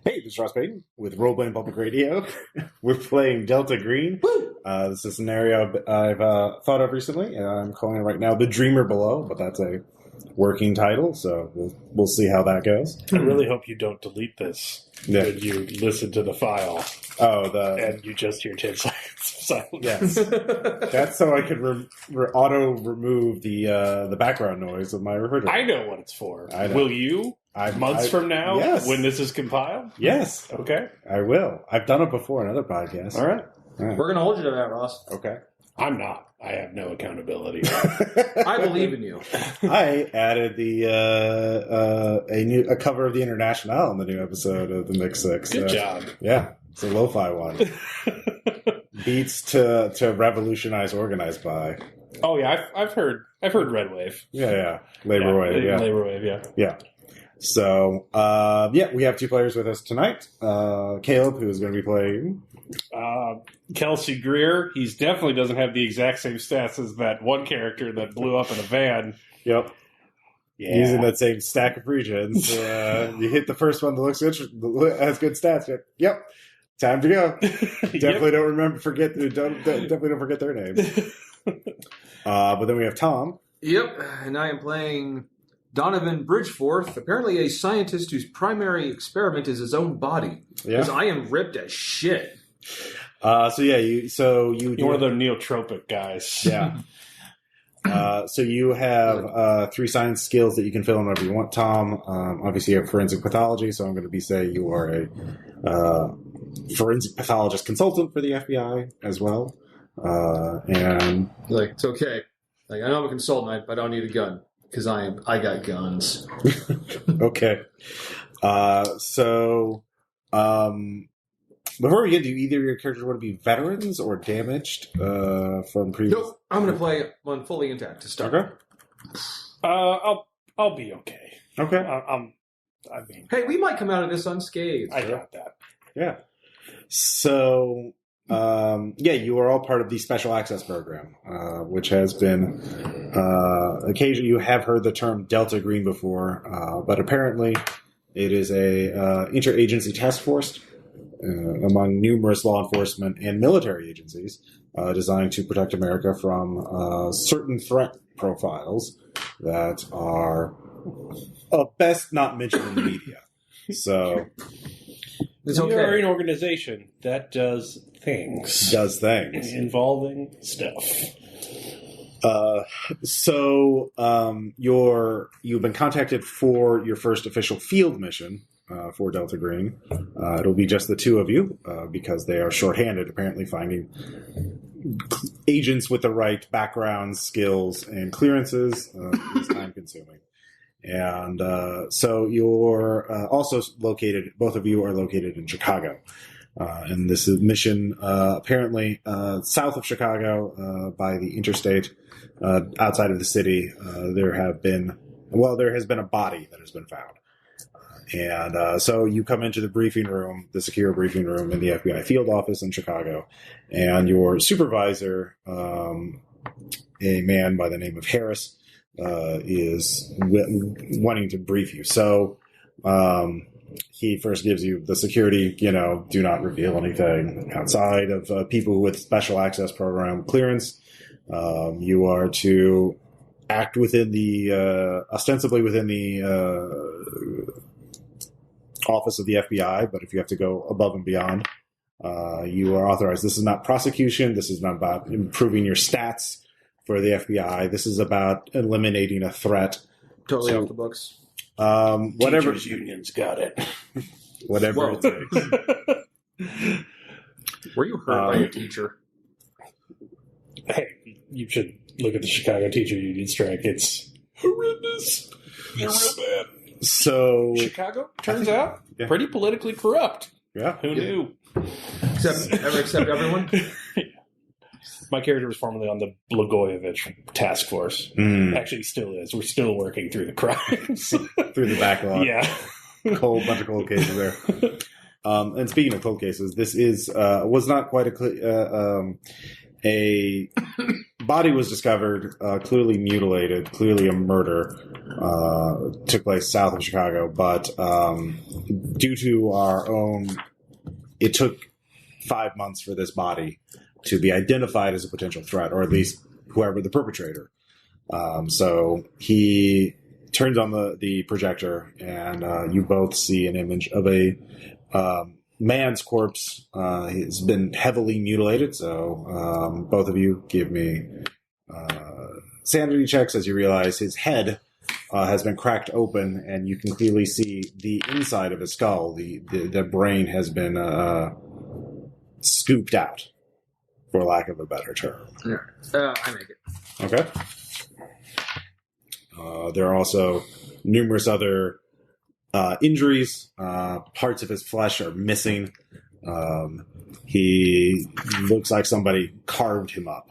Hey, this is Ross Payton with Roleplaying Public Radio. We're playing Delta Green. This is a scenario I've thought of recently, and I'm calling it right now The Dreamer Below, but that's a working title, so we'll see how that goes. I really hope you don't delete this when you listen to the file. And you just hear 10 seconds of silence. Yes. That's so I could auto-remove the background noise of my refrigerator. I know what it's for. Will you? Months from now? Yes. When this is compiled? Yes. Okay. I will. I've done it before in other podcasts. All right. We're going to hold you to that, Ross. Okay. I'm not. I have no accountability. I believe in you. I added a cover of the Internationale in the new episode of the Mix 6. Good job. Yeah. It's a lo-fi one. Beats to revolutionize organized by. Oh yeah, I've heard Red Wave. Yeah. Labor Wave. Yeah. Labor Wave. Yeah. Yeah. So we have two players with us tonight. Caleb, who is going to be playing. Kelsey Greer. He definitely doesn't have the exact same stats as that one character that blew up in a van. Yep. Yeah. Using that same stack of regions. You hit the first one that looks good, has good stats. Yep. Time to go. Definitely don't forget their names. But then we have Tom. Yep, and I am playing Donovan Bridgeforth, apparently a scientist whose primary experiment is his own body. Because I am ripped as shit. You're one of the neotropic guys. Yeah. So you have 3 science skills that you can fill in whatever you want, Tom. Obviously, you have forensic pathology, so I'm going to say you are a forensic pathologist consultant for the FBI as well. And it's okay. I know I'm a consultant, but I don't need a gun because I got guns. Okay. Before we get to either of your characters want to be veterans or damaged from previous. Nope, I'm going to play one fully intact to start. Okay. I'll be okay. Okay. Hey, we might come out of this unscathed. I got that. Yeah. So, you are all part of the Special Access Program, which has been, occasionally you have heard the term Delta Green before, but apparently it is a interagency task force among numerous law enforcement and military agencies designed to protect America from certain threat profiles that are best not mentioned in the media. So... It's okay. You're an organization that does things. Involving stuff. You've been contacted for your first official field mission for Delta Green. It'll be just the two of you because they are shorthanded, apparently finding agents with the right backgrounds, skills, and clearances is time-consuming. And so you're also located, both of you are located in Chicago. And this is mission apparently south of Chicago by the interstate outside of the city. There has been a body that has been found. And so you come into the secure briefing room in the FBI field office in Chicago, and your supervisor, a man by the name of Harris, is wanting to brief you. So he first gives you the security, do not reveal anything outside of people with special access program clearance. You are to act ostensibly within the office of the FBI, but if you have to go above and beyond, you are authorized. This is not prosecution. This is not about improving your stats for the FBI. This is about eliminating a threat. Totally off the books. Whatever. Teachers unions got it. Whatever it takes. Were you hurt by a teacher? Hey, you should look at the Chicago Teacher Union strike. It's horrendous. They're real bad. So Chicago turns out pretty politically corrupt. Yeah. Who knew? Except everyone? My character was formerly on the Blagojevich task force. Actually, still is. We're still working through the crimes. Through the backlog. Yeah. Bunch of cold cases there. And speaking of cold cases, this was not quite a body was discovered, clearly mutilated, clearly a murder, took place south of Chicago, but due to our own, it took 5 months for this body to be identified as a potential threat, or at least whoever the perpetrator. So he turns on the projector, and you both see an image of a man's corpse. He's been heavily mutilated, so both of you give me sanity checks as you realize his head has been cracked open, and you can clearly see the inside of his skull. The brain has been scooped out, for lack of a better term. Yeah. I make it. Okay. There are also numerous other injuries. Parts of his flesh are missing. He looks like somebody carved him up.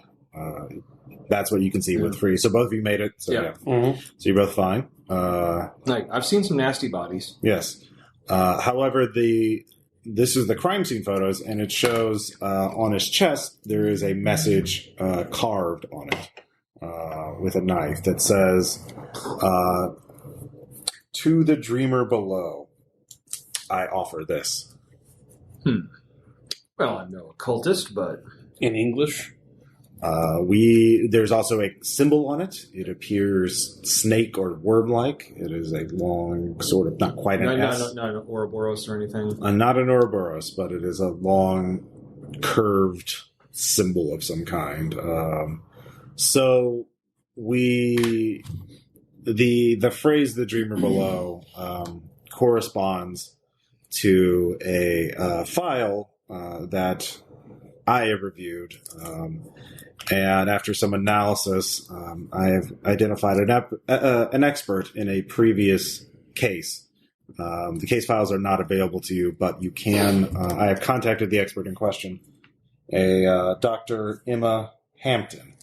That's what you can see with free. So both of you made it. So, yeah. Mm-hmm. So you're both fine. I've seen some nasty bodies. Yes. However, this is the crime scene photos, and it shows on his chest there is a message carved on it with a knife that says, "To the dreamer below, I offer this." Well, I'm no occultist, but In English? There's also a symbol on it. It appears snake or worm-like. It is a long, sort of, not quite an S. Not an Ouroboros or anything. Not an Ouroboros, but it is a long, curved symbol of some kind. So the phrase "the dreamer below" corresponds to a file that I have reviewed. And after some analysis, I have identified an expert in a previous case. The case files are not available to you, but you can. I have contacted the expert in question, a Dr. Emma Hampton.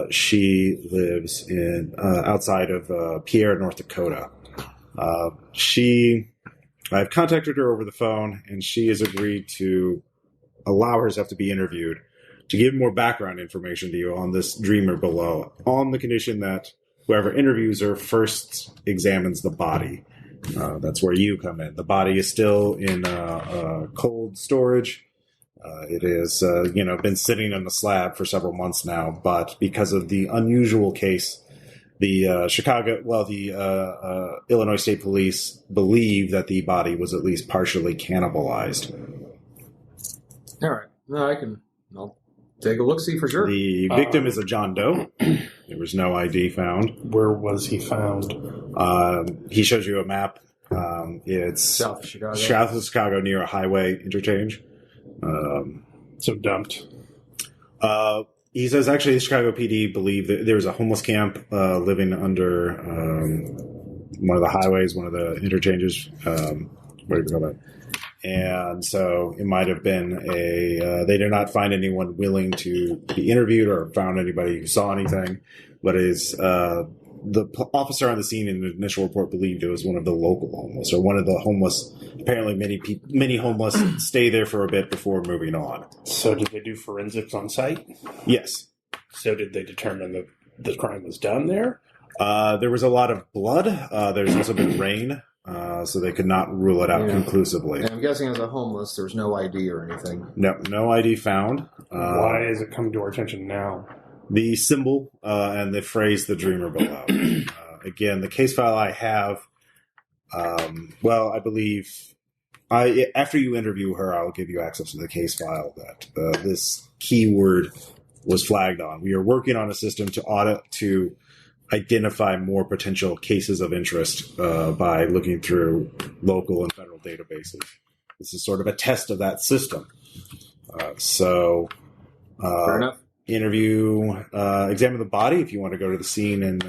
She lives in outside of Pierre, North Dakota. I've contacted her over the phone, and she has agreed to allow herself to be interviewed to give more background information to you on this dreamer below, on the condition that whoever interviews her first examines the body. That's where you come in. The body is still in cold storage. It is, been sitting on the slab for several months now, but because of the unusual case, the Illinois State Police believe that the body was at least partially cannibalized. All right. No, I'll take a look-see for sure. The victim is a John Doe. There was no ID found. Where was he found? He shows you a map. It's south of Chicago. South of Chicago, near a highway interchange. So dumped. He says actually the Chicago PD believe that there was a homeless camp living under one of the highways, one of the interchanges. What do you call that? And so it might have been they did not find anyone willing to be interviewed or found anybody who saw anything, but the officer on the scene in the initial report believed it was one of the local homeless, or one of the homeless. Apparently many homeless stay there for a bit before moving on. So did they do forensics on site? Yes. So did they determine that the crime was done there? There was a lot of blood. There's also been rain. So they could not rule it out conclusively. And I'm guessing as a homeless, there was no ID or anything. No ID found. Why is it coming to our attention now? The symbol and the phrase "the dreamer below." Again, the case file I have. I believe after you interview her, I'll give you access to the case file that this keyword was flagged on. We are working on a system to identify more potential cases of interest by looking through local and federal databases. This is sort of a test of that system. Fair enough. Examine the body if you want to go to the scene and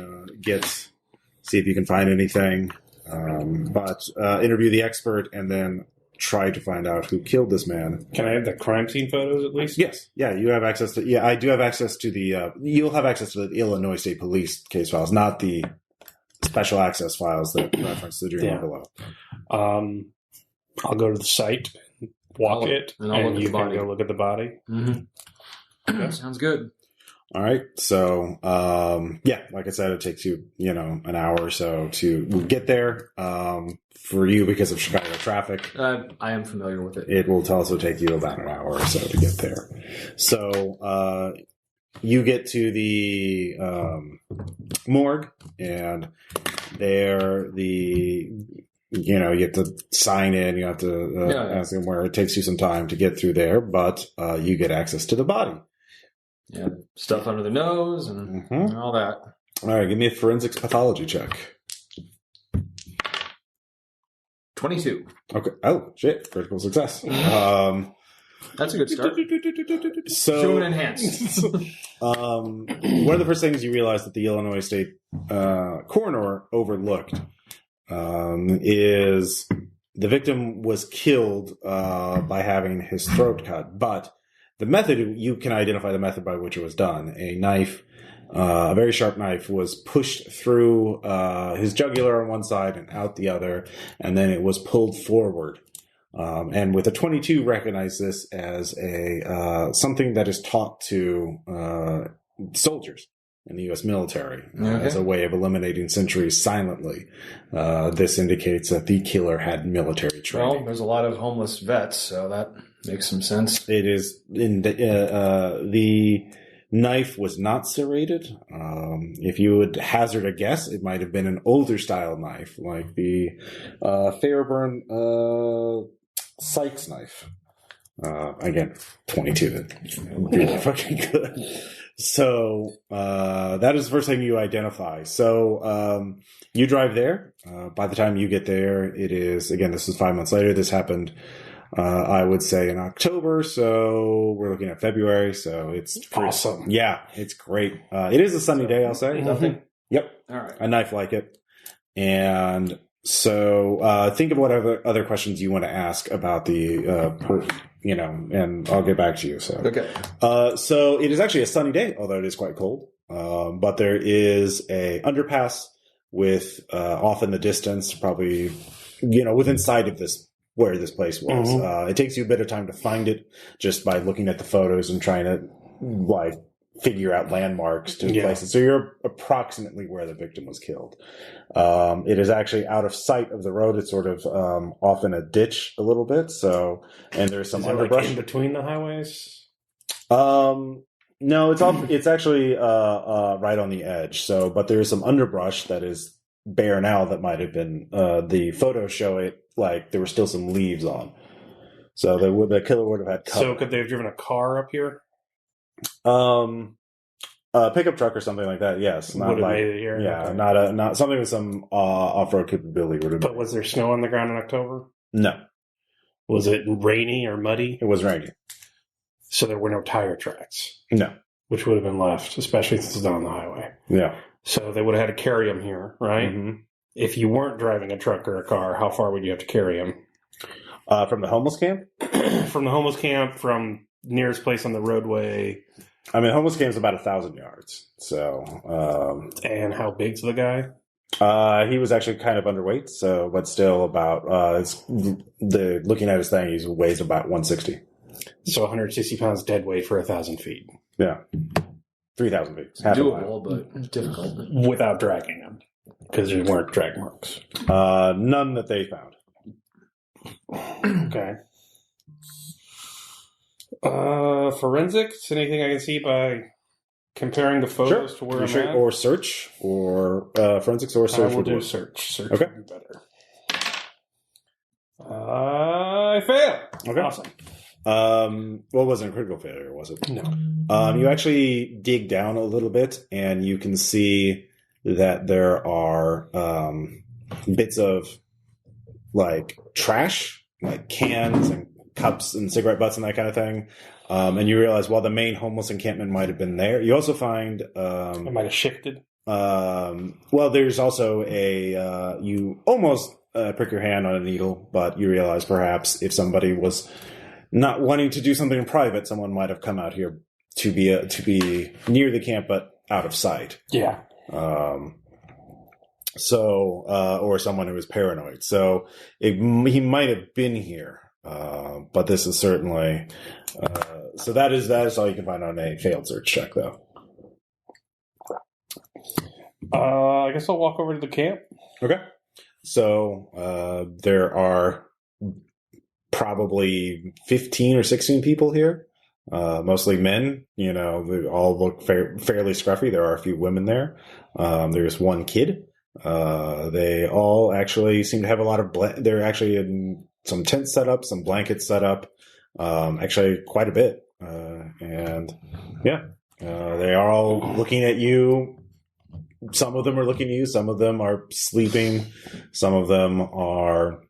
see if you can find anything. But interview the expert and then try to find out who killed this man. Can I have the crime scene photos at least? Yes. Yeah, you have access to. Yeah, I do have access to the. You'll have access to the Illinois State Police case files, not the special access files that reference the dreamer below. I'll go to the site, walk it, and you can go look at the body. Mm-hmm. Sounds good. All right. So, like I said, it takes you, an hour or so to get there. For you, because of Chicago traffic, I am familiar with it. It will also take you about an hour or so to get there. So, you get to the morgue, and there you have to sign in. You have to ask them where. It takes you some time to get through there, but you get access to the body. Yeah, stuff under the nose and all that. All right, give me a forensics pathology check. 22. Okay. Oh, shit. Critical success. That's a good start. So, Zoom and enhance. one of the first things you realize that the Illinois State coroner overlooked is the victim was killed by having his throat cut, but the method, you can identify the method by which it was done. A knife, a very sharp knife, was pushed through his jugular on one side and out the other, and then it was pulled forward. And with a 22, recognize this as something that is taught to soldiers in the U.S. military as a way of eliminating sentries silently. This indicates that the killer had military training. Well, there's a lot of homeless vets, so that makes some sense. It is in the knife was not serrated. If you would hazard a guess, it might have been an older style knife, like the Fairburn Sykes knife. Again, 22. Really fucking good. So that is the first thing you identify. So you drive there. By the time you get there, it is, again, this is 5 months later. This happened, I would say, in October. So we're looking at February. So it's awesome. Yeah, it's great. It is a sunny day, I'll say. Nothing? Yep. All right. A knife like it. And so think of what other questions you want to ask about the and I'll get back to you. So okay. So it is actually a sunny day, although it is quite cold. But there is a underpass with off in the distance, probably within sight of this where this place was. It takes you a bit of time to find it just by looking at the photos and trying to figure out landmarks to places. So you're approximately where the victim was killed. It is actually out of sight of the road. It's sort of off in a ditch a little bit. So, and there's some underbrush in between the highways. No, it's off. It's actually right on the edge. So, but there is some underbrush that is bare now that might have been the photos show it like there were still some leaves on. So the killer would have had cover. So could they have driven a car up here? Pickup truck or something like that. Yes, not would have made it here. Yeah, okay. not something with some off-road capability would have. But was there snow on the ground in October? No. Was it rainy or muddy? It was rainy. So there were no tire tracks. No. Which would have been left, especially since it's not on the highway. Yeah. So they would have had to carry him here, right? Mm-hmm. If you weren't driving a truck or a car, how far would you have to carry him? From the homeless camp? From the homeless camp, from nearest place on the roadway. I mean, homeless camp is about 1,000 yards. So, and how big's the guy? He was actually kind of underweight. So, but still about looking at his thing, he weighs about 160. So 160 pounds dead weight for 1,000 feet. Yeah, 3,000 feet. Doable, but difficult. Without dragging him, because there weren't drag marks. None that they found. Okay. Forensics? Anything I can see by comparing the photos to where I'm at? Or search, or forensics, or search. I will do search. Search okay. would be better. I fail. Okay. Awesome. Well, it wasn't a critical failure, was it? No. You actually dig down a little bit, and you can see that there are bits of like trash, like cans and cups and cigarette butts and that kind of thing. And you realize while the main homeless encampment might have been there, you also find it might have shifted. Well, there's also you almost prick your hand on a needle, but you realize perhaps if somebody was not wanting to do something in private, someone might have come out here to be near the camp but out of sight. Yeah. Or someone who was paranoid. So he might have been here. But this is certainly so that is all you can find on a failed search check, though. I guess I'll walk over to the camp. Okay. So there are probably 15 or 16 people here, mostly men. You know, they all look fairly scruffy. There are a few women there. There's one kid. They all actually seem to have a lot of... they're actually in some tents set up, some blankets set up, actually quite a bit. And yeah, they are all looking at you. Some of them are looking at you. Some of them are sleeping. Some of them are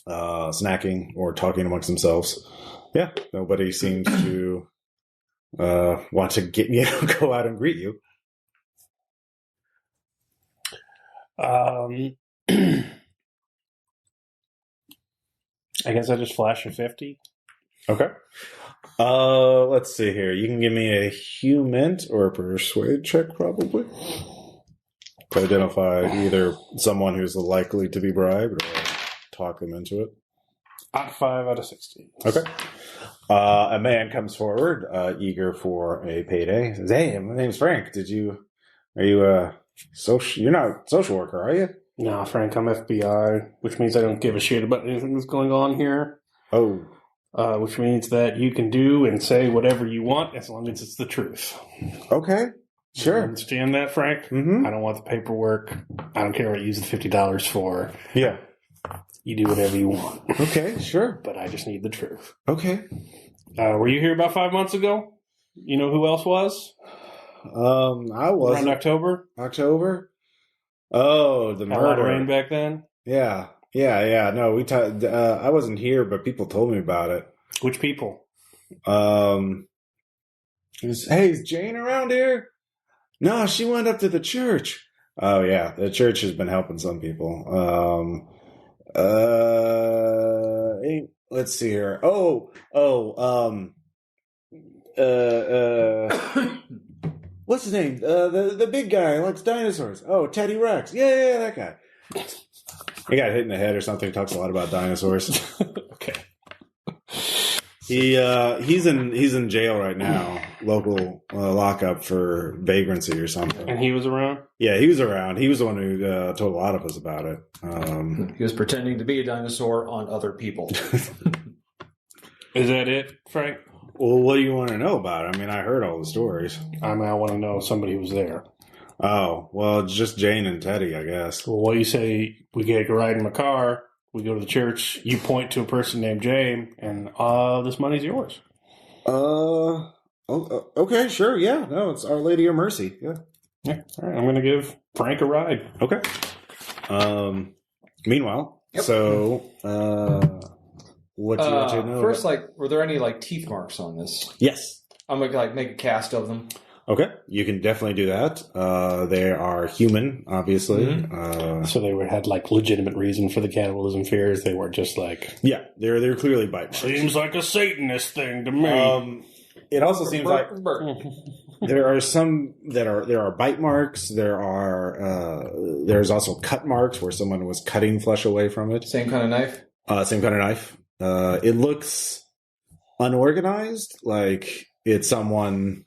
snacking or talking amongst themselves. Yeah, nobody seems to want to go out and greet you. I guess I just flash a 50. Okay. Let's see here. You can give me a human or a persuade check, probably, to identify either someone who's likely to be bribed or talk them into it. 5 out of 16. Okay. A man comes forward, eager for a payday. He says, "Hey, my name's Frank. You're not a social worker, are you?" Nah, Frank, I'm FBI, which means I don't give a shit about anything that's going on here. Oh. Which means that you can do and say whatever you want as long as it's the truth. Okay. Sure. You understand that, Frank? Mm-hmm. I don't want the paperwork. I don't care what you use the $50 for. Yeah. You do whatever you want. Okay, sure. But I just need the truth. Okay. Were you here about 5 months ago? You know who else was? I was. Around October? October? Oh, the murder. A lot of rain back then? Yeah. No, I wasn't here, but people told me about it. Which people? Hey, is Jane around here? No, she went up to the church. Oh, yeah. The church has been helping some people. Let's see here. What's his name? The big guy who likes dinosaurs. Oh, Teddy Rex. Yeah, that guy. He got hit in the head or something. Talks a lot about dinosaurs. Okay. He's in jail right now, local lockup for vagrancy or something. And he was around? Yeah, he was around. He was the one who told a lot of us about it. He was pretending to be a dinosaur on other people. Is that it, Frank? Well, what do you want to know about it? I mean, I heard all the stories. I want to know if somebody was there. Oh, well, it's just Jane and Teddy, I guess. Well, what do you say we get a ride in my car, we go to the church, you point to a person named James, and this money's yours. Okay, sure, yeah. No, it's Our Lady of Mercy, yeah. Yeah, all right, I'm going to give Frank a ride. Okay. Meanwhile, so, what you want to know? First, were there any, teeth marks on this? Yes. I'm going to, make a cast of them. Okay, you can definitely do that. They are human, obviously. Mm-hmm. So they had legitimate reason for the cannibalism fears. They weren't just yeah, they're clearly bite marks. Seems like a Satanist thing to me. It also seems like there are some there are bite marks. There's also cut marks where someone was cutting flesh away from it. Same kind of knife. Same kind of knife. It looks unorganized. Like it's someone.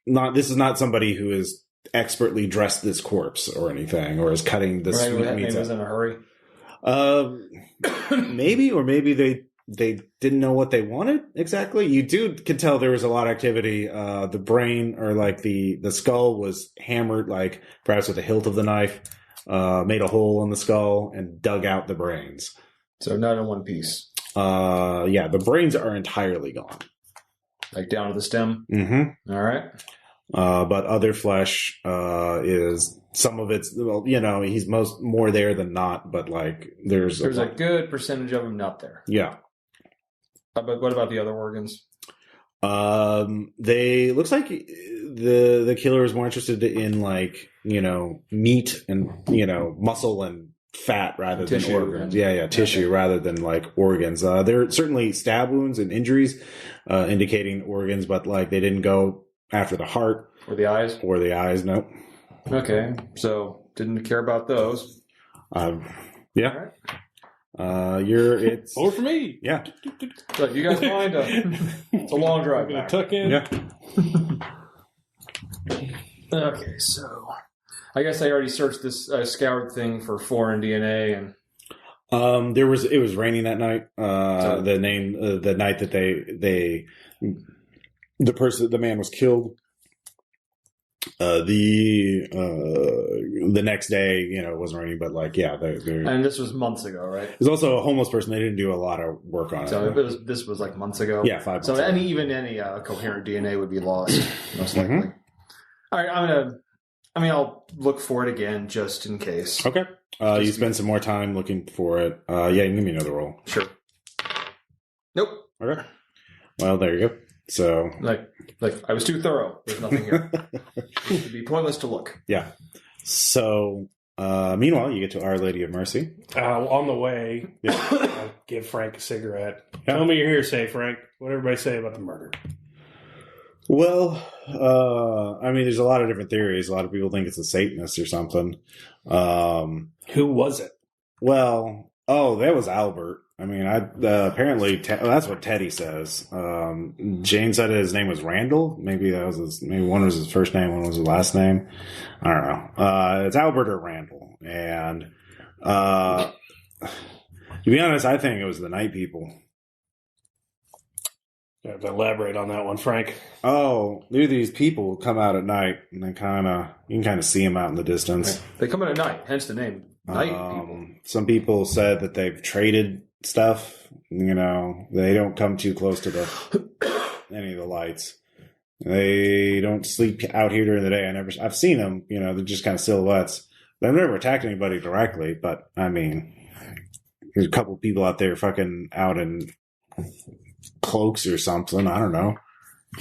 This is not somebody who has expertly dressed this corpse or anything, or is cutting the sweet meats. Maybe was in a hurry. Maybe they didn't know what they wanted exactly. You can tell there was a lot of activity. The brain or the skull was hammered, perhaps with the hilt of the knife, made a hole in the skull and dug out the brains. So not in one piece. Yeah, the brains are entirely gone. Down to the stem? Mm-hmm. All right. But other flesh is some of it's he's more there than not. But there's a good percentage of him not there. Yeah. But what about the other organs? They looks like the killer is more interested in meat and muscle and fat rather than organs. Tissue rather than organs. There are certainly stab wounds and injuries indicating organs, but they didn't go after the heart or the eyes. No. Okay, so didn't care about those. Yeah. Right. It's over for me. Yeah. So you guys mind? It's a long drive. Gonna tuck in. Yeah. Okay, so I guess I already searched this scoured thing for foreign DNA, and it was raining that night. The night that the man was killed. The next day, it wasn't raining, but and this was months ago, right? There's also a homeless person. They didn't do a lot of work on it. So this was like months ago. Yeah, 5 months. So ago. any coherent DNA would be lost, most likely. All right, I'll look for it again just in case. Okay. You spend some more time looking for it. Yeah, you can give me another roll. Sure. Nope. Okay. Well, there you go. So, like I was too thorough. There's nothing here. It'd be pointless to look. Yeah. So, meanwhile, you get to Our Lady of Mercy. On the way, I give Frank a cigarette. Tell me your hearsay, Frank. What did everybody say about the murder? Well, there's a lot of different theories. A lot of people think it's a Satanist or something. Who was it? Well, that was Albert. Apparently that's what Teddy says. Jane said his name was Randall. Maybe one was his first name, one was his last name. I don't know. It's Albert or Randall. And to be honest, I think it was the night people. You have to elaborate on that one, Frank. Oh, there are these people who come out at night, and you can kind of see them out in the distance. They come in at night, hence the name. Night people. Some people said that they've traded stuff. They don't come too close to any of the lights. They don't sleep out here during the day. I've seen them. They're just kind of silhouettes. They've never attacked anybody directly, but there's a couple people out there fucking out in cloaks or something. I don't know.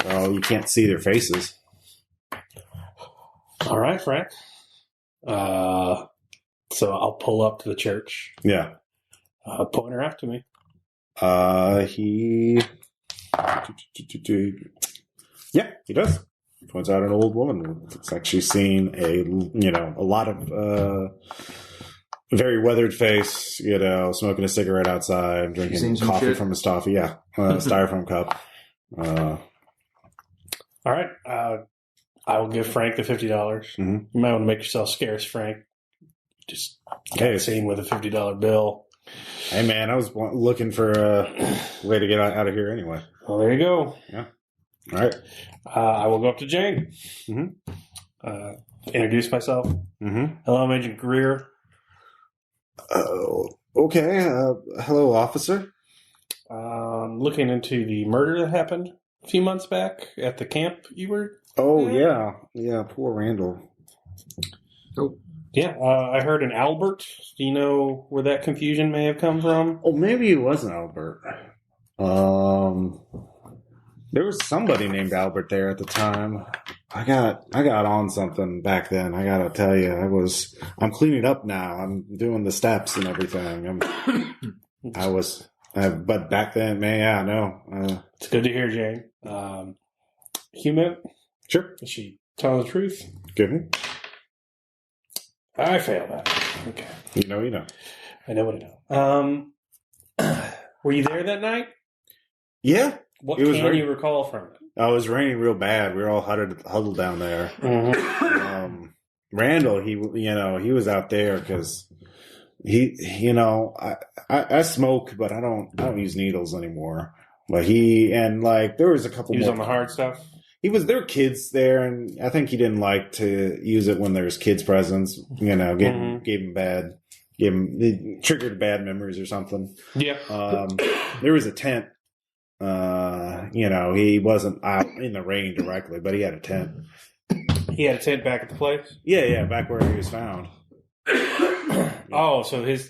So you can't see their faces. All right, Frank. So I'll pull up to the church. Yeah. Point her out to me. He does. Points out an old woman. Looks like she's seen a lot of very weathered face, smoking a cigarette outside, drinking coffee from a styrofoam cup. All right. I will give Frank the $50. Mm-hmm. You might want to make yourself scarce, Frank. Just got seen with a $50 bill. Hey, man, I was looking for a way to get out of here anyway. Well, there you go. Yeah. All right. I will go up to Jane. Mm-hmm. Introduce myself. Mm-hmm. Hello, I'm Agent Greer. Okay. Hello, officer. Looking into the murder that happened a few months back at the camp you were. Oh, yeah. Yeah, poor Randall. Oh. Yeah, I heard an Albert. Do you know where that confusion may have come from? Oh, maybe it wasn't Albert. There was somebody named Albert there at the time. I got on something back then. I gotta tell you, I'm cleaning up now. I'm doing the steps and everything. But back then, man, yeah, no. It's good to hear, Jane. Human? Sure. Is she telling the truth? Give me. I failed that. Okay. You know. I know what I know. Were you there that night? Yeah. What can you recall from it? It was raining real bad. We were all huddled down there. Mm-hmm. Randall, he was out there because I smoke, but I don't use needles anymore. But there was a couple. He was more on the hard stuff. There were kids there, and I think he didn't like to use it when there's kids presents. Gave him triggered bad memories or something. Yeah. There was a tent. He wasn't out in the rain directly, but he had a tent. He had a tent back at the place? Yeah, back where he was found. Oh, so his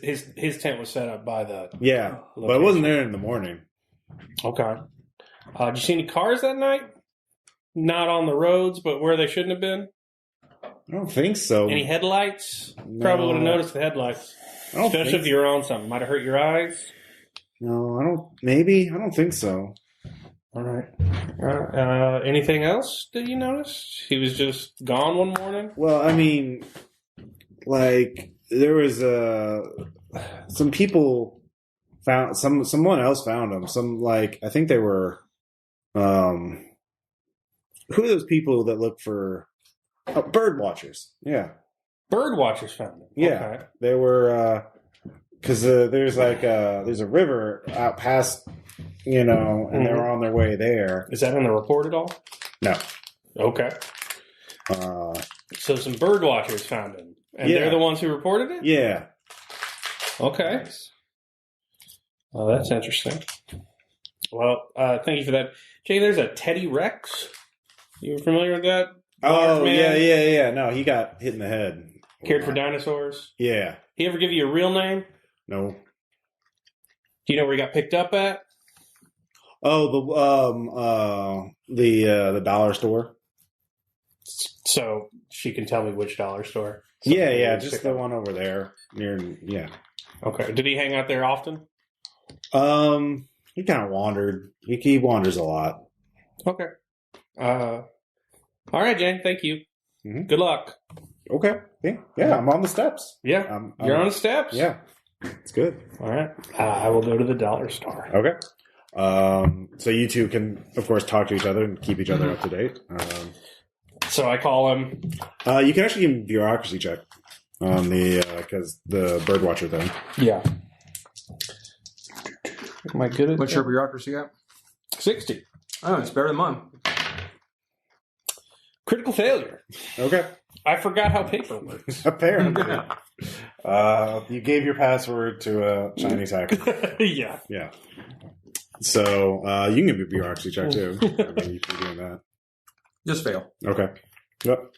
tent was set up by the location. But it wasn't there in the morning. Okay. Did you see any cars that night? Not on the roads, but where they shouldn't have been? I don't think so. Any headlights? No. Probably would have noticed the headlights. Especially if you were on something. Might have hurt your eyes. No, I don't. Maybe. I don't think so. All right. Anything else that you noticed? He was just gone one morning? Well, there was some people found someone else found him. I think they were who are those people that look for bird watchers? Yeah. Bird watchers found them. Yeah, Okay. they were because there's a river out past, and they were on their way there. Is that in the report at all? No. Okay. So some bird watchers found him, and they're the ones who reported it. Yeah. Okay. Well, that's interesting. Well, thank you for that, Jay. There's a Teddy Rex. You familiar with that? Oh, yeah. No, he got hit in the head. Cared for dinosaurs. Yeah. He ever give you a real name? No. Do you know where he got picked up at? Oh, the dollar store. So she can tell me which dollar store. Yeah, just the one over there near. Yeah. Okay. Did he hang out there often? He kind of wandered. He wanders a lot. Okay. All right, Jane. Thank you. Mm-hmm. Good luck. Okay. Yeah. I'm on the steps. Yeah. You're on the steps. Yeah. It's good. All right. I will go to the dollar store. Okay. So you two can, of course, talk to each other and keep each other up to date. So I call him. You can actually give him a bureaucracy check on because the birdwatcher thing. Yeah. Am I good at What's your bureaucracy at? 60. Oh, it's better than mine. Critical failure. Okay. I forgot how paper works. Apparently. You gave your password to a Chinese hacker. Yeah. Yeah. So you can give me a bureaucracy check too. I mean, you can be doing that. Just fail. Okay. Yep.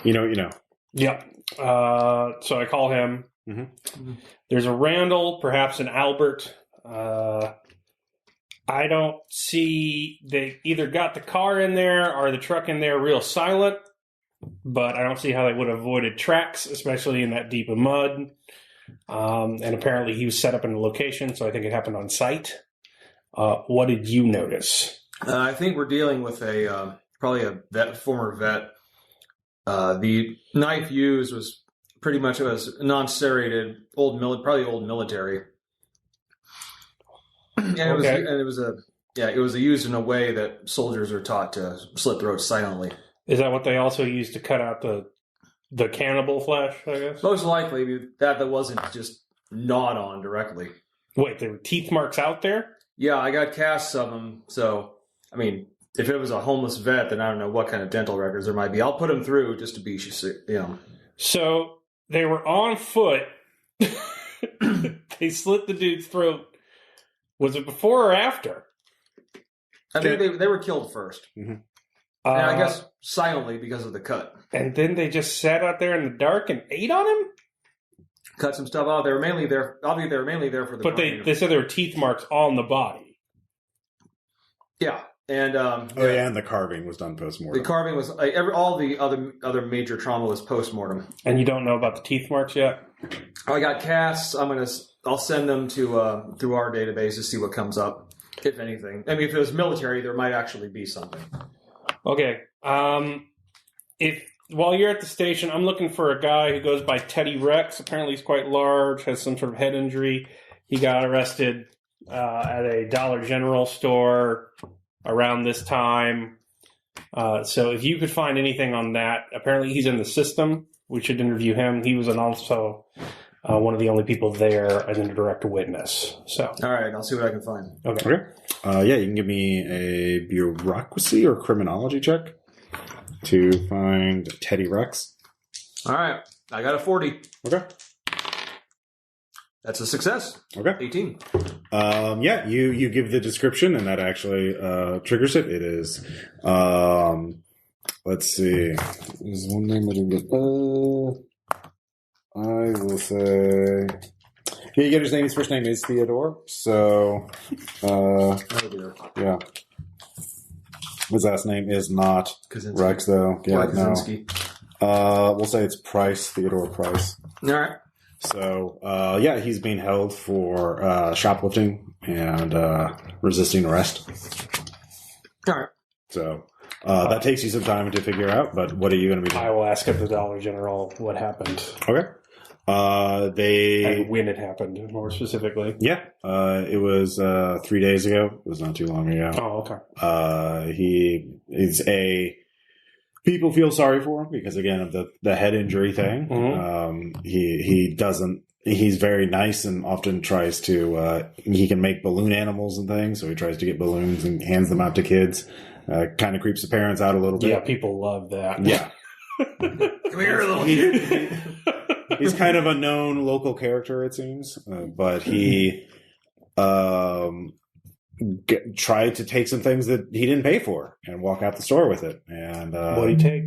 You know. Yeah. So I call him. Mm-hmm. There's a Randall, perhaps an Albert. I don't see they either got the car in there or the truck in there real silent, but I don't see how they would have avoided tracks, especially in that deep of mud. And apparently he was set up in a location, so I think it happened on site. What did you notice? I think we're dealing with probably a former vet. The knife used was pretty much a non-serrated old military. Yeah, it was used in a way that soldiers are taught to slit throats silently. Is that what they also used to cut out the cannibal flesh, I guess? Most likely that wasn't just gnawed on directly. Wait, there were teeth marks out there? Yeah, I got casts of them. So, I mean, if it was a homeless vet, then I don't know what kind of dental records there might be. I'll put them through just to be, So they were on foot. They slit the dude's throat. Was it before or after? I think they were killed first. Mm-hmm. And I guess silently because of the cut. And then they just sat out there in the dark and ate on him? Cut some stuff out. They were mainly there. Obviously, they were mainly there for the. But they said there were teeth marks on the body. Yeah, and and the carving was done post-mortem. The carving was all the other major trauma was post-mortem. And you don't know about the teeth marks yet? I got casts. I'll send them to through our database to see what comes up, if anything. I mean, if it was military, there might actually be something. Okay. While you're at the station, I'm looking for a guy who goes by Teddy Rex. Apparently he's quite large, has some sort of head injury. He got arrested at a Dollar General store around this time. So if you could find anything on that, apparently he's in the system. We should interview him. He was also one of the only people there as a direct witness. So, all right, I'll see what I can find. Okay. You can give me a bureaucracy or criminology check to find Teddy Rex. All right, I got a 40. Okay. That's a success. Okay. 18. You give the description, and that actually triggers it. It is, let's see. There's one name I didn't get. I will say... Yeah, you get his name. His first name is Theodore. So, yeah. His last name is not Kaczynski. Rex, though. Yeah, no. We'll say it's Price, Theodore Price. All right. So, he's being held for shoplifting and resisting arrest. All right. So, that takes you some time to figure out, but what are you going to be doing? I will ask at the Dollar General what happened. Okay. And when it happened, more specifically. Yeah. It was 3 days ago. It was not too long ago. Oh, okay. He is People feel sorry for him because, again, of the head injury thing. Mm-hmm. He doesn't. He's very nice and often tries to. He can make balloon animals and things, so he tries to get balloons and hands them out to kids. Kind of creeps the parents out a little bit. Yeah, people love that. Yeah. Come here, little kid. He's kind of a known local character, it seems, but he tried to take some things that he didn't pay for and walk out the store with it. And What did he take?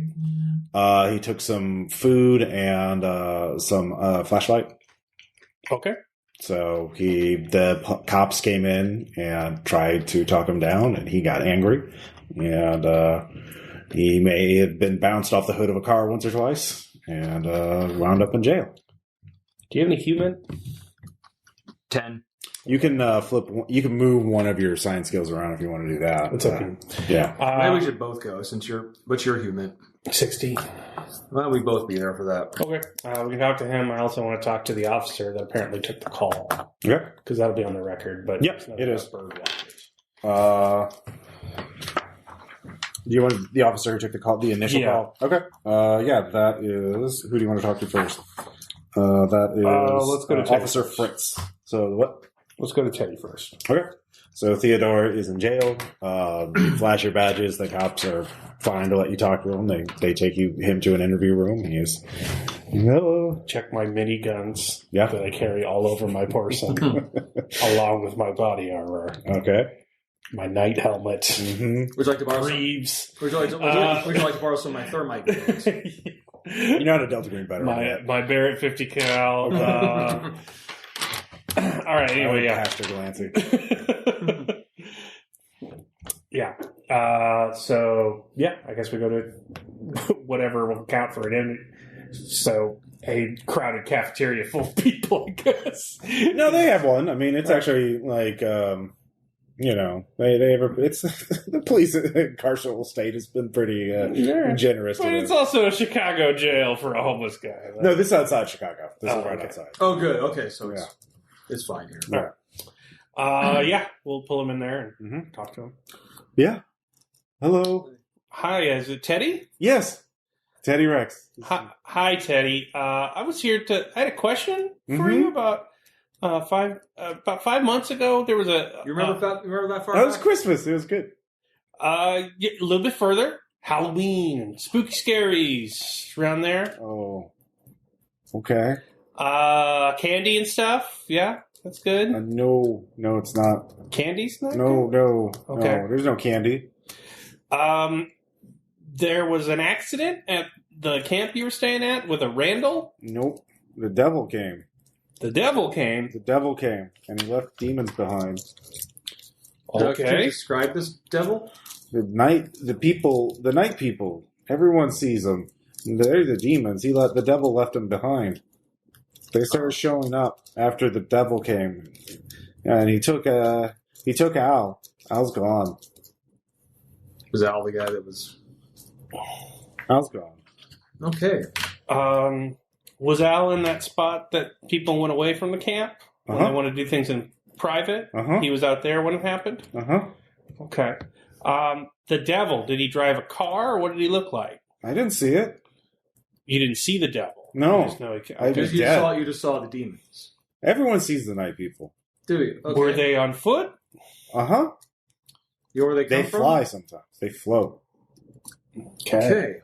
He took some food and some flashlight. Okay. So the cops came in and tried to talk him down, and he got angry, and he may have been bounced off the hood of a car once or twice, and wound up in jail. Do you have any human? 10. You can You can move one of your science skills around if you want to do that. It's okay. Yeah. Maybe we should both go since what's your human? 60. Why don't we both be there for that? Okay. We can talk to him. I also want to talk to the officer that apparently took the call. Okay. Because that'll be on the record. But Yep, it's not it about is. bird watchers. Do you want the officer who took the call, the initial call? Okay. Yeah, that is. Who do you want to talk to first? That is. Let's go to Teddy Officer first. Fritz. So what? Let's go to Teddy first. Okay. So Theodore is in jail. You flash your badges. The cops are fine to let you talk to him. They take him to an interview room. He is. Hello. Check my miniguns Yeah. that I carry all over my person, along with my body armor, Okay. my night helmet, Mm-hmm. Would you like to borrow some? greaves. Would you like to borrow some of my thermite bullets? You're not a Delta Green veteran yet. my Barrett 50 cal. All right. Anyway, yeah. Pastor Glancy. Yeah. So yeah, I guess we go to whatever will count for it. So a crowded cafeteria full of people, I guess. No, they have one. I mean, it's actually like, they have it's the police carceral state has been pretty generous. But to it's them. also a Chicago jail for a homeless guy. No, this is outside Chicago. This is right okay. outside. Oh, good. Okay, so Yeah. it's fine here. Yeah. Yeah, we'll pull him in there and talk to him. Yeah. Hello. Hi, is it Teddy? Yes. Teddy Rex. Hi, Teddy. I had a question for you about 5 months ago. There was a. You remember that? You remember that far? That was back? Christmas. It was good. A little bit further. Halloween, spooky scaries around there. Oh. Okay. Candy and stuff. Yeah, that's good. No, it's not. Candy's not No. Okay. No, there's no candy. good? There was an accident at the camp you were staying at with a Randall. Nope. The devil came. The devil came. The devil came, and he left demons behind. Doug, could you Okay. describe this devil? The night people. Everyone sees them. They're the demons. The devil left them behind. They started showing up after the devil came, and he took Al. Al's gone. Was Al the guy that was? Al's gone. Okay. Was Al in that spot that people went away from the camp when they want to do things in private? He was out there when it happened? Okay. The devil, did he drive a car or what did he look like? I didn't see it. You didn't see the devil? No. You just know he- I okay. just- You dead. just saw the demons. Everyone sees the night people. Do you? Okay. Were they on foot? You know where they come They from? fly sometimes. They float. Okay.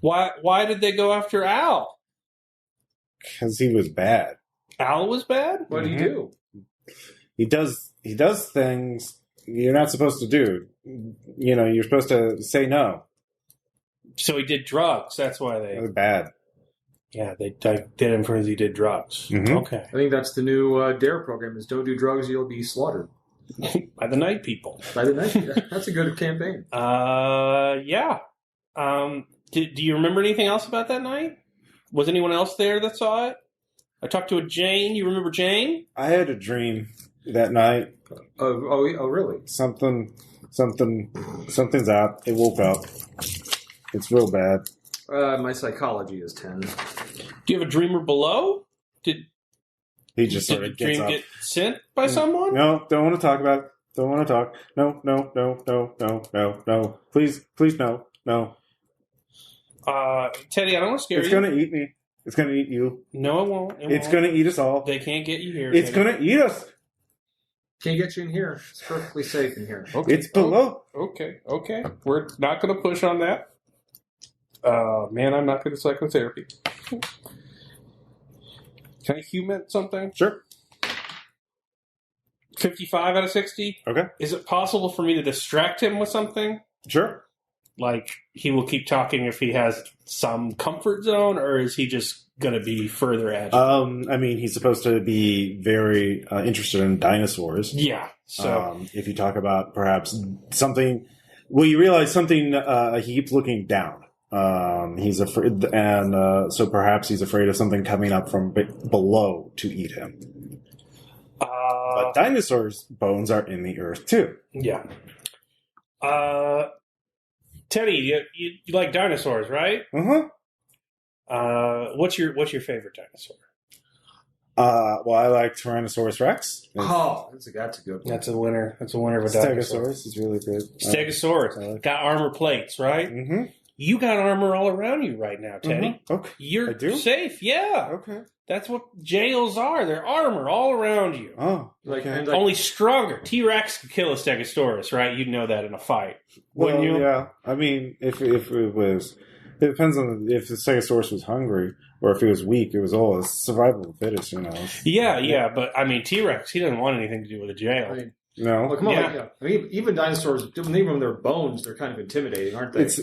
Why did they go after Al? Because he was bad. Al was bad? What did he do? He does things you're not supposed to do. You're supposed to say no. So he did drugs. That's why They they... were bad. Yeah, they did him because he did drugs. Mhm. Okay. I think that's the new DARE program: is don't do drugs, you'll be slaughtered By the night people. by the night. That's a good campaign. Yeah. Do you remember anything else about that night? Was anyone else there that saw it? I talked to a Jane. You remember Jane? I had a dream that night. Oh, really? Something's out. It woke up. It's real bad. My psychology is 10. Do you have a dreamer below? He just Did sort the of gets dream up. get sent by someone? No, don't want to talk about it. Don't want to talk. No. Please, no. Teddy, I don't want to scare you. It's going to eat me. It's going to eat you. No, it won't. It's going to eat us all. They can't get you here. It's going to eat us. Can't get you in here. It's perfectly safe in here. Okay. It's below. Okay. We're not going to push on that. Man, I'm not good at psychotherapy. Can I human something? Sure. 55 out of 60? Okay. Is it possible for me to distract him with something? Sure. Like, he will keep talking if he has some comfort zone, or is he just going to be further agitated? I mean, he's supposed to be very interested in dinosaurs. Yeah. So if you talk about perhaps something, well, you realize something. He keeps looking down. He's afraid, and so perhaps he's afraid of something coming up from below to eat him. But dinosaurs' bones are in the earth too. Yeah. Teddy, you like dinosaurs, right? What's your favorite dinosaur? Well, I like Tyrannosaurus Rex. That's a good one. That's a winner. That's a winner of a dinosaur. Stegosaurus is really good. Stegosaurus got armor plates, right? Mm-hmm. You got armor all around you right now, Teddy. Mm-hmm. Okay. You're I do? safe. Yeah. Okay. That's what jails are. They're armor all around you. Oh, Like, okay. and like, Only stronger. T-Rex could kill a Stegosaurus, right? You'd know that in a fight. Well, Wouldn't you? yeah. I mean, if it was, it depends on if the Stegosaurus was hungry or if it was weak. It was all survival of the fittest, you know. Yeah. But I mean, T-Rex, he doesn't want anything to do with a jail. I mean, No, well, come on. Yeah. Like, I mean, even dinosaurs, even when they're bones, they're kind of intimidating, aren't they? it's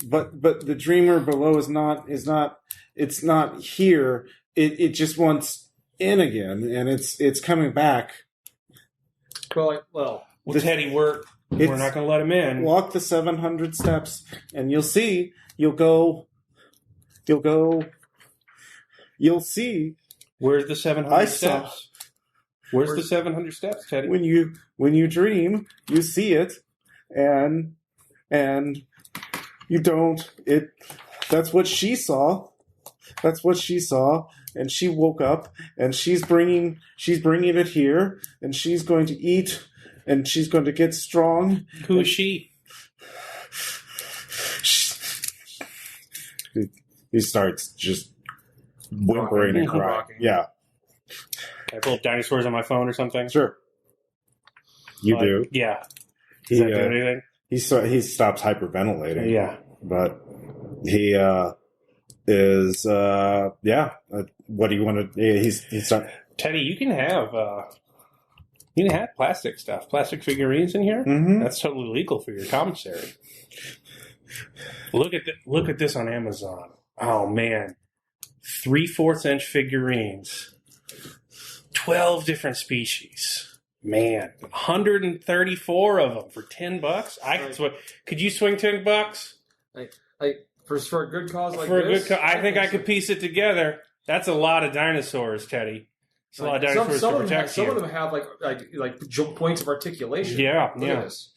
but the dreamer below is not it's not here. It just wants in again, and it's coming back. Well, Teddy, we're not going to let him in. Walk the 700 steps, and you'll see. You'll see. Where's the 700 I saw. steps? Where's the 700 steps, Teddy? When you dream, you see it, and you don't. That's what she saw. That's what she saw, and she woke up, and she's bringing it here, and she's going to eat, and she's going to get strong. Who is she? He starts just whimpering and crying. Rocking. Yeah, Can I pull up dinosaurs on my phone or something? sure. You do. Yeah. He Does that do anything? he stops hyperventilating. Yeah. But he is what do you want to? He's not. Teddy, you can have plastic stuff, plastic figurines in here. Mm-hmm. That's totally legal for your commissary. Look at this on Amazon. Oh man, 3/4 inch figurines, 12 different species. Man, 134 of them for $10. I could swing. Could you swing $10? for a good cause like For this, a good, I think I could piece it together. That's a lot of dinosaurs, Teddy. It's a lot of dinosaurs to protect some you. of them have like points of articulation. Yeah, Look at this.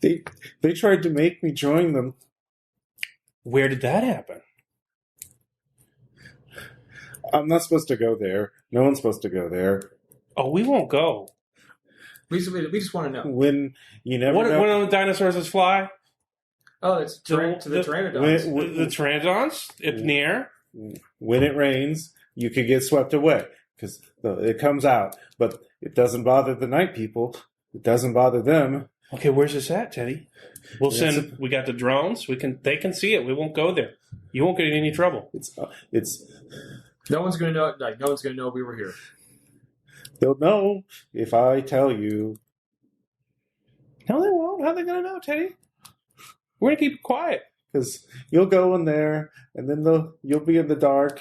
They tried to make me join them. Where did that happen? I'm not supposed to go there. No one's supposed to go there. Oh, we won't go. We just want to know. When you never What know. when the dinosaurs fly? Oh, it's to the pteranodons. The pteranodons in the air. When it rains, you could get swept away because it comes out, but it doesn't bother the night people. It doesn't bother them. Okay, where's this at, Teddy? We'll send. We got the drones. They can see it. We won't go there. You won't get in any trouble. It's. No one's gonna know. No one's gonna know we were here. They'll know if I tell you. No, they won't. How are they going to know, Teddy? We're going to keep it quiet. Because you'll go in there, and then you'll be in the dark.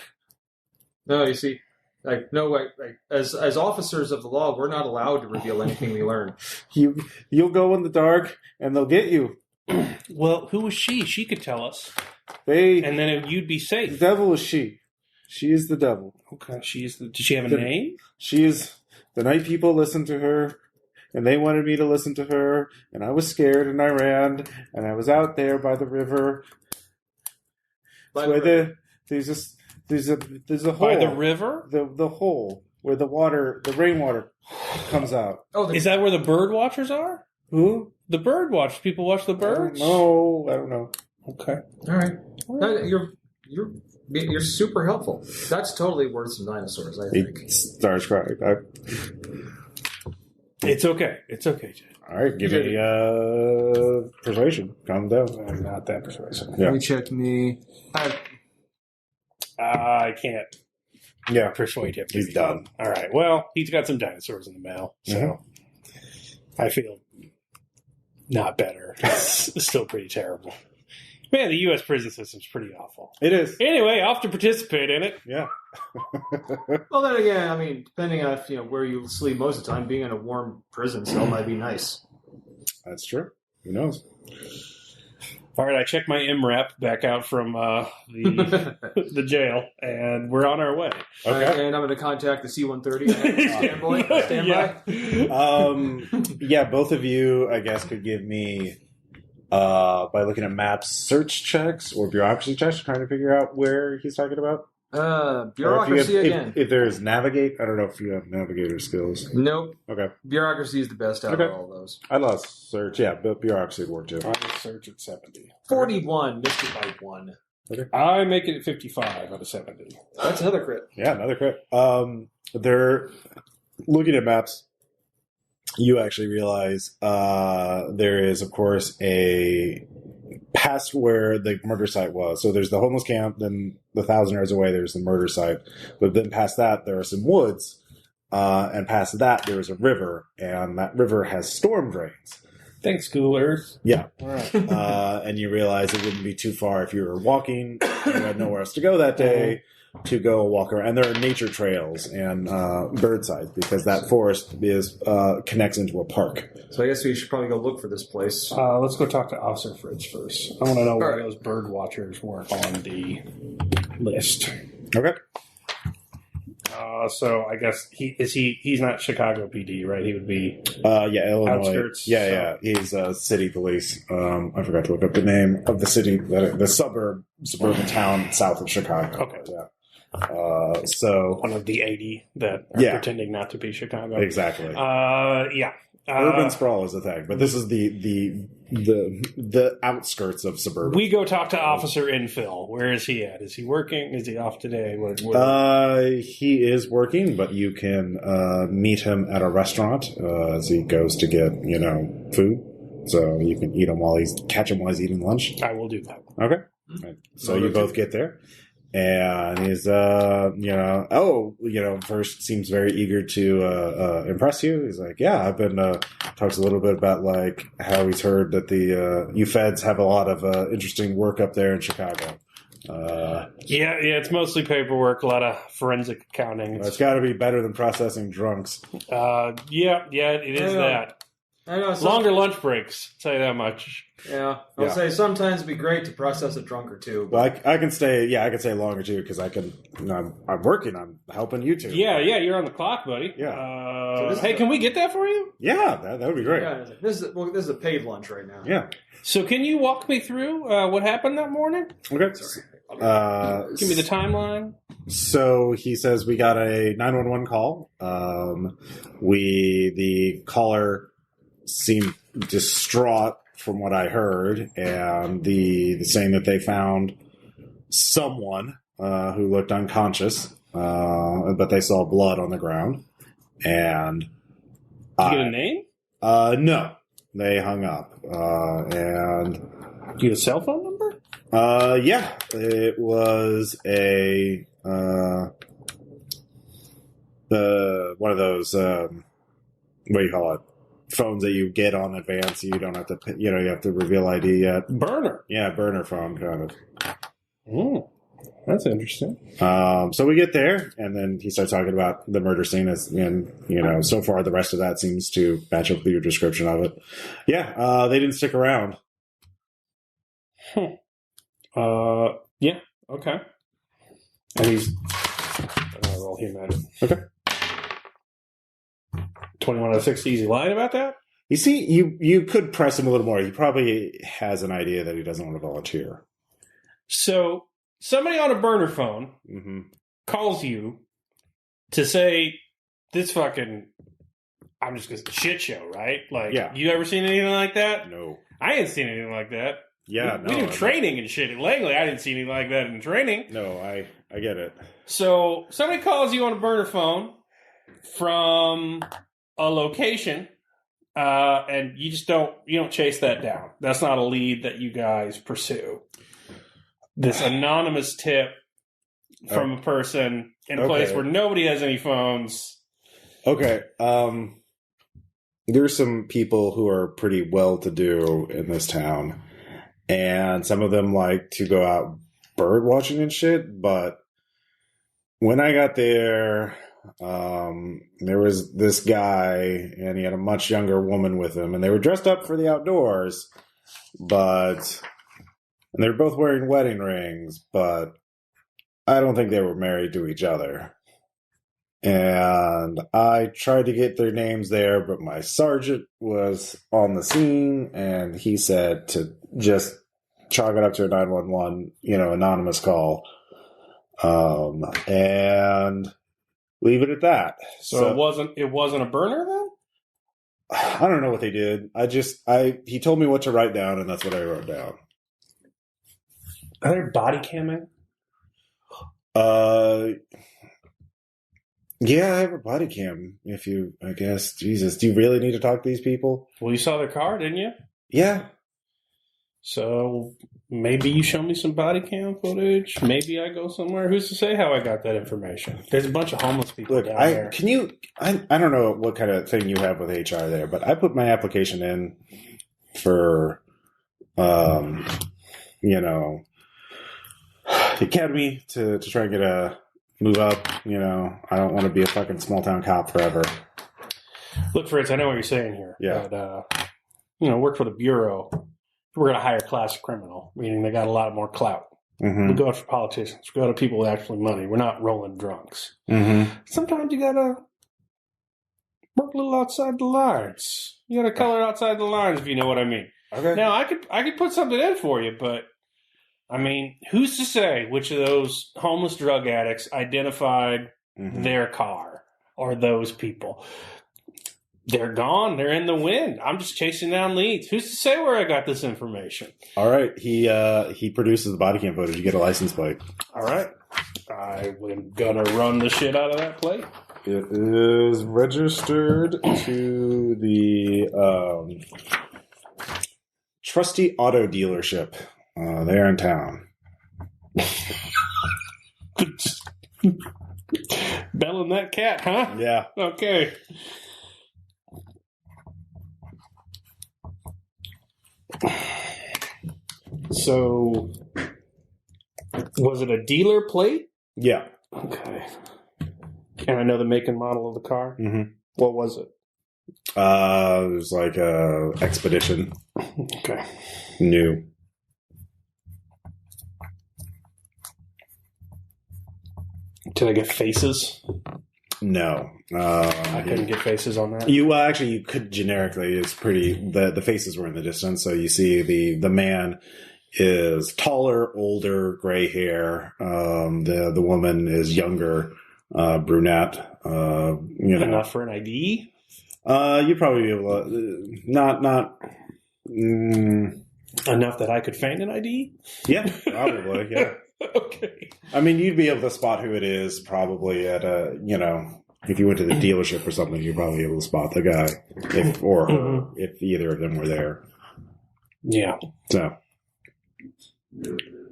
No, you see, as officers of the law, we're not allowed to reveal anything we learn. You'll go in the dark, and they'll get you. Well, who was she? She could tell us. And then you'd be the safe. devil is she. She is the devil. Okay. Did she have a name? She is. The night people listened to her, and they wanted me to listen to her, and I was scared, and I ran, and I was out there by the river. There's a hole. By the river? The hole where the rainwater comes out. Oh, Is that where the bird watchers are? Who? The bird watch. People watch the birds? No, I don't know. Okay. all right. No, you're super helpful. That's totally worth some dinosaurs, I think. He starts crying. It's okay. It's okay, Jay. All right, give me persuasion. Calm down. I'm not that persuasive. Yeah. Let me check me. I can't Yeah, persuade him. he's done. All right. Well, he's got some dinosaurs in the mail, so I feel not better. It's still pretty terrible. Man, the U.S. prison system's pretty awful. It is. Anyway, I'll have to participate in it. Yeah. Well, then again, I mean, depending on where you sleep most of the time, being in a warm prison cell might be nice. That's true. Who knows? All right, I checked my MRAP back out from the jail, and we're on our way. Okay. And I'm going to contact the C-130. Stand by. Yeah, both of you, I guess, could give me, by looking at maps, search checks or bureaucracy checks, trying to figure out where he's talking about. Bureaucracy again. If there's navigate, I don't know if you have navigator skills. Nope. Okay. Bureaucracy is the best out of all those. I lost search, yeah, but bureaucracy would work too. I search at 70. 41, missed it by 1. Okay. I make it at 55 out of 70. That's another crit. Yeah, another crit. They're looking at maps. You actually realize there is, of course, a past where the murder site was. So there's the homeless camp, then the 1,000 yards away there's the murder site. But then past that there are some woods, and past that there is a river, and that river has storm drains. Thanks, schoolers. Yeah. All right. And you realize it wouldn't be too far if you were walking, you had nowhere else to go that day, to go walk around. And there are nature trails and bird sites because that forest connects into a park. So I guess we should probably go look for this place. Let's go talk to Officer Fritz first. I want to know why right. those bird watchers weren't on the list. Okay. So I guess he's not Chicago PD, right? He would be Illinois. outskirts. Yeah. He's city police. I forgot to look up the name of the city, the suburban town south of Chicago. Okay. Yeah. So one of the 80 that are pretending not to be Chicago. Exactly. Yeah. Urban sprawl is a thing, but this is the outskirts of suburban. We go talk to Officer Infill. Where is he at? Is he working? Is he off today? He is working, but you can meet him at a restaurant as he goes to get food. So you can catch him while he's eating lunch. I will do that. Okay. Right. So you both get there. And he's, first seems very eager to impress you. He's like, yeah, I've been, talks a little bit about, like, how he's heard that the you feds have a lot of interesting work up there in Chicago. Yeah, it's mostly paperwork, a lot of forensic accounting. It's got to be better than processing drunks. It is that. I know. Longer lunch breaks, I'll tell you that much. Yeah, I'll say sometimes it'd be great to process a drunk or two. But I can stay longer too because I can. I'm working. I'm helping you two. Yeah, you're on the clock, buddy. Yeah. Can we get that for you? Yeah, that would be great. Yeah, this is a paid lunch right now. Yeah. So can you walk me through what happened that morning? Okay. Give me the timeline. So he says we got a 911 call. The caller seemed distraught from what I heard, and the saying that they found someone who looked unconscious, but they saw blood on the ground. And Did you get a name? No, they hung up. And Do you get a cell phone number? Yeah, it was one of those what do you call it? Phones that you get on advance. You don't have to, you have to reveal ID yet. Burner. Yeah, burner phone kind of. That's interesting. So we get there, and then he starts talking about the murder scene, and so far the rest of that seems to match up with your description of it. Yeah, they didn't stick around. Yeah. Okay. And he's. Roll him at it. Okay. 21 out of 60. Is he lying about that? You see, you could press him a little more. He probably has an idea that he doesn't want to volunteer. So somebody on a burner phone calls you to say this fucking, I'm just gonna shit show, right? Like, Yeah. you ever seen anything like that? No. I ain't seen anything like that. Yeah, we no. do training and shit at Langley. I didn't see anything like that in training. No, I get it. So somebody calls you on a burner phone from a location, and you don't chase that down. That's not a lead that you guys pursue. This anonymous tip from a person in a place where nobody has any phones. Okay. There's some people who are pretty well-to-do in this town, and some of them like to go out bird watching and shit, but when I got there, there was this guy, and he had a much younger woman with him, and they were dressed up for the outdoors, and they were both wearing wedding rings, but I don't think they were married to each other. And I tried to get their names there, but my sergeant was on the scene, and he said to just chalk it up to a 911, anonymous call, and leave it at that. So it wasn't a burner then? I don't know what they did. He told me what to write down, and that's what I wrote down. Are there body camming? Yeah, I have a body cam. I guess, Jesus, do you really need to talk to these people? Well, you saw their car, didn't you? Yeah. So maybe you show me some body cam footage. Maybe I go somewhere. Who's to say how I got that information? There's a bunch of homeless people down there. I don't know what kind of thing you have with HR there, but I put my application in for, the academy to try and get a move up. I don't want to be a fucking small town cop forever. Look, Fritz, I know what you're saying here. Yeah. But, work for the Bureau. We're going to hire class criminal, meaning they got a lot more clout. Mm-hmm. We go after politicians. We go to people with actually money. We're not rolling drunks. Mm-hmm. Sometimes you got to work a little outside the lines. You got to color outside the lines, if you know what I mean. Okay. Now, I could put something in for you, but, I mean, who's to say which of those homeless drug addicts identified their car or those people? They're gone. They're in the wind. I'm just chasing down leads. Who's to say where I got this information? All right. He produces the body cam footage. You get a license plate. All right. I'm going to run the shit out of that plate. It is registered to the Trusty Auto Dealership there in town. Belling that cat, huh? Yeah. Okay. So, was it a dealer plate? Yeah. Okay. And I know the make and model of the car? Mm-hmm. What was it? It was like a Expedition. Okay. New. Did I get faces? No. I couldn't get faces on that. You could generically. It's pretty. The faces were in the distance, so you see the man is taller, older, gray hair. The woman is younger, brunette. Enough for an ID? You'd probably be able to not. Enough that I could find an ID? Yeah, probably. Yeah. Okay. I mean, you'd be able to spot who it is probably at if you went to the dealership or something, you'd probably be able to spot the guy if her, if either of them were there. Yeah. So.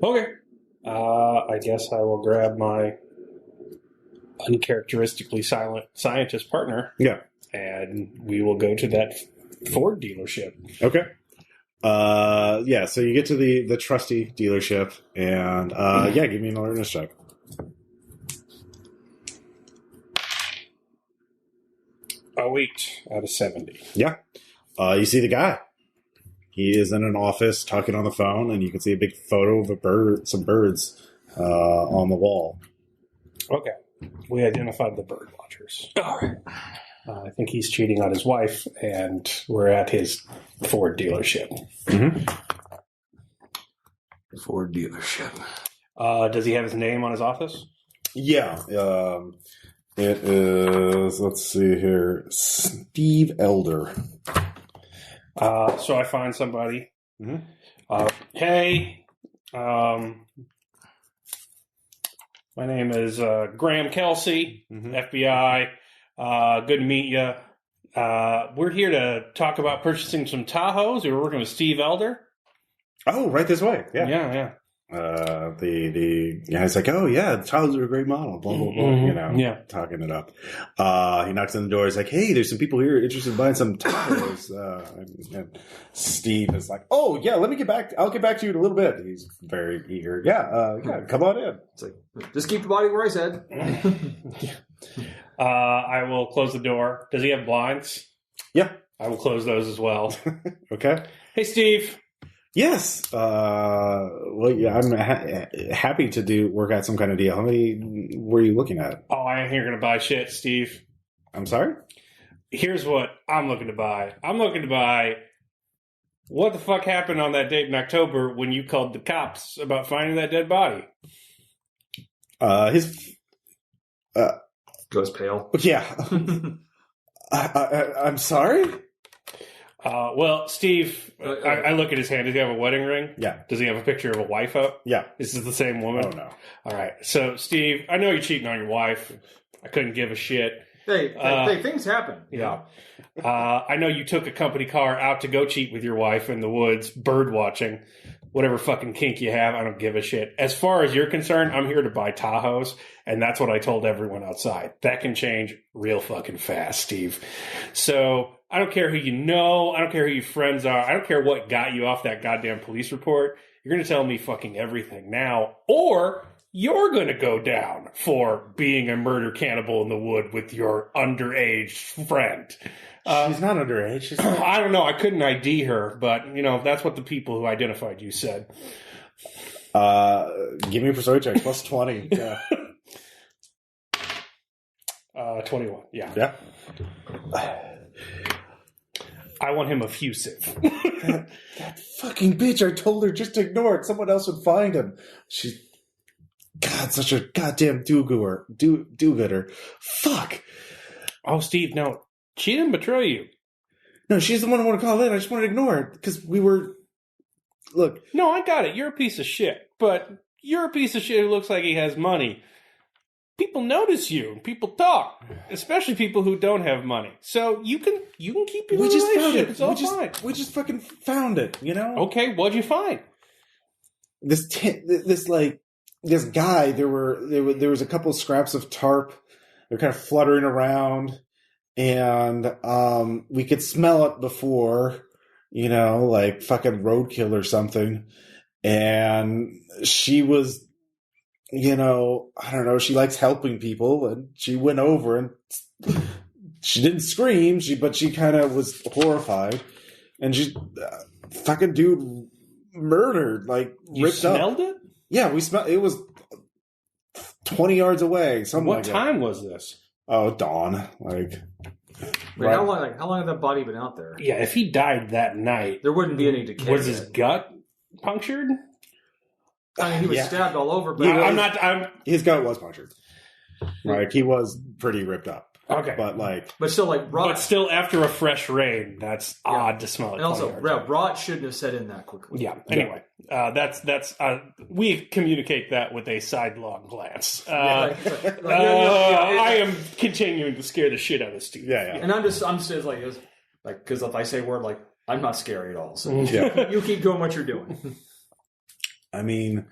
Okay. I guess I will grab my uncharacteristically silent scientist partner. Yeah. And we will go to that Ford dealership. Okay. Yeah, so you get to the trusty dealership, and give me an alertness check. Oh, 8 out of 70. Yeah. You see the guy. He is in an office talking on the phone, and you can see a big photo of some birds on the wall. Okay. We identified the bird watchers. All right. I think he's cheating on his wife, and we're at his Ford dealership. Mm-hmm. Ford dealership. Does he have his name on his office? Yeah. It is, let's see here, Steve Elder. So I find somebody. Mm-hmm. Hey, my name is Graham Kelsey, FBI. Good to meet you. We're here to talk about purchasing some Tahoes. We were working with Steve Elder. Oh, right this way. Yeah. Yeah. The guy's like, oh yeah, the Tahoes are a great model, blah, blah, blah, talking it up. He knocks on the door. He's like, hey, there's some people here interested in buying some Tahoes. And Steve is like, oh yeah, let me get back. I'll get back to you in a little bit. He's very eager. Yeah, come on in. It's like, just keep the body where I said. I will close the door. Does he have blinds? Yeah. I will close those as well. Okay. Hey, Steve. Yes. Well, yeah, I'm happy to work out some kind of deal. How many were you looking at? Oh, I ain't here going to buy shit, Steve. I'm sorry? Here's what I'm looking to buy. I'm looking to buy what the fuck happened on that date in October when you called the cops about finding that dead body. Goes pale. Yeah. I'm sorry? Well, Steve, I look at his hand. Does he have a wedding ring? Yeah. Does he have a picture of a wife up? Yeah. This is the same woman? Oh, no. All right. So, Steve, I know you're cheating on your wife. I couldn't give a shit. Hey, things happen. Yeah. I know you took a company car out to go cheat with your wife in the woods, bird watching, whatever fucking kink you have. I don't give a shit. As far as you're concerned, I'm here to buy Tahoes, and that's what I told everyone outside. That can change real fucking fast, Steve. So I don't care who you know. I don't care who your friends are. I don't care what got you off that goddamn police report. You're going to tell me fucking everything now, or you're going to go down for being a murder cannibal in the wood with your underage friend. She's not underage. She's not. I don't know. I couldn't ID her, but, that's what the people who identified you said. Give me a persuasion check, plus 20. Yeah. 21. Yeah. Yeah. I want him effusive. that fucking bitch, I told her just to ignore it. Someone else would find him. She's, God, such a goddamn do-gooder. Fuck. Oh, Steve, no. She didn't betray you. No, she's the one who wanted to call in. I just wanted to ignore it because we were... Look. No, I got it. You're a piece of shit. But you're a piece of shit who looks like he has money. People notice you. People talk. Especially people who don't have money. So you can keep your relationship. It's all fine. We just fucking found it, Okay, what'd you find? This guy, there was a couple of scraps of tarp. They're kind of fluttering around. And we could smell it before, like fucking roadkill or something. And she was, I don't know, she likes helping people. And she went over and she didn't scream, but she kind of was horrified. And she, fucking dude murdered, like you ripped up. You smelled it? Yeah, we smelled it. Was 20 yards away. What time was this? Oh, dawn. Like, wait, how long had that body been out there? Yeah, if he died that night, there wouldn't be any decay. Was his gut punctured? I mean, he was stabbed all over. But his gut was punctured. Like, he was pretty ripped up. Okay, but still, after a fresh rain, that's odd to smell. And also, rot shouldn't have set in that quickly. Yeah. Anyway, that's we communicate that with a sidelong glance. I am continuing to scare the shit out of Steve. Yeah. And I'm just like because if I say a word like I'm not scary at all, so you keep doing what you're doing. I mean,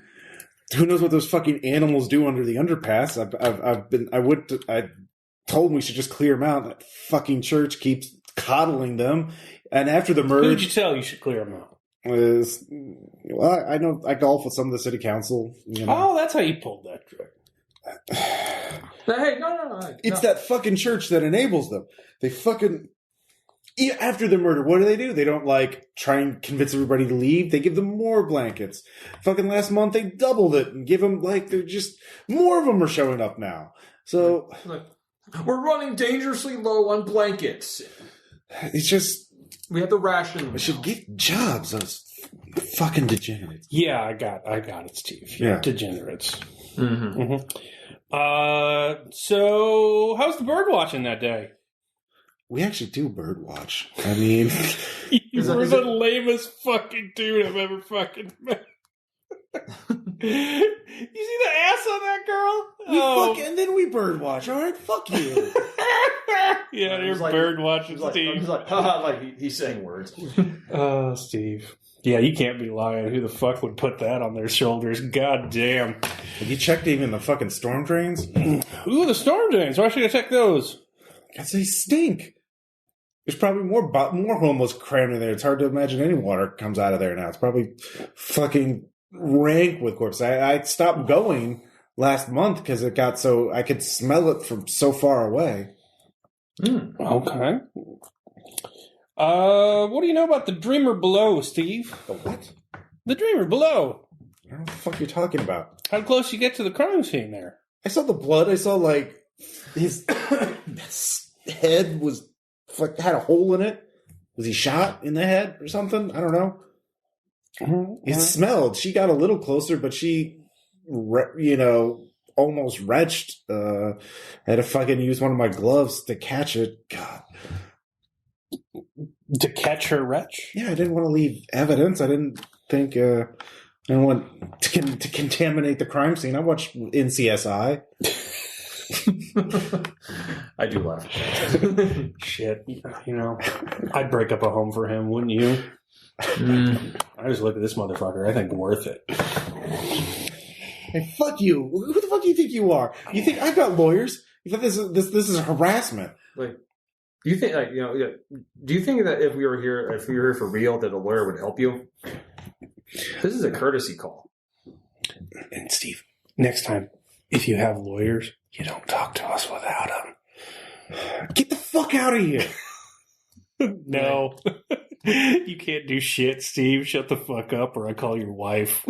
who knows what those fucking animals do under the underpass? I told them we should just clear them out. That fucking church keeps coddling them. And after the murder... Who did you tell you should clear them out? I know I golf with some of the city council. Oh, that's how you pulled that trick. Hey, no. It's that fucking church that enables them. They fucking... After the murder, what do? They don't, try and convince everybody to leave. They give them more blankets. Fucking last month, they doubled it and give them, they're just... More of them are showing up now. So... We're running dangerously low on blankets. It's just... We have to ration them. We should get jobs, those fucking degenerates. Yeah, I got it, Steve. Yeah. Degenerates. Mm-hmm. So how's the bird watching that day? We actually do bird watch. I mean, You were the lamest fucking dude I've ever fucking met. You see the ass on that girl? and then we bird watch. All right, fuck you. Yeah, you're bird watching, Steve. He's like, haha, like he's saying words. Oh, Steve. Yeah, you can't be lying. Who the fuck would put that on their shoulders? God damn. Have you checked even the fucking storm drains? Ooh, the storm drains. Why should I check those? Because they stink. There's probably more homeless crammed in there. It's hard to imagine any water comes out of there now. It's probably fucking rank with corpses. I stopped going last month because it got so I could smell it from so far away. Okay. What do you know about the Dreamer Below, Steve? The what? The Dreamer Below. I don't know what the fuck you're talking about. How close you get to the crime scene there? I saw the blood. I saw like his head was had a hole in it. Was he shot in the head or something? I don't know. It smelled. She got a little closer, but she, almost retched. I had to fucking use one of my gloves to catch it. God. To catch her wretch? Yeah, I didn't want to leave evidence. I didn't think I didn't want to contaminate the crime scene. I watched NCSI. I do laugh. Shit. I'd break up a home for him, wouldn't you? I just look at this motherfucker. I think worth it. Hey, fuck you. Who the fuck do you think you are? You think I've got lawyers? You think this is harassment? Like, do you think do you think that if we were here for real, that a lawyer would help you? This is a courtesy call. And Steve, next time, if you have lawyers, you don't talk to us without them. Get the fuck out of here. No. You can't do shit, Steve. Shut the fuck up or I call your wife.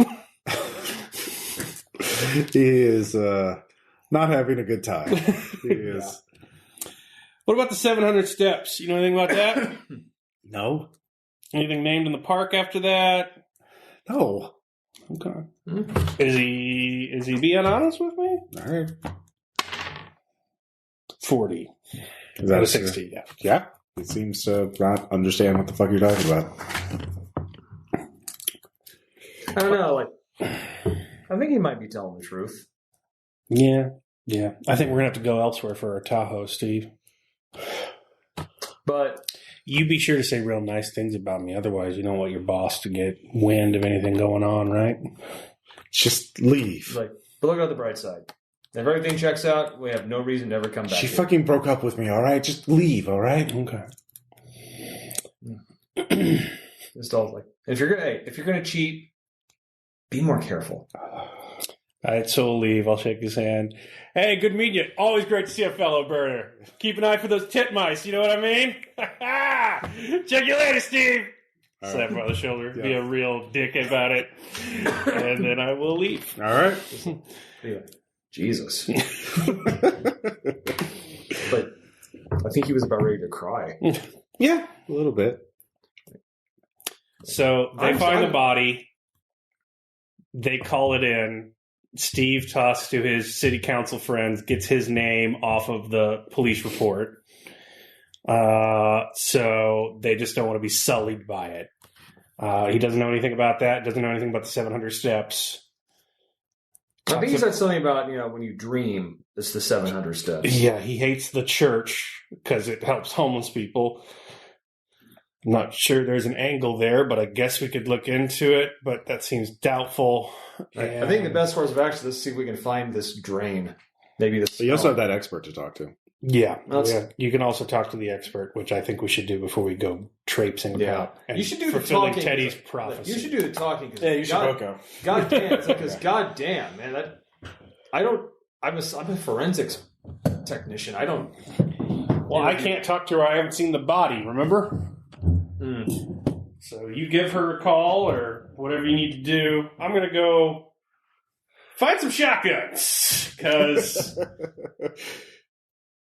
He is not having a good time. He is. Yeah. What about the 700 steps? You know anything about that? No. Anything named in the park after that? No. Okay. Is he being honest with me? All right. 40. Is that a 60? Yeah. Yeah. He seems to not understand what the fuck you're talking about. I don't know. I think he might be telling the truth. Yeah. I think we're gonna have to go elsewhere for our Tahoe, Steve. But you be sure to say real nice things about me. Otherwise, you don't want your boss to get wind of anything going on, right? Just leave. But look at the bright side. If everything checks out, we have no reason to ever come back. She fucking broke up with me, all right? Just leave, all right? Okay. Just all if you're gonna cheat, be more careful. All right, so we'll leave. I'll shake his hand. Hey, good meeting you. Always great to see a fellow burner. Keep an eye for those titmice, you know what I mean? Check you later, Steve. Slap him on the shoulder. Yeah. Be a real dick about it. And then I will leave. All right. Yeah. Jesus. But I think he was about ready to cry. Yeah, a little bit. So they find the body. They call it in. Steve talks to his city council friends, gets his name off of the police report. So they just don't want to be sullied by it. He doesn't know anything about that. Doesn't know anything about the 700 steps. I think he said something about, when you dream, it's the 700 steps. Yeah, he hates the church because it helps homeless people. I'm not sure there's an angle there, but I guess we could look into it, but that seems doubtful. I think the best course of action is to see if we can find this drain. Maybe this. But you also have that expert to talk to. Yeah. You can also talk to the expert, which I think we should do before we go traipsing about. And you should do fulfilling the talking. Teddy's prophecy. You should do the talking. Yeah, you should both go. God damn, because God damn, man, I'm a forensics technician. I don't. Well, I can't talk to her. I haven't seen the body. Remember? So you give her a call or whatever you need to do. I'm going to go find some shotguns because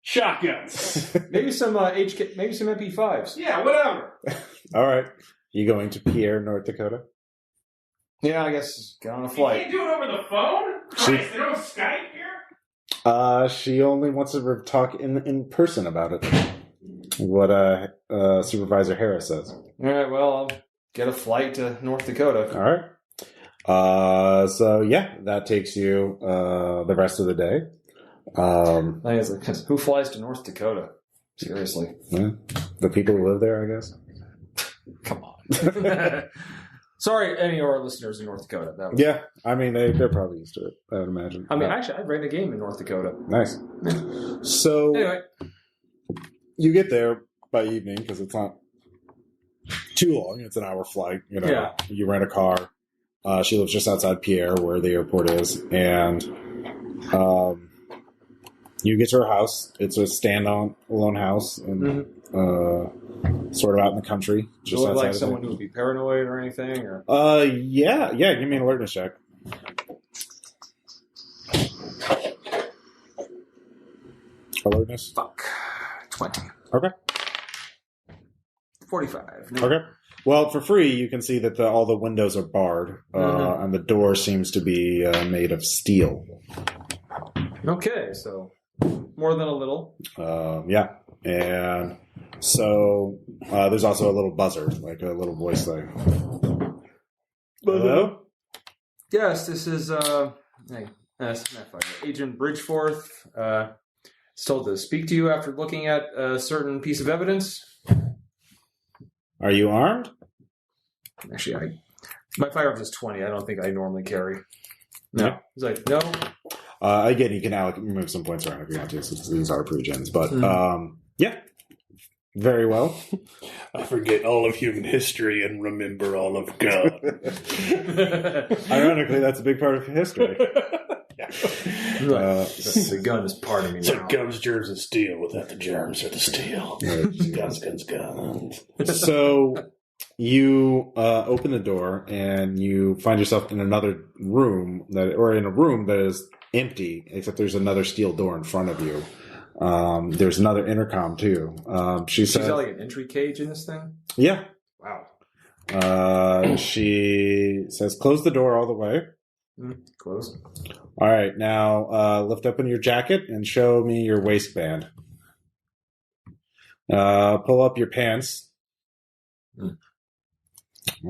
shotguns. Maybe some maybe some MP5s. Yeah, whatever. All right. You going to Pierre, North Dakota? Yeah, I guess get on a flight. You can't do it over the phone? Christ, they don't Skype here? She only wants to talk in person about it. What Supervisor Harris says. All right, well, I'll get a flight to North Dakota. All right. So yeah, that takes you the rest of the day. Who flies to North Dakota? Seriously. Yeah, the people who live there, I guess. Come on. Sorry, any of our listeners in North Dakota. Yeah, I mean, they're probably used to it, I would imagine. I mean, actually, I ran a game in North Dakota. Nice. So, anyway. You get there by evening, because it's not too long. It's an hour flight. Yeah. You rent a car. She lives just outside Pierre, where the airport is, and you get to her house. It's a stand-alone house, and sort of out in the country. Just outside like someone who would be paranoid or anything? Or? Yeah. Give me an alertness check. Alertness? Fuck. 20. Okay. 45. No. Okay. Well, for free, you can see that all the windows are barred, and the door seems to be made of steel. Okay, so more than a little. Yeah. And so there's also a little buzzer, like a little voice thing. Hello? Yes, this is Agent Bridgeforth. Is told to speak to you after looking at a certain piece of evidence. Are you armed? Actually, my firearms is 20. I don't think I normally carry. No. Yeah. He's like, no. Again, you can move some points around if you want to, since these are pre-gens. But, yeah. Very well. I forget all of human history and remember all of God. Ironically, that's a big part of history. The gun is part of me so now. Guns, germs, and steel without the germs or the steel. Guns. So you open the door and you find yourself in another room in a room that is empty, except there's another steel door in front of you. There's another intercom too. She's got like an entry cage in this thing? Yeah. Wow. She says, close the door all the way. Close. All right. Now, lift open your jacket and show me your waistband. Pull up your pants.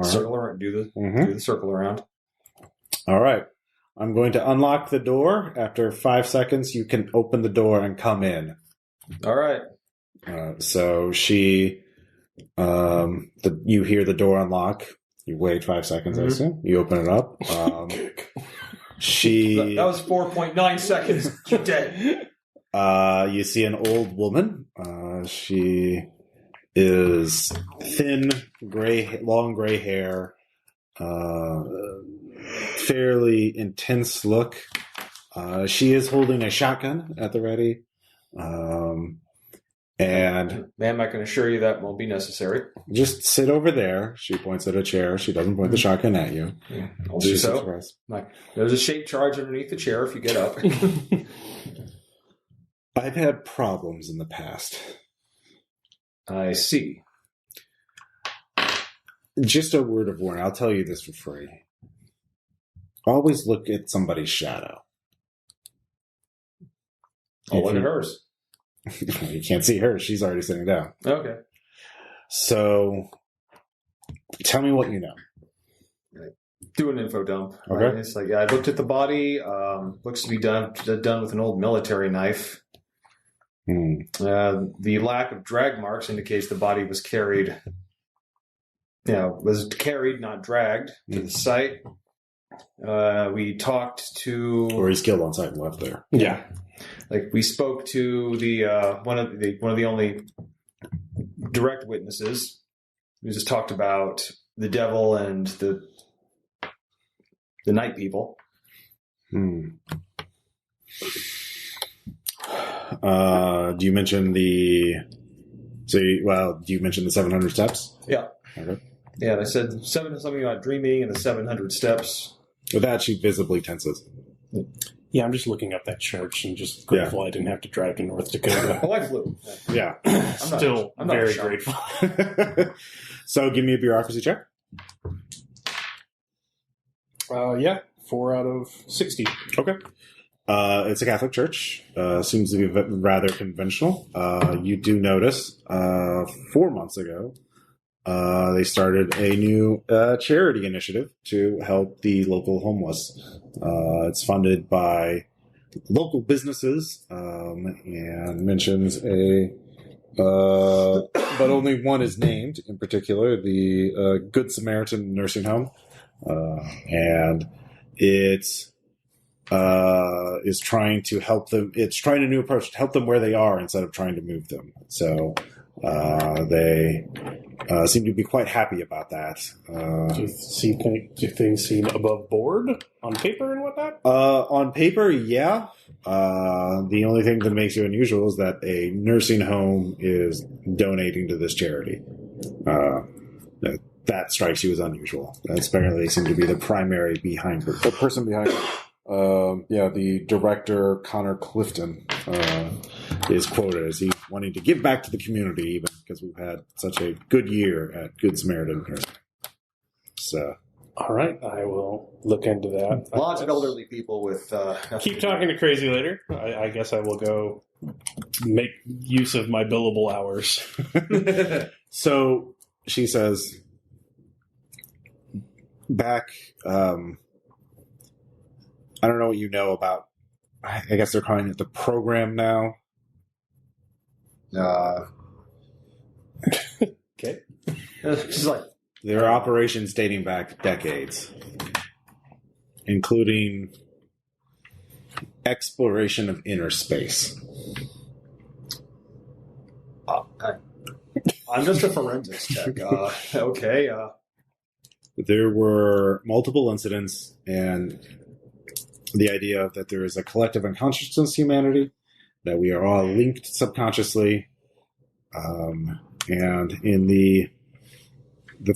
Circle around. Do the circle around. All right. I'm going to unlock the door. After 5 seconds, you can open the door and come in. All right. So she, you hear the door unlock. You wait 5 seconds, I assume. You open it up. That was 4.9 seconds. You're dead. You see an old woman. She is thin, long gray hair, fairly intense look. She is holding a shotgun at the ready. And ma'am, I can assure you that won't be necessary. Just sit over there. She points at a chair. She doesn't point the shotgun at you. Yeah, I'll do so. There's a shape charge underneath the chair if you get up. I've had problems in the past. I see. Just a word of warning. I'll tell you this for free. Always look at somebody's shadow. I'll look at hers. You can't see her. She's already sitting down. Okay. So, tell me what you know. Do an info dump. Okay. Right? It's like, I looked at the body. Looks to be done with an old military knife. The lack of drag marks indicates the body was carried. Was carried, not dragged, to the site. We talked to, or he's killed on site and left there. Yeah. Like we spoke to the one of the only direct witnesses. We just talked about the devil and the night people. Do you mention the 700 steps? Yeah. Okay. Yeah, they said something about dreaming and the 700 steps. With that, she visibly tenses. Yeah, I'm just looking up that church and just grateful I didn't have to drive to North Dakota. Oh, I flew. Yeah. I'm very grateful. So give me a bureaucracy check. 4 out of 60. Okay. It's a Catholic church. Seems to be rather conventional. You do notice 4 months ago, they started a new charity initiative to help the local homeless. It's funded by local businesses and mentions but only one is named in particular, the Good Samaritan Nursing Home. And it is trying to help them. It's trying a new approach to help them where they are instead of trying to move them. So they seem to be quite happy about that. Do things seem above board on paper and whatnot? On paper, yeah. The only thing that makes it unusual is that a nursing home is donating to this charity. That strikes you as unusual. That's apparently seemed to be the primary behind it. The person behind it. The director, Connor Clifton, is quoted as he wanting to give back to the community, even because we've had such a good year at Good Samaritan. So, all right, I will look into that. Lots of elderly people with... Keep talking to Crazy later. I guess I will go make use of my billable hours. So, she says, back... I don't know what you know about, I guess they're calling it the program now. Okay. She's like... There are operations dating back decades, including exploration of inner space. I'm just a forensics tech. Okay. There were multiple incidents, and the idea that there is a collective unconsciousness humanity, that we are all linked subconsciously, and in the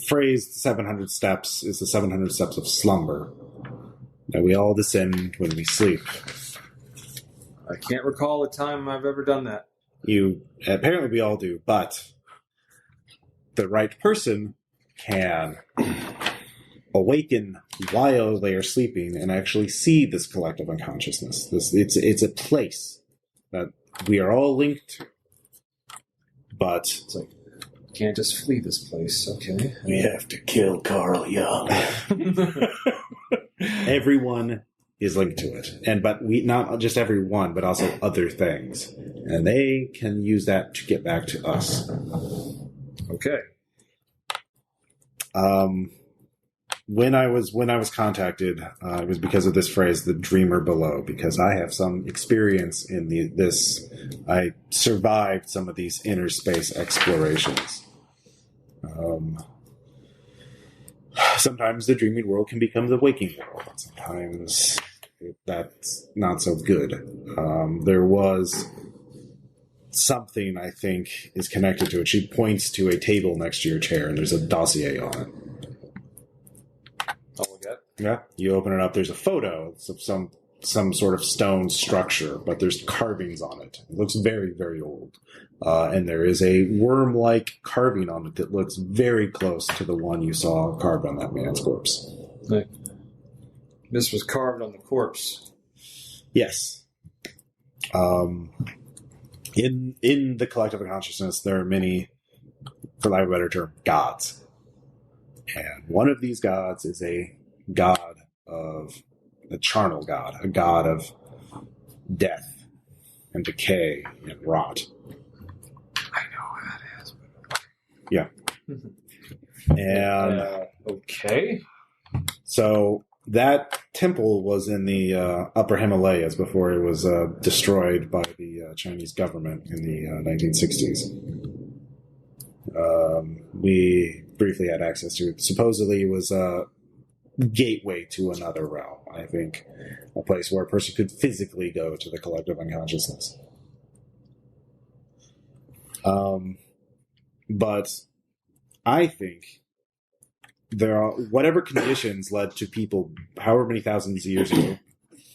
phrase 700 steps is the 700 steps of slumber, that we all descend when we sleep. I can't recall a time I've ever done that. Apparently we all do, but the right person can awaken while they are sleeping and actually see this collective unconsciousness. It's a place that we are all linked to, but it's like, can't just flee this place, okay? We have to kill Carl Young. Everyone is linked to it, but not just everyone, but also other things, and they can use that to get back to us. Okay. When I was contacted, it was because of this phrase, "the dreamer below," because I have some experience in this. I survived some of these inner space explorations. Sometimes the dreaming world can become the waking world. Sometimes that's not so good. There was something I think is connected to it. She points to a table next to your chair, and there's a dossier on it. I'll look at it. Yeah, you open it up. There's a photo of some sort of stone structure, but there's carvings on it. It looks very, very old. And there is a worm-like carving on it that looks very close to the one you saw carved on that man's corpse. Like, this was carved on the corpse. Yes. In the collective consciousness, there are many, for lack of a better term, gods. And one of these gods is a charnel god, a god of death and decay and rot. I know what that is. Yeah. And okay. So that temple was in the upper Himalayas before it was destroyed by the Chinese government in the 1960s. We briefly had access to it. Supposedly it was a gateway to another realm, I think. A place where a person could physically go to the collective unconsciousness. But I think there are whatever conditions led to people, however many thousands of years ago,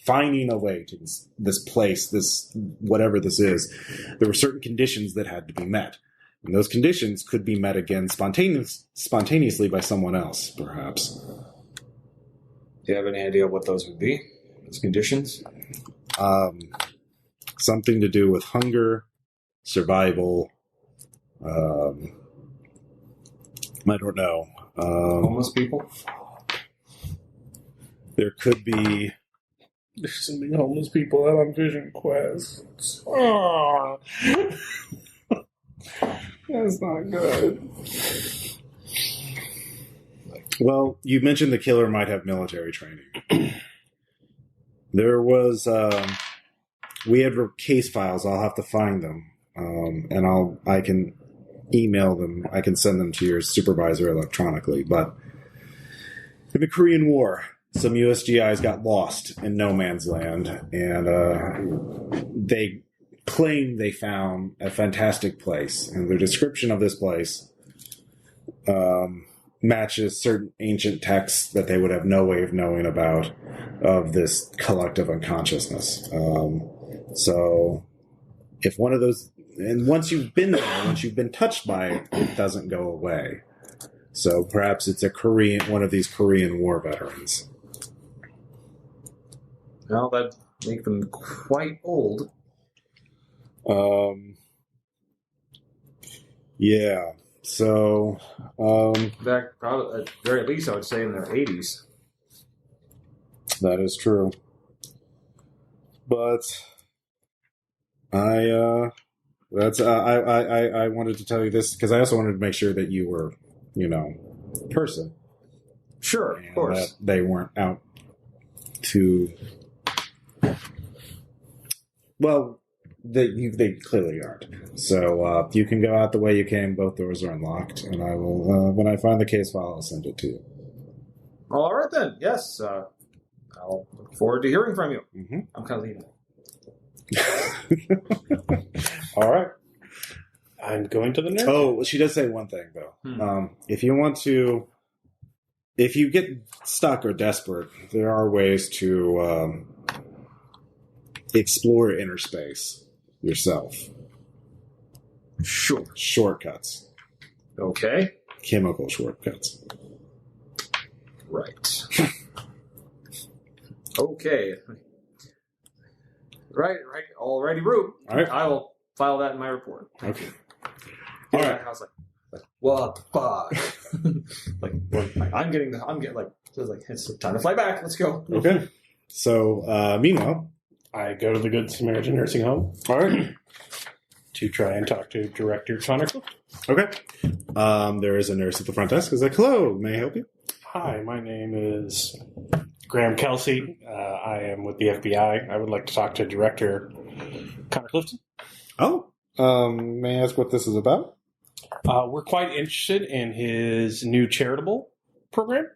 finding a way to this place, this whatever this is. There were certain conditions that had to be met. And those conditions could be met again spontaneously by someone else, perhaps. Do you have any idea what those would be? Those conditions? Something to do with hunger, survival. I don't know. Homeless people? There could be... There's so many homeless people out on Vision Quest. Oh. That's not good. Well, you mentioned the killer might have military training. There was... we had case files. I'll have to find them. And I can email them. I can send them to your supervisor electronically. But in the Korean War... some USGIs got lost in no man's land, and they claim they found a fantastic place. And the description of this place matches certain ancient texts that they would have no way of knowing about of this collective unconsciousness. So if one of those... and once you've been there, once you've been touched by it, it doesn't go away. So perhaps it's one of these Korean War veterans. Well, that'd make them quite old. Yeah. So, In fact, probably at the very least, I would say in their 80s. that is true. But I wanted to tell you this because I also wanted to make sure that you were, a person. Sure, of course. That they weren't out to... Well, they clearly aren't. So you can go out the way you came. Both doors are unlocked, and I will. When I find the case file, I'll send it to you. All right then. Yes, I'll look forward to hearing from you. Mm-hmm. I'm kind of leaving. All right. I'm going to the nurse. Oh, she does say one thing though. If you get stuck or desperate, there are ways to explore inner space yourself. Sure. Shortcuts. Okay. Chemical shortcuts. Right. Okay. Right. Alrighty, Rube. All right. I will file that in my report. Okay. All right. I was like, what the fuck? I'm getting it's time to fly back. Let's go. Okay. So, meanwhile, I go to the Good Samaritan nursing home. all right. To try and talk to Director Connor. Okay. There is a nurse at the front desk. Is like, hello, may I help you? Hi, my name is Graham Kelsey. I am with the FBI. I would like to talk to Director Connor Clifton. Oh, may I ask what this is about? We're quite interested in his new charitable program,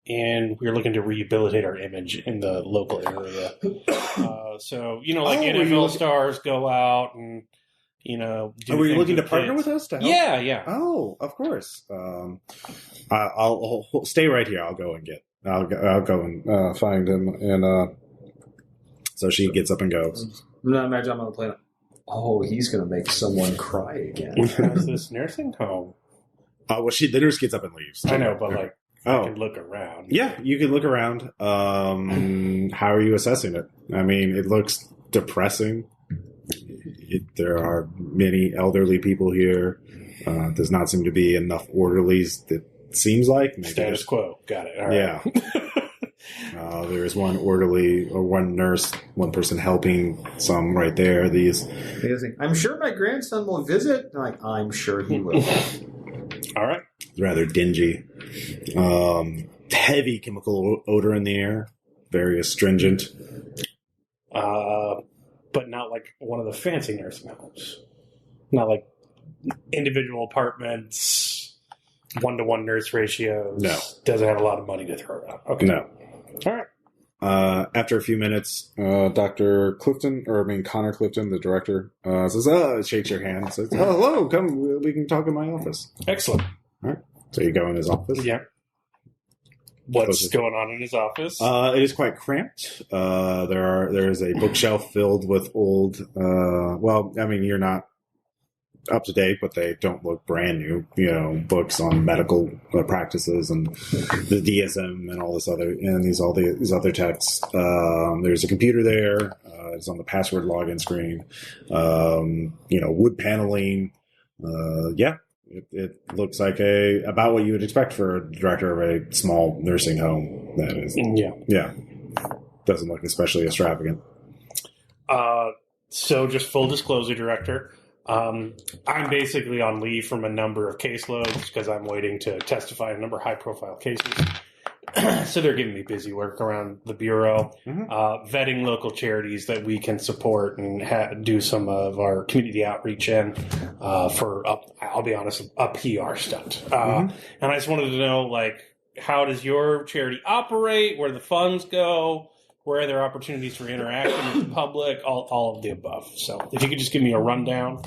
and we're looking to rehabilitate our image in the local area. So, NFL stars go out and, do Were you things looking to with partner kids. with us to help? Yeah. Oh, of course. I'll stay right here. I'll go and find him. And so she gets up and goes. I'm not imagining I'm on the planet. Oh, he's going to make someone cry again. How's this nursing home? The nurse gets up and leaves. I know, but I Oh, can look around. yeah, you can look around. How are you assessing it? I mean, it looks depressing. There are many elderly people here. Does not seem to be enough orderlies. It seems like Status quo. Got it. All right. Yeah. There is one orderly or one nurse, one person helping some right there. I'm sure my grandson will visit. I'm sure he will. All right. Rather dingy. Heavy chemical odor in the air. Very astringent. But not like one of the fancy nursing homes. Not like individual apartments, 1-to-1 nurse ratios. No. Doesn't have a lot of money to throw around. Okay. No. All right. After a few minutes, Connor Clifton, the director, says, shakes your hand, says, hello, come, we can talk in my office. Excellent. All right. So you go in his office. Yeah. What's going on in his office? It is quite cramped. There is a bookshelf filled with old, you're not up to date, but they don't look brand new. Books on medical practices and the DSM and all this other and these other texts. There's a computer there. It's on the password login screen. Wood paneling. It looks like about what you would expect for a director of a small nursing home. That is, yeah. Doesn't look especially extravagant. So just full disclosure, Director. I'm basically on leave from a number of caseloads because I'm waiting to testify in a number of high-profile cases. So they're giving me busy work around the Bureau, vetting local charities that we can support and do some of our community outreach in I'll be honest, a PR stunt. And I just wanted to know, how does your charity operate, where the funds go, where are there opportunities for interaction with the public, all of the above. So if you could just give me a rundown.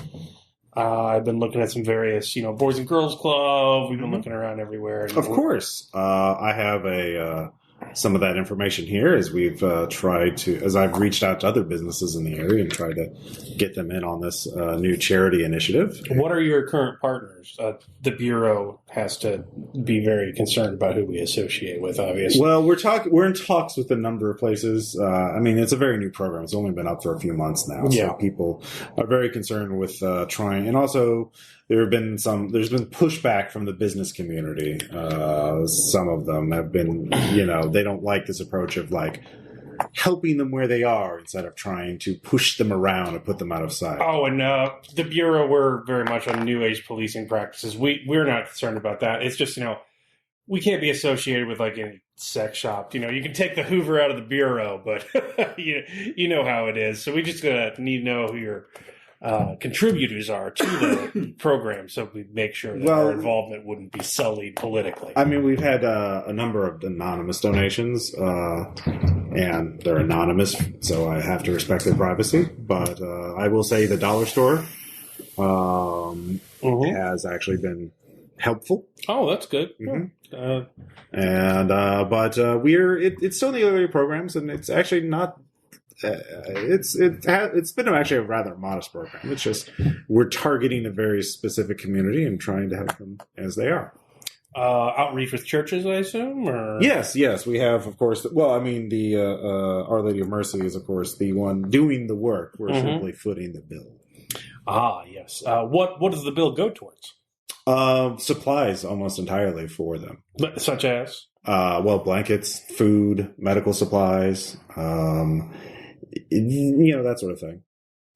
I've been looking at some various, Boys and Girls Club. We've been looking around everywhere. Of course. I have some of that information here as I've reached out to other businesses in the area and tried to get them in on this new charity initiative. What are your current partners? The Bureau has to be very concerned about who we associate with, obviously. Well, we're in talks with a number of places. It's a very new program. It's only been up for a few months now. So people are very concerned with trying. And also, there's been pushback from the business community. Some of them have been, they don't like this approach of helping them where they are instead of trying to push them around and put them out of sight. Oh, and the Bureau, we're very much on new age policing practices. We're not concerned about that. It's just, we can't be associated with any sex shop. You can take the Hoover out of the Bureau, but you know how it is. So we just need to know who your contributors are to the program, so we make sure that our involvement wouldn't be sullied politically. We've had a number of anonymous donations, and they're anonymous, so I have to respect their privacy. But I will say the dollar store has actually been helpful. Oh, that's good. But it's still in the early programs, and it's actually not. It's been actually a rather modest program. It's just we're targeting a very specific community and trying to help them as they are. Outreach with churches, I assume? Or? Yes. We have, of course. The Our Lady of Mercy is, of course, the one doing the work. We're simply footing the bill. Ah, yes. What does the bill go towards? Supplies almost entirely for them. Such as? Blankets, food, medical supplies. That sort of thing.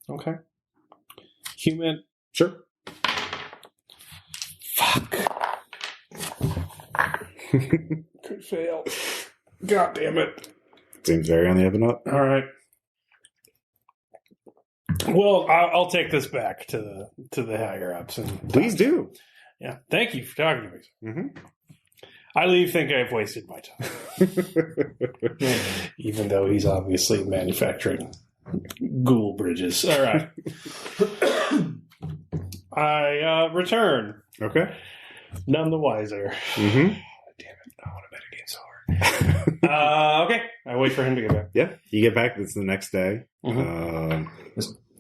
Okay. Human. Sure. Fuck. Could fail. God damn it. Seems very on the up and up. All right. Well, I'll take this back to the higher ups. And please do. Yeah. Thank you for talking to me. I leave thinking I've wasted my time. Even though he's obviously manufacturing ghoul bridges. All right. I return. Okay. None the wiser. Damn it. I want to metagame so hard. Okay. I wait for him to get back. Yeah. You get back. It's the next day.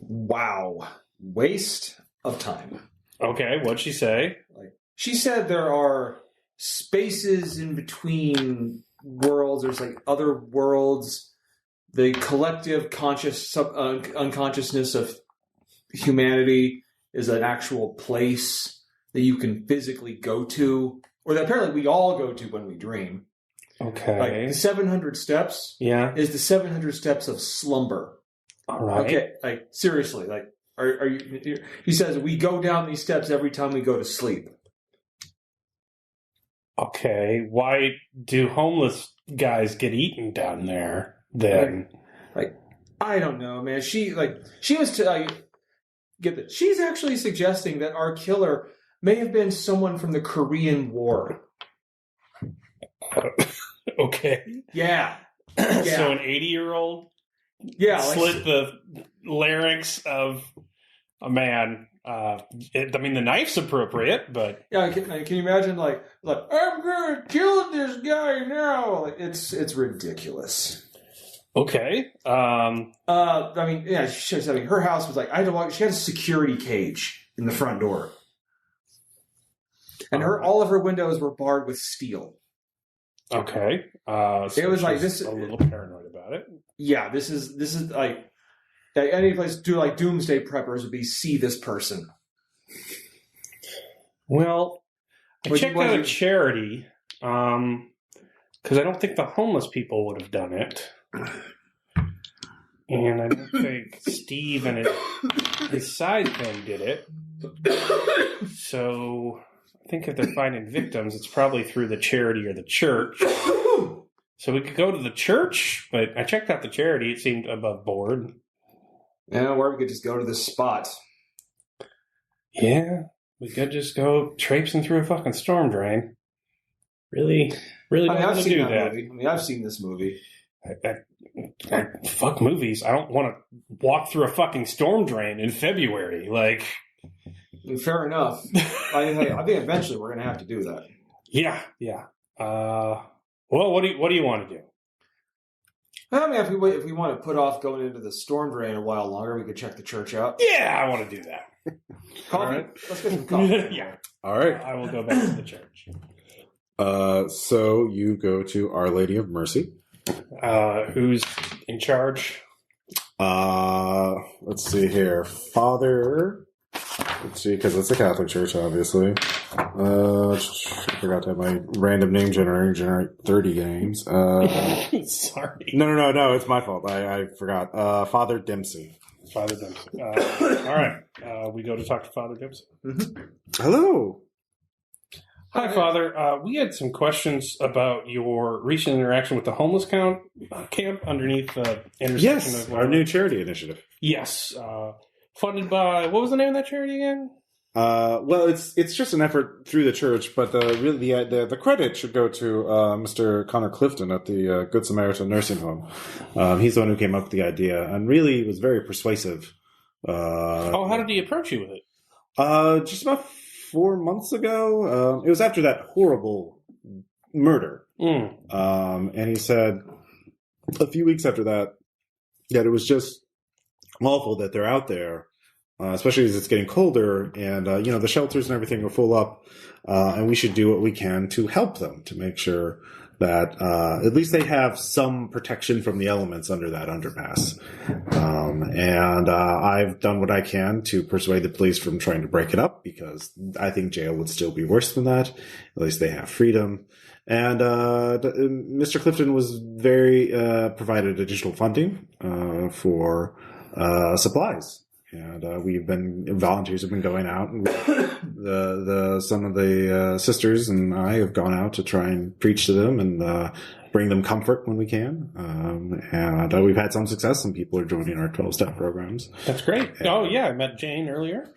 Wow. Waste of time. Okay. What'd she say? She said there are spaces in between worlds. There's other worlds. The collective unconsciousness of humanity is an actual place that you can physically go to, or that apparently we all go to when we dream. Okay. The 700 steps is the 700 steps of slumber. All right. Okay. Seriously, are you? He says we go down these steps every time we go to sleep. Okay, why do homeless guys get eaten down there then? I don't know, man. She was get this. She's actually suggesting that our killer may have been someone from the Korean War. Okay. Yeah. So an 80-year-old slit the larynx of a man. The knife's appropriate, but can you imagine like I'm gonna kill this guy now? It's ridiculous. Okay. Her house was she had a security cage in the front door. And all of her windows were barred with steel. Okay. So it was like this. A little paranoid about it. Yeah, this is like any place to do like doomsday preppers would be see this person. Well, I checked out a charity because I don't think the homeless people would have done it. And I don't think Steve and his side thing did it. So I think if they're finding victims, it's probably through the charity or the church. So we could go to the church, but I checked out the charity. It seemed above board. Yeah, or we could just go to this spot. Yeah, we could just go traipsing through a fucking storm drain. Really don't want I've to seen do that that. movie. I mean, I've seen this movie. I fuck movies. I don't want to walk through a fucking storm drain in February. Like, Fair enough. I think eventually we're going to have to do that. yeah. Well, what do you want to do? I mean, if we want to put off going into the storm drain a while longer, we could check the church out. Yeah, I want to do that. Coffee. All right. Let's get some coffee. Yeah. All right. I will go back to the church. So you go to Our Lady of Mercy. Who's in charge? Let's see here. Father. Let's see, because it's a Catholic church, obviously. I forgot to have my random name generator generate 30 names. Sorry. No, it's my fault. I forgot. Father Dempsey. Father Dempsey. All right. We go to talk to Father Dempsey. Mm-hmm. Hello. Hi, Father. We had some questions about your recent interaction with the homeless camp underneath the intersection Yes, of our new charity initiative. Yes. Funded by, what was the name of that charity again? Well, it's just an effort through the church, but the credit should go to Mr. Connor Clifton at the Good Samaritan Nursing Home. He's the one who came up with the idea, and really was very persuasive. How did he approach you with it? Just about 4 months ago. It was after that horrible murder. And he said a few weeks after that it was just awful that they're out there. Especially as it's getting colder, and the shelters and everything are full up, and we should do what we can to help them, to make sure that at least they have some protection from the elements under that underpass. And I've done what I can to persuade the police from trying to break it up, because I think jail would still be worse than that. At least they have freedom. And Mr. Clifton was very provided additional funding for supplies. And volunteers have been going out, and some of the sisters and I have gone out to try and preach to them and bring them comfort when we can. And we've had some success. Some people are joining our 12-step programs. That's great. And, I met Jane earlier.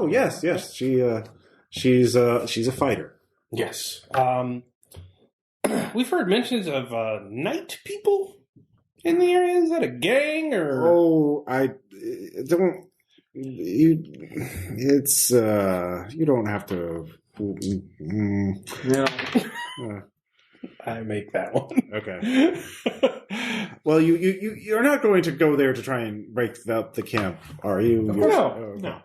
Yes. She's a fighter. Yes. We've heard mentions of night people in the area. Is that a gang or? Oh, I don't. You don't have to. Yeah. I make that one. Okay. Well, you're not going to go there to try and break up the camp, are you? No.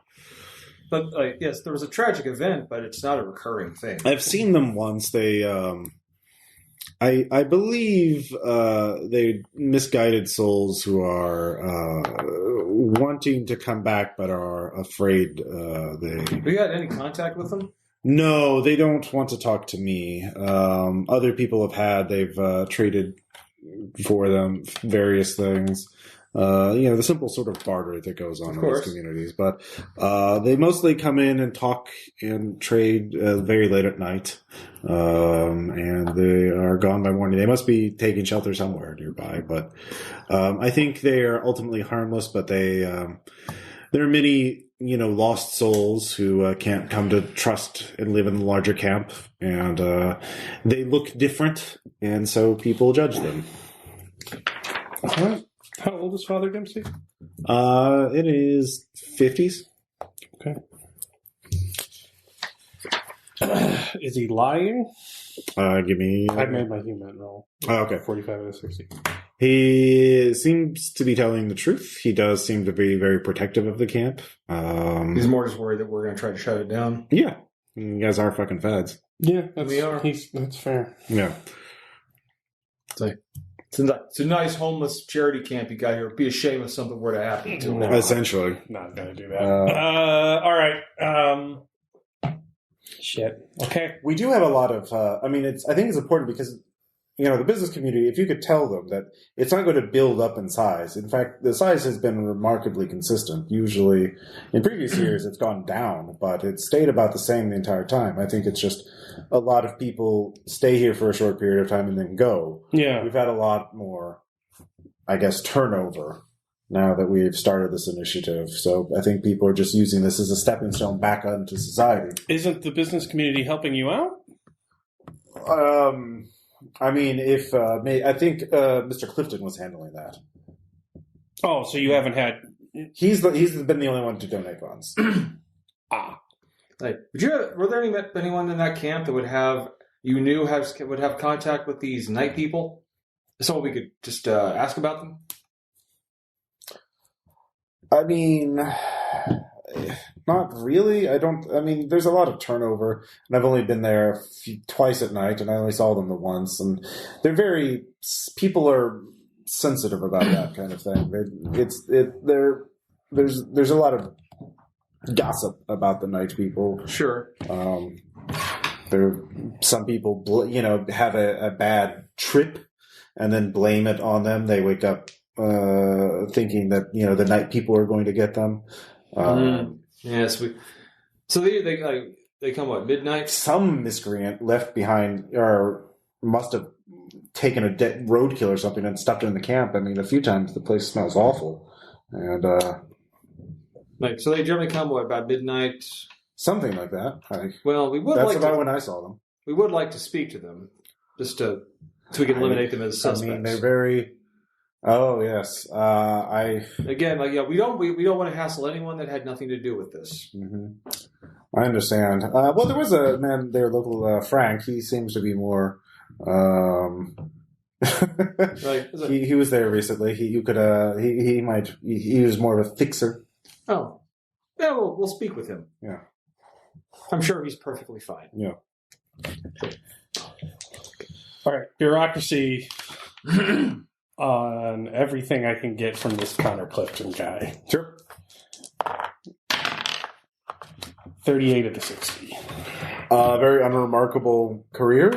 But yes, there was a tragic event, but it's not a recurring thing. I've seen them once. They, I believe, they misguided souls who are wanting to come back but are afraid. Have you had any contact with them? No, they don't want to talk to me. Other people have had. They've traded for them various things. The simple sort of barter that goes on in these communities. But they mostly come in and talk and trade very late at night. And they are gone by morning. They must be taking shelter somewhere nearby. But I think they are ultimately harmless, but there are many, lost souls who can't come to trust and live in the larger camp. And they look different, and so people judge them. All right. How old is Father Dempsey? It is 50s. Okay. Is he lying? Give me. I made my human roll. Oh, okay. 45 out of 60. He seems to be telling the truth. He does seem to be very protective of the camp. He's more just worried that we're going to try to shut it down. Yeah. You guys are fucking feds. Yeah, We are. That's fair. Yeah. It's a nice homeless charity camp you got here. It'd be a shame if something were to happen to him. No. Essentially. Not gonna do that. All right. Shit. Okay. We do have a lot of, I think it's important because, the business community, if you could tell them that it's not going to build up in size. In fact, the size has been remarkably consistent. Usually, in previous years, it's gone down, but it's stayed about the same the entire time. I think it's just a lot of people stay here for a short period of time and then go. Yeah. We've had a lot more, I guess, turnover now that we've started this initiative. So I think people are just using this as a stepping stone back into society. Isn't the business community helping you out? I think Mr. Clifton was handling that. Oh, so you haven't had. He's been the only one to donate funds. Were there anyone in that camp that would have contact with these night people? Someone we could just ask about them? I mean, not really. There's a lot of turnover, and I've only been there twice at night, and I only saw them the once, and people are sensitive about that kind of thing. There's a lot of gossip about the night people. Sure. Some people, have a bad trip and then blame it on them. They wake up thinking that the night people are going to get them. Yes, so they come midnight. Some miscreant left behind or must have taken a dead roadkill or something and stuffed it in the camp. I mean, a few times the place smells awful, and so they generally come about midnight, something like that. That's about when I saw them. We would like to speak to them, just so we can eliminate them as suspects. They're very. Oh yes, we don't want to hassle anyone that had nothing to do with this. Mm-hmm. I understand. Well, there was a man there, local Frank. He seems to be more. He was there recently. He was more of a fixer. Oh, yeah. We'll speak with him. Yeah, I'm sure he's perfectly fine. Yeah. All right, bureaucracy. On everything I can get from this Connor Clifton guy. Sure. 38 of the 60. Very unremarkable career.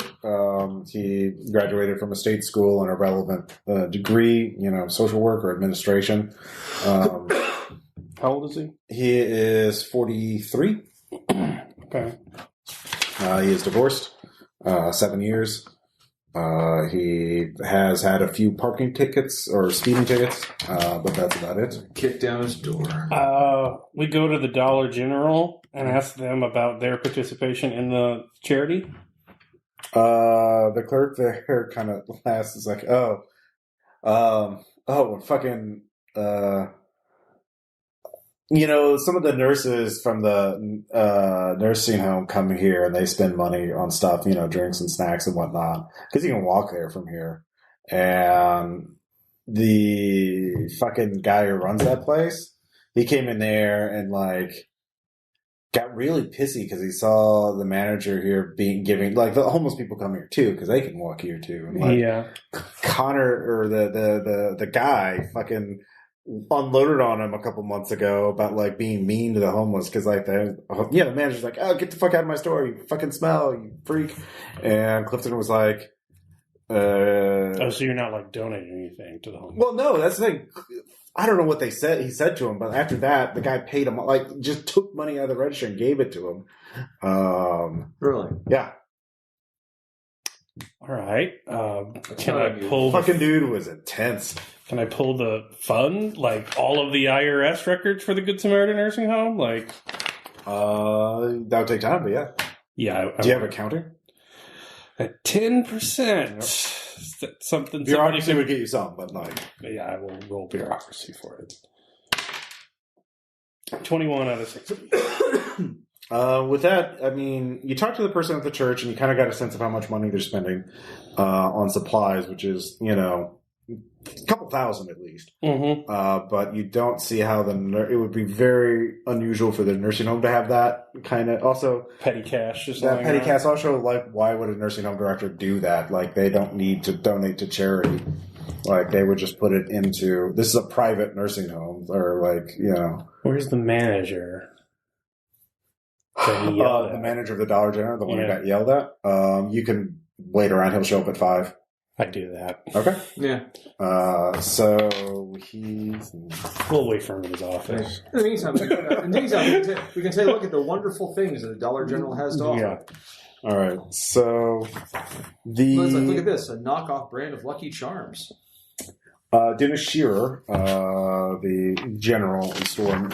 He graduated from a state school and a relevant degree, social work or administration. How old is he? He is 43. Okay. He is divorced. 7 years. He has had a few parking tickets or speeding tickets, but that's about it. Kick down his door. We go to the Dollar General and ask them about their participation in the charity. The clerk there kind of laughs. Is like, fucking. Some of the nurses from the nursing home come here and they spend money on stuff, drinks and snacks and whatnot, because you can walk there from here. And the fucking guy who runs that place, he came in there and got really pissy because he saw the manager here giving the homeless people come here too because they can walk here too. And Connor or the guy fucking unloaded on him a couple months ago about being mean to the homeless because the manager's like, oh, get the fuck out of my store, you fucking smell, you freak. And Clifton was like, so you're not donating anything to the homeless? Well, no, that's the thing. I don't know what he said to him, but after that the guy paid him, just took money out of the register and gave it to him. Really? Yeah. All right. Can I pull fucking dude was intense. Can I pull the fund? All of the IRS records for the Good Samaritan nursing home? That would take time, but yeah. Yeah. Do you have a counter? At 10%. Yep. Something. Bureaucracy would get you some, but yeah, I will roll bureaucracy for it. 21 out of 60. With that, you talk to the person at the church and you kind of got a sense of how much money they're spending on supplies, which is, a couple thousand at least. Mm-hmm. But you don't see how it would be very unusual for the nursing home to have that kind of. Also, Petty cash. Just that lying petty around. cash. Also, like, why would a nursing home director do that? Like, they don't need to donate to charity. Like, they would just put it into. This is a private nursing home, or like, you know. Where's the manager? The manager of the Dollar General, the one who got yelled at. You can wait around. He'll show up at 5. I do that. Okay. Yeah. So he's. We'll wait for him in his office. In the meantime, we can take a look at the wonderful things that the Dollar General has to offer. Yeah. All right. So Look at this, a knockoff brand of Lucky Charms. Dennis Shearer, the general store,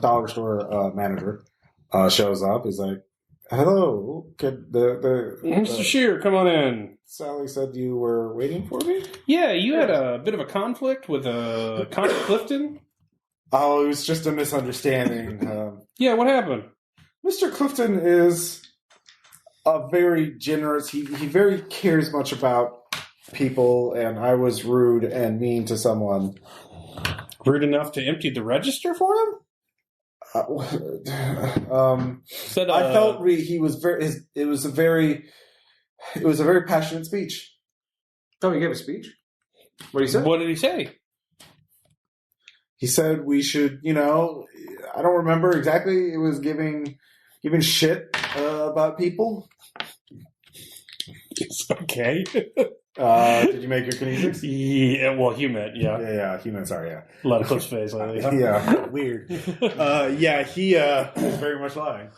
dollar store manager, shows up. He's like, "Hello, could Mr. Shearer, come on in." Sally said you were waiting for me. Yeah, you had a bit of a conflict with Connor Clifton. Oh, it was just a misunderstanding. Yeah, what happened? Mr. Clifton is a very generous. He very cares much about people, and I was rude and mean to someone. Rude enough to empty the register for him? I felt he was very. It was a very passionate speech. Oh, he gave a speech? What did he say? What did he say? He said we should, I don't remember exactly. It was giving shit about people. It's okay. Did you make your kinesics? Yeah, well, human, yeah. Yeah, human, sorry, yeah. A lot of close face lately. Huh? Yeah, weird. He was very much lying.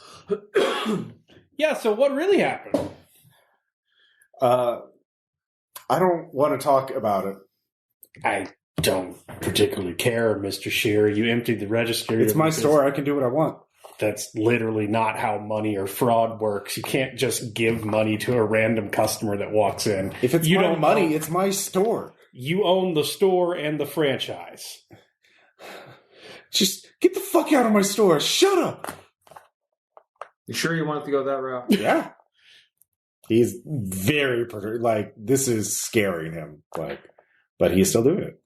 Yeah, so what really happened? I don't want to talk about it. I don't particularly care, Mr. Shearer. You emptied the register. It's my store. I can do what I want. That's literally not how money or fraud works. You can't just give money to a random customer that walks in. If it's my money, it's my store. You own the store and the franchise. Just get the fuck out of my store. Shut up. You sure you wanted to go that route? Yeah. He's very, this is scaring him. But he's still doing it.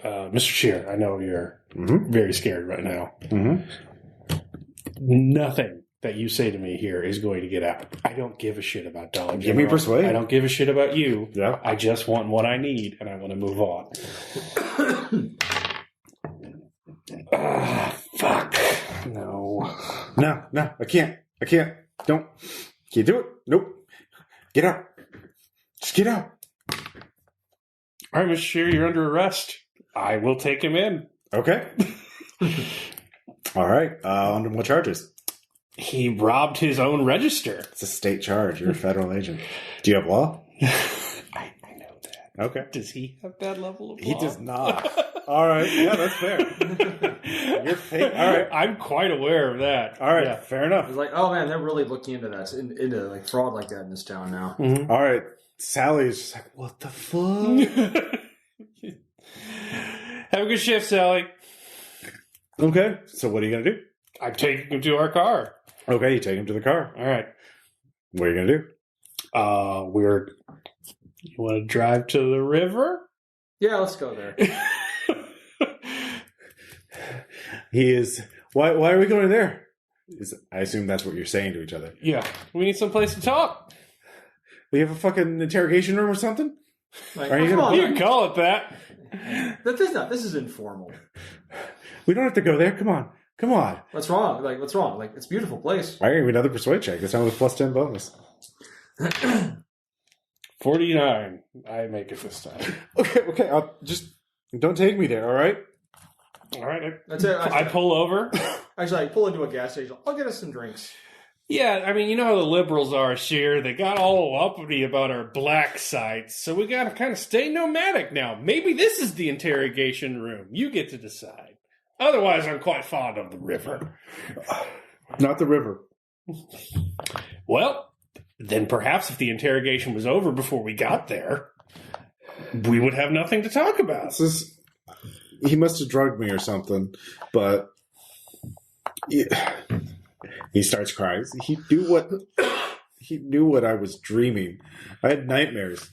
Mr. Shearer, I know you're very scared right now. Mm-hmm. Nothing that you say to me here is going to get out. I don't give a shit about Dollar General. Give me persuade. I don't give a shit about you. Yeah. I just want what I need, and I want to move on. Fuck. No. No, I can't. Don't. Can't do it. Nope. Get out. Just get out. All right, Mr. Shearer, you're under arrest. I will take him in. Okay. All right. Under what charges? He robbed his own register. It's a state charge. You're a federal agent. Do you have law? I know that. Okay. Does he have that level of law? He does not. All right. Yeah, that's fair. You're fake. All right. I'm quite aware of that. All right. Yeah. Fair enough. It's like, oh man, they're really looking into that, into like fraud like that in this town now. Mm-hmm. All right. Sally's just like, what the fuck? Have a good shift, Sally. Okay. So what are you going to do? I'm taking him to our car. Okay. You take him to the car. All right. What are you going to do? You want to drive to the river? Yeah, let's go there. He is. Why are we going there? I assume that's what you're saying to each other. Yeah. We need someplace to talk. We have a fucking interrogation room or something? Like, Are you come gonna- on, You can call it that. This is informal. We don't have to go there. Come on. What's wrong? What's wrong? It's a beautiful place. All right, another persuade check. This time with a +10 bonus. 49. I make it this time. Okay. I'll just don't take me there. All right. All right. That's it. I pull over. Actually, I pull into a gas station. I'll get us some drinks. Yeah, I mean, you know how the liberals are, Sheer. They got all uppity about our black sites, so we got to kind of stay nomadic now. Maybe this is the interrogation room. You get to decide. Otherwise, I'm quite fond of the river. Not the river. Well, then perhaps if the interrogation was over before we got there, we would have nothing to talk about. He must have drugged me or something, but he starts crying. He knew what I was dreaming. I had nightmares,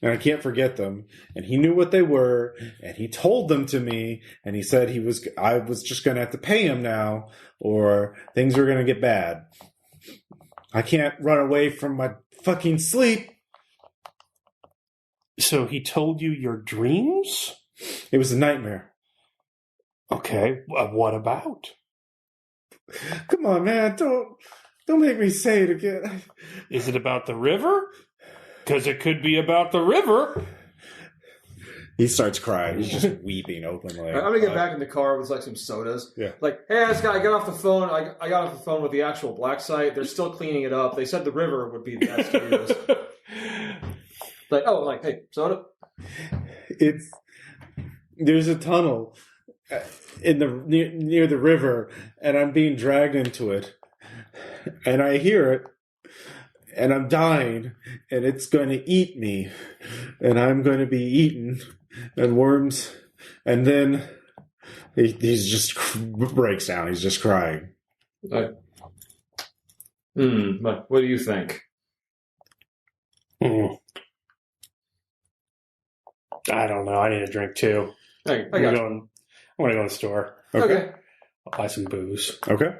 and I can't forget them. And he knew what they were, and he told them to me, and he said I was just going to have to pay him now, or things were going to get bad. I can't run away from my fucking sleep. So he told you your dreams? It was a nightmare. Okay, what about? Come on, man, don't make me say it again. Is it about the river? Because it could be about the river. He starts crying. He's just weeping openly. I'm gonna get back in the car with like some sodas. Yeah. Like, hey, I got off the phone. I got off the phone with the actual black site. They're still cleaning it up. They said the river would be the best to do this. Hey, soda. There's a tunnel in the near the river, and I'm being dragged into it, and I hear it. And I'm dying, and it's going to eat me, and I'm going to be eaten, and worms, and then he's just breaks down. He's just crying. What do you think? I don't know. I need a drink too. Hey, I'm going to go to the store. Okay. I'll buy some booze. Okay.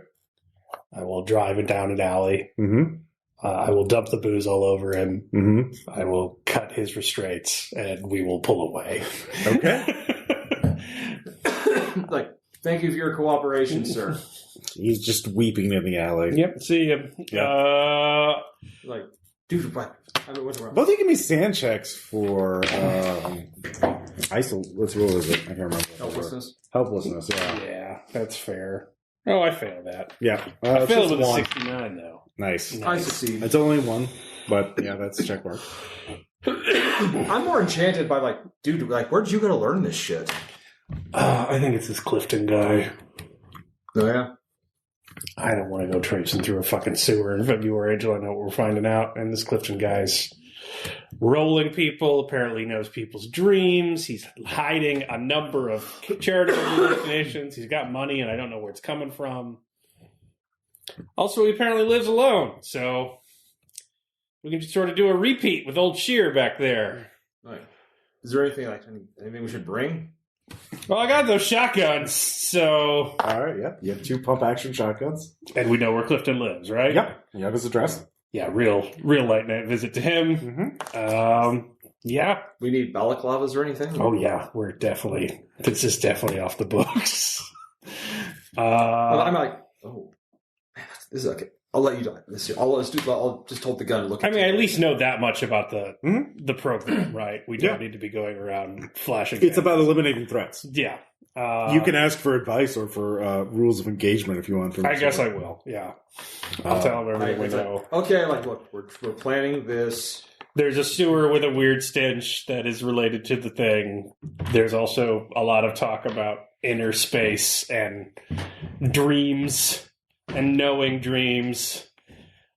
I will drive it down an alley. Mm-hmm. I will dump the booze all over him. Mm-hmm. I will cut his restraints, and we will pull away. Okay. Thank you for your cooperation, sir. He's just weeping in the alley. Yep. See you. Yeah. Dude, what? What's wrong? Both of you give me sand checks for what was it? I can't remember. Helplessness. Yeah. Yeah, that's fair. Oh, I failed that. Yeah. I failed with a one. 69, though. Nice. I succeed. It's only one, but yeah, that's a check mark. I'm more enchanted by where'd you go to learn this shit? I think it's this Clifton guy. Oh yeah. I don't want to go traipsing through a fucking sewer in February until I know what we're finding out. And this Clifton guy's rolling people, apparently knows people's dreams. He's hiding a number of charitable donations. He's got money, and I don't know where it's coming from. Also, he apparently lives alone, so we can just sort of do a repeat with old Shear back there. Right. Is there anything we should bring? Well, I got those shotguns, so... All right, yep. You have 2 pump-action shotguns. And we know where Clifton lives, right? Yep. You have his address. Yeah, real late night visit to him. Mm-hmm. Yeah. We need balaclavas or anything? Oh, yeah. This is definitely off the books. I'm like, oh, man, this is okay. I'll let you die. I'll just hold the gun and look at I at least know that much about the program, right? We don't need to be going around flashing. It's about eliminating threats. Yeah. You can ask for advice or for rules of engagement if you want. I guess I will, yeah. I'll tell them everything we know. Okay, look, we're planning this. There's a sewer with a weird stench that is related to the thing. There's also a lot of talk about inner space and dreams and knowing dreams.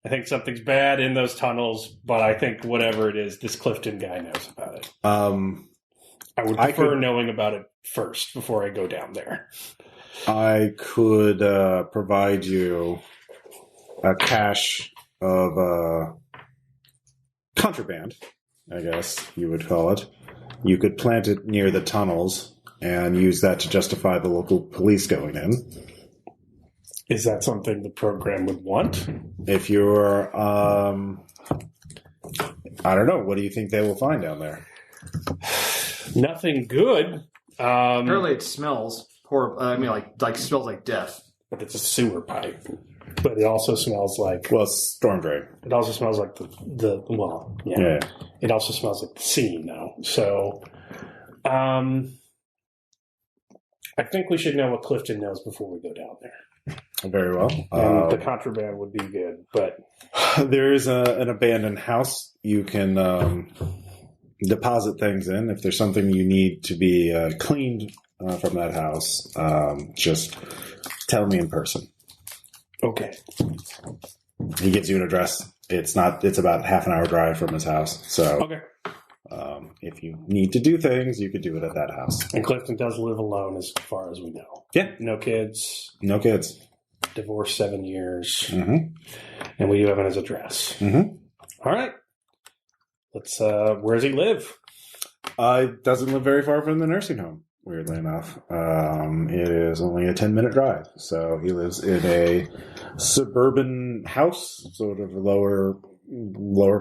I think something's bad in those tunnels, but I think whatever it is, this Clifton guy knows about it. I would prefer knowing about it first before I go down there. I could provide you a cache of contraband, I guess you would call it. You could plant it near the tunnels and use that to justify the local police going in. Is that something the program would want? If you're, I don't know, what do you think they will find down there? Nothing good. Apparently it smells horrible. I mean, like smells like death. But it's a sewer pipe. But it also smells like... Well, storm drain. It also smells like yeah. It also smells like the scene, though. So, I think we should know what Clifton knows before we go down there. Very well. And the contraband would be good, but... There is an abandoned house. You can deposit things in. If there's something you need to be cleaned from that house, just tell me in person. Okay. He gives you an address. It's about half an hour drive from his house. So okay. If you need to do things, you could do it at that house. And Clifton does live alone as far as we know. Yeah. No kids. No kids. Divorced 7 years. Mm-hmm. And we do have his address. Mm-hmm. All right. Where does he live? It doesn't live very far from the nursing home, weirdly enough. It is only a 10-minute drive. So he lives in a suburban house, sort of a lower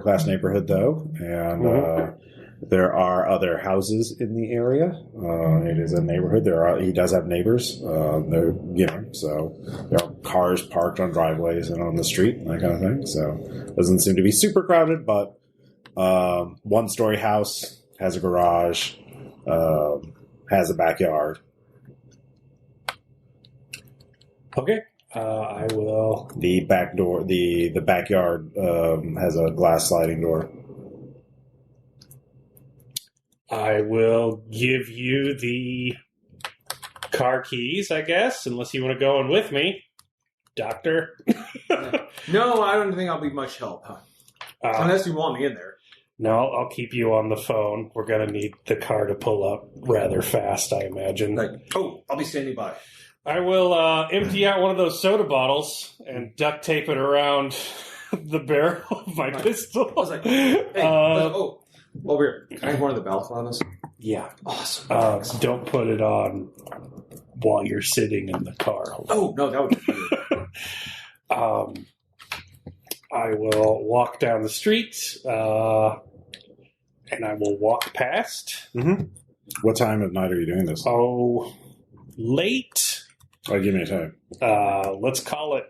class neighborhood, though. And there are other houses in the area. It is a neighborhood. He does have neighbors. So there are cars parked on driveways and on the street, that kind of thing. So it doesn't seem to be super crowded, but one-story house, has a garage, has a backyard. Okay. I will. The back door, the backyard has a glass sliding door. I will give you the car keys, I guess, unless you want to go in with me, Doctor. No, I don't think I'll be much help, huh? Unless you want me in there. No, I'll keep you on the phone. We're going to need the car to pull up rather fast, I imagine. I'll be standing by. I will empty out one of those soda bottles and duct tape it around the barrel of my pistol. I was like, hey, over here. Can I have one of the balaclavas? Yeah. Awesome. Don't put it on while you're sitting in the car. Oh, no, that would be weird. I will walk down the street, and I will walk past. Mm-hmm. What time of night are you doing this? Oh, late. Oh, give me a time. Let's call it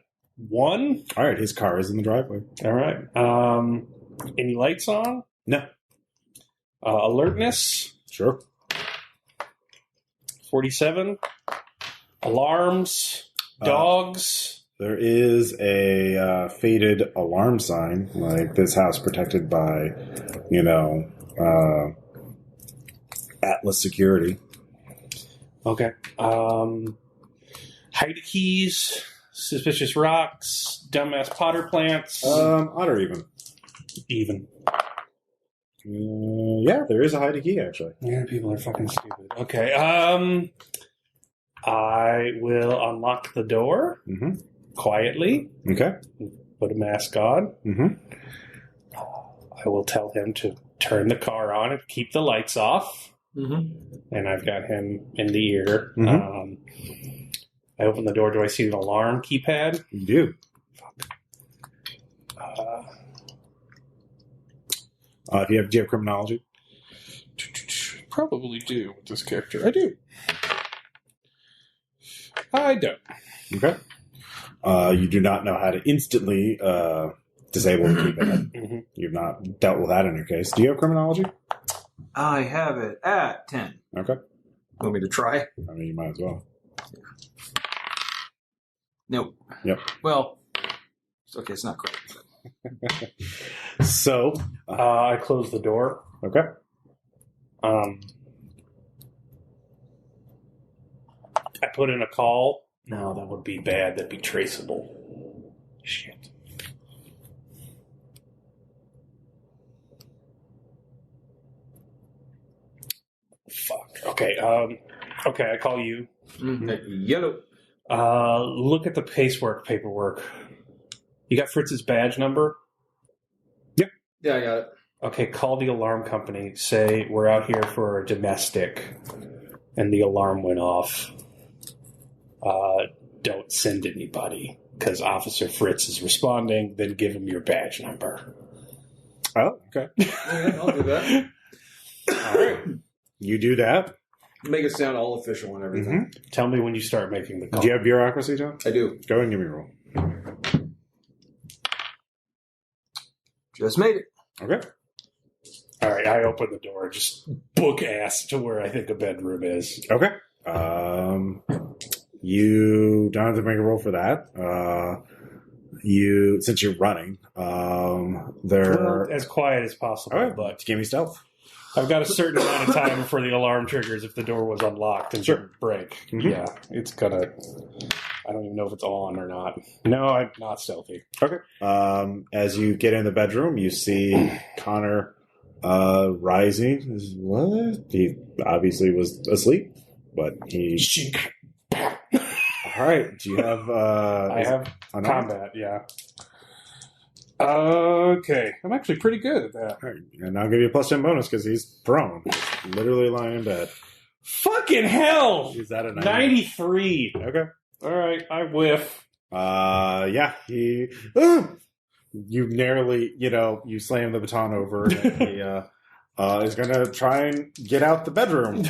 1. All right, his car is in the driveway. All right. Any lights on? No. Alertness? Sure. 47. Alarms? Dogs? There is a faded alarm sign, like this house protected by, Atlas Security. Okay. Hide keys, suspicious rocks, dumbass potter plants. Odd or even? Even. Yeah, there is a hide key, actually. Yeah, people are fucking stupid. Okay. I will unlock the door quietly. Okay. Put a mask on. Mm-hmm. I will tell him to turn the car on and keep the lights off. Mm-hmm. And I've got him in the ear. Mm-hmm. I open the door. Do I see an alarm keypad? You do. Do you have criminology? Probably do with this character. I do. I don't. Okay. You do not know how to instantly disable the keypad. Mm-hmm. You've not dealt with that in your case. Do you have criminology? I have it at 10. Okay. Want me to try? I mean, you might as well. Nope. Yep. Well, okay, it's not great. So, I close the door. Okay. I put in a call. No, that would be bad. That'd be traceable. Shit. Fuck. Okay. Okay. I call you. Yellow. Look at the paperwork. You got Fritz's badge number? Yep. Yeah, I got it. Okay, call the alarm company. Say, we're out here for a domestic. And the alarm went off. Don't send anybody. Because Officer Fritz is responding. Then give him your badge number. Oh, okay. Yeah, I'll do that. All right. You do that. Make it sound all official and everything. Mm-hmm. Tell me when you start making the call. Do you have bureaucracy, John? I do. Go ahead and give me a roll. Just made it. Okay. All right, I open the door. Just book ass to where I think a bedroom is. Okay. You don't have to make a roll for that. Since you're running, Well, as quiet as possible, all right, but give me stealth. I've got a certain amount of time before the alarm triggers if the door was unlocked and didn't break. Mm-hmm. Yeah, it's gonna... I don't even know if it's on or not. No, I'm not stealthy. Okay. As you get in the bedroom, you see Connor rising. What? He obviously was asleep, but he... All right. Do you have... I have unarmed? combat, yeah. Okay. I'm actually pretty good at that. All right. And I'll give you a +10 bonus because he's prone. He's literally lying in bed. Fucking hell! Is that a 93. Okay. All right, I whiff. Yeah, he... you narrowly, you slam the baton over, and he is going to try and get out the bedroom.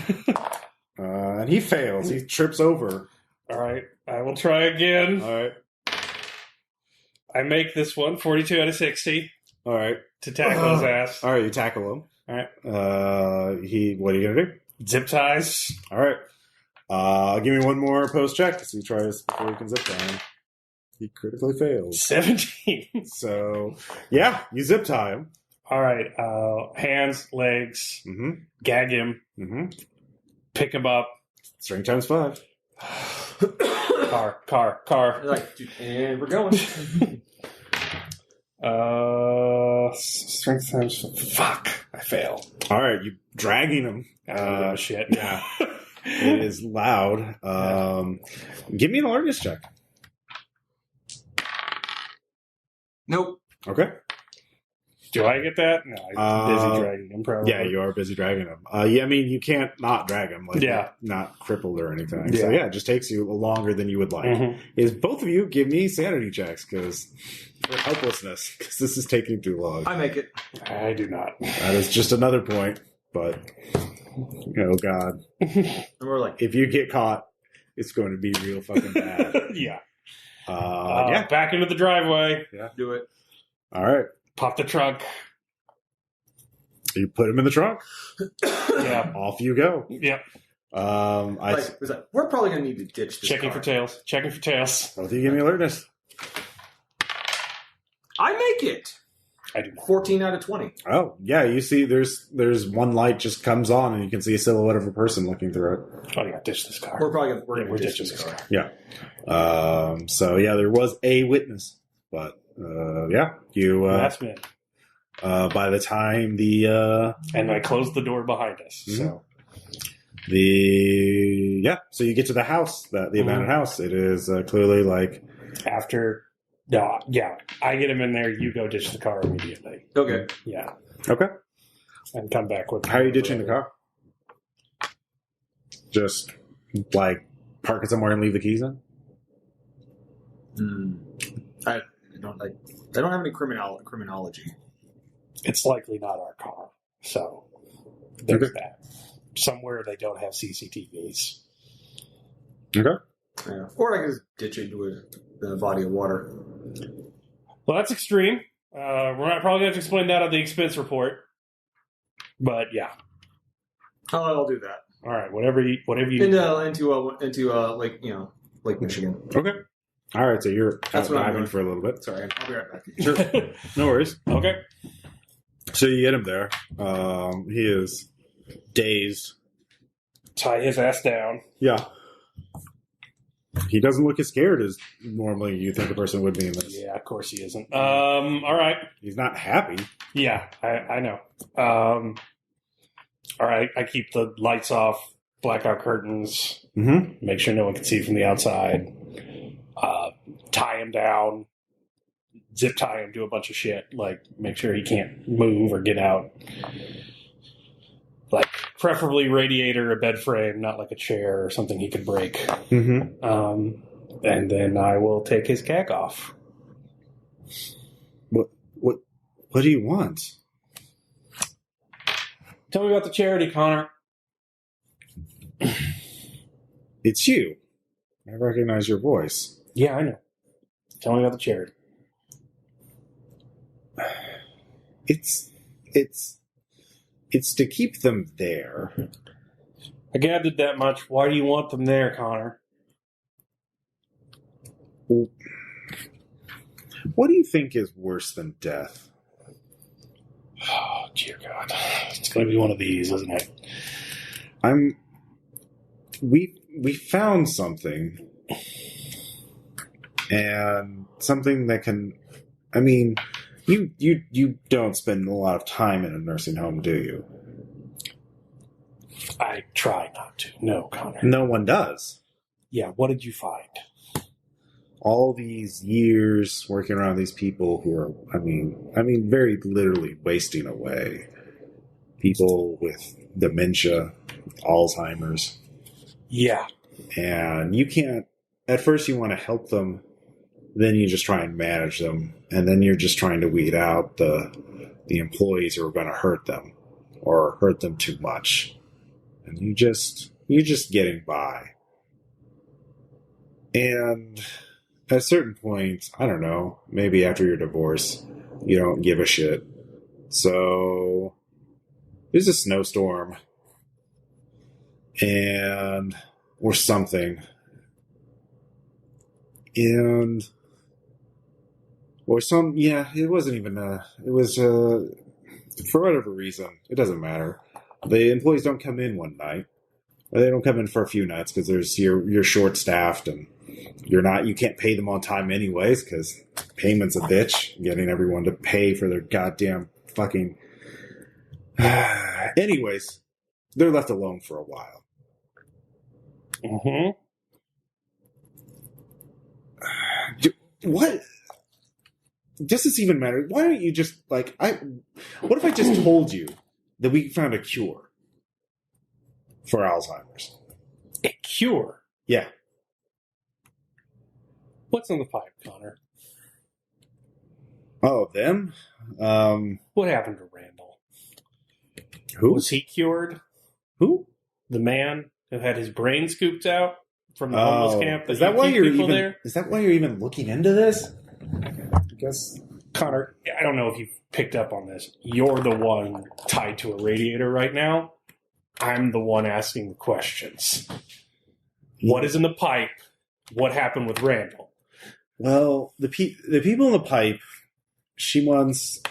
And he fails. He trips over. All right, I will try again. All right. I make this one 42 out of 60 All right. to tackle his ass. All right, you tackle him. All right, What are you going to do? zip ties. All right. Give me one more post check to see tries before he can zip tie him. He critically fails. 17. So, yeah, you zip tie him. All right, hands, legs, Mm-hmm. gag him, Mm-hmm. pick him up. String times 5. Car. Like, dude, and we're going. Strength times. Fuck, I fail. All right, you dragging him. I don't give a shit. Yeah. It is loud. Give me an alertness check. Nope. Okay. Do I get that? No, I'm busy dragging him, probably. Yeah, you are busy dragging him. Yeah, I mean, you can't not drag him. Like, Yeah. not crippled or anything. Yeah. So, yeah, it just takes you longer than you would like. Mhm. Is both of you give me sanity checks because for helplessness, because this is taking too long. I make it. I do not. That is just another point, but oh god, And we're like, if you get caught, it's going to be real fucking bad. Yeah. Yeah. Back into the driveway. do it. All right, Pop the trunk. you put him in the trunk. Yeah. Off you go. Yep. We're probably gonna need to ditch this Checking car. for tails. Checking for tails. Both of you give me alertness. I make it. I do not. 14 out of 20. Oh yeah, you see, there's one light just comes on, and you can see a silhouette of a person looking through it. Oh, yeah. Ditch this car. We're probably Yeah, gonna we're ditch ditching this car. Yeah. So yeah, there was a witness, but yeah, you Last minute. by the time the And I closed the door behind us. So so you get to the house, the abandoned house. It is clearly like after. No, yeah. I get him in there. You go ditch the car immediately. Okay. Yeah. okay. And come back with. How are you ditching the car? Just like park it somewhere and leave the keys in? I don't have any criminology. It's likely not our car. So there's Okay. that. Somewhere they don't have CCTVs. Okay. Yeah. Or I can just ditch it into a body of water. Well, that's extreme. We're not probably going to explain that on the expense report. But yeah. Oh, I'll do that. All right. Whatever you. Into Lake Michigan. Okay. All right. So you're out That's what I'm diving doing. for a little bit. Sorry, I'll be right back. Sure. No worries. Okay. So you get him there. He is dazed. Tie his ass down. Yeah. He doesn't look as scared as normally you think a person would be in this. Yeah, of course he isn't. All right. He's not happy. Yeah, I know. All right. I keep the lights off, blackout curtains, Mm-hmm. make sure no one can see from the outside. Tie him down, zip tie him, do a bunch of shit. Like, make sure he can't move or get out. Like, preferably radiator, a bed frame, not like a chair or something he could break. Mm-hmm. And then I will take his gag off. What do you want? Tell me about the charity, Connor. It's you. I recognize your voice. Yeah, I know. Tell me about the charity. It's to keep them there. I gathered that much. Why do you want them there, Connor? What do you think is worse than death? Oh, dear God. It's going to be one of these, isn't it? We found something. And something that can... I mean, you don't spend a lot of time in a nursing home, do you? I try not to. No, Connor. No one does. Yeah, what did you find? all these years working around these people who are, I mean, very literally wasting away. People with dementia, Alzheimer's. Yeah. And you can't, at first you want to help them, then you just try and manage them, and then you're just trying to weed out the employees who are going to hurt them or hurt them too much. And you're just getting by. And at a certain point, I don't know, maybe after your divorce, you don't give a shit. So there's a snowstorm or something. It wasn't even it was for whatever reason, it doesn't matter. The employees don't come in one night. Or they don't come in for a few nights because you're short staffed and you can't pay them on time anyways because payment's a bitch. Getting everyone to pay for their goddamn fucking. Anyways, they're left alone for a while. Mm-hmm. What? Does this even matter? Why don't you just what if I just told you that we found a cure for Alzheimer's? A cure? Yeah. What's in the pipe, Connor? Oh, them? What happened to Randall? Who? Was he cured? Who? The man who had his brain scooped out from the homeless camp? Is that why you're even looking into this? I guess. Connor, I don't know if you've picked up on this. You're the one tied to a radiator right now. I'm the one asking the questions. What is in the pipe? What happened with Randall? Well, the people in the pipe, she wants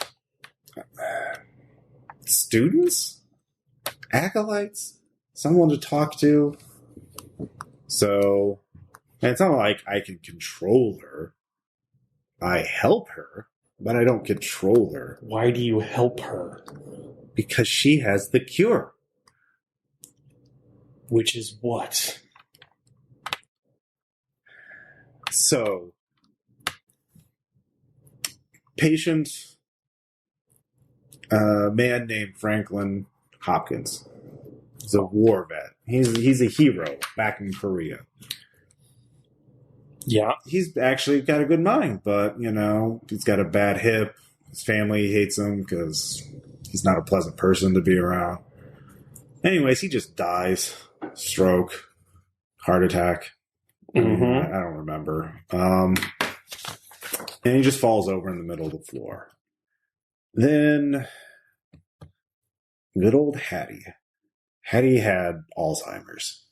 students? Acolytes? Someone to talk to? So, and it's not like I can control her. I help her, but I don't control her. Why do you help her? Because she has the cure. Which is what? So, patient, a man named Franklin Hopkins. He's a war vet. He's a hero back in Korea. Yeah. He's actually got a good mind, but, he's got a bad hip. His family hates him because he's not a pleasant person to be around. Anyways, he just dies. Stroke. Heart attack. Mm-hmm. I don't remember. And he just falls over in the middle of the floor. Then, good old Hattie. Hattie had Alzheimer's.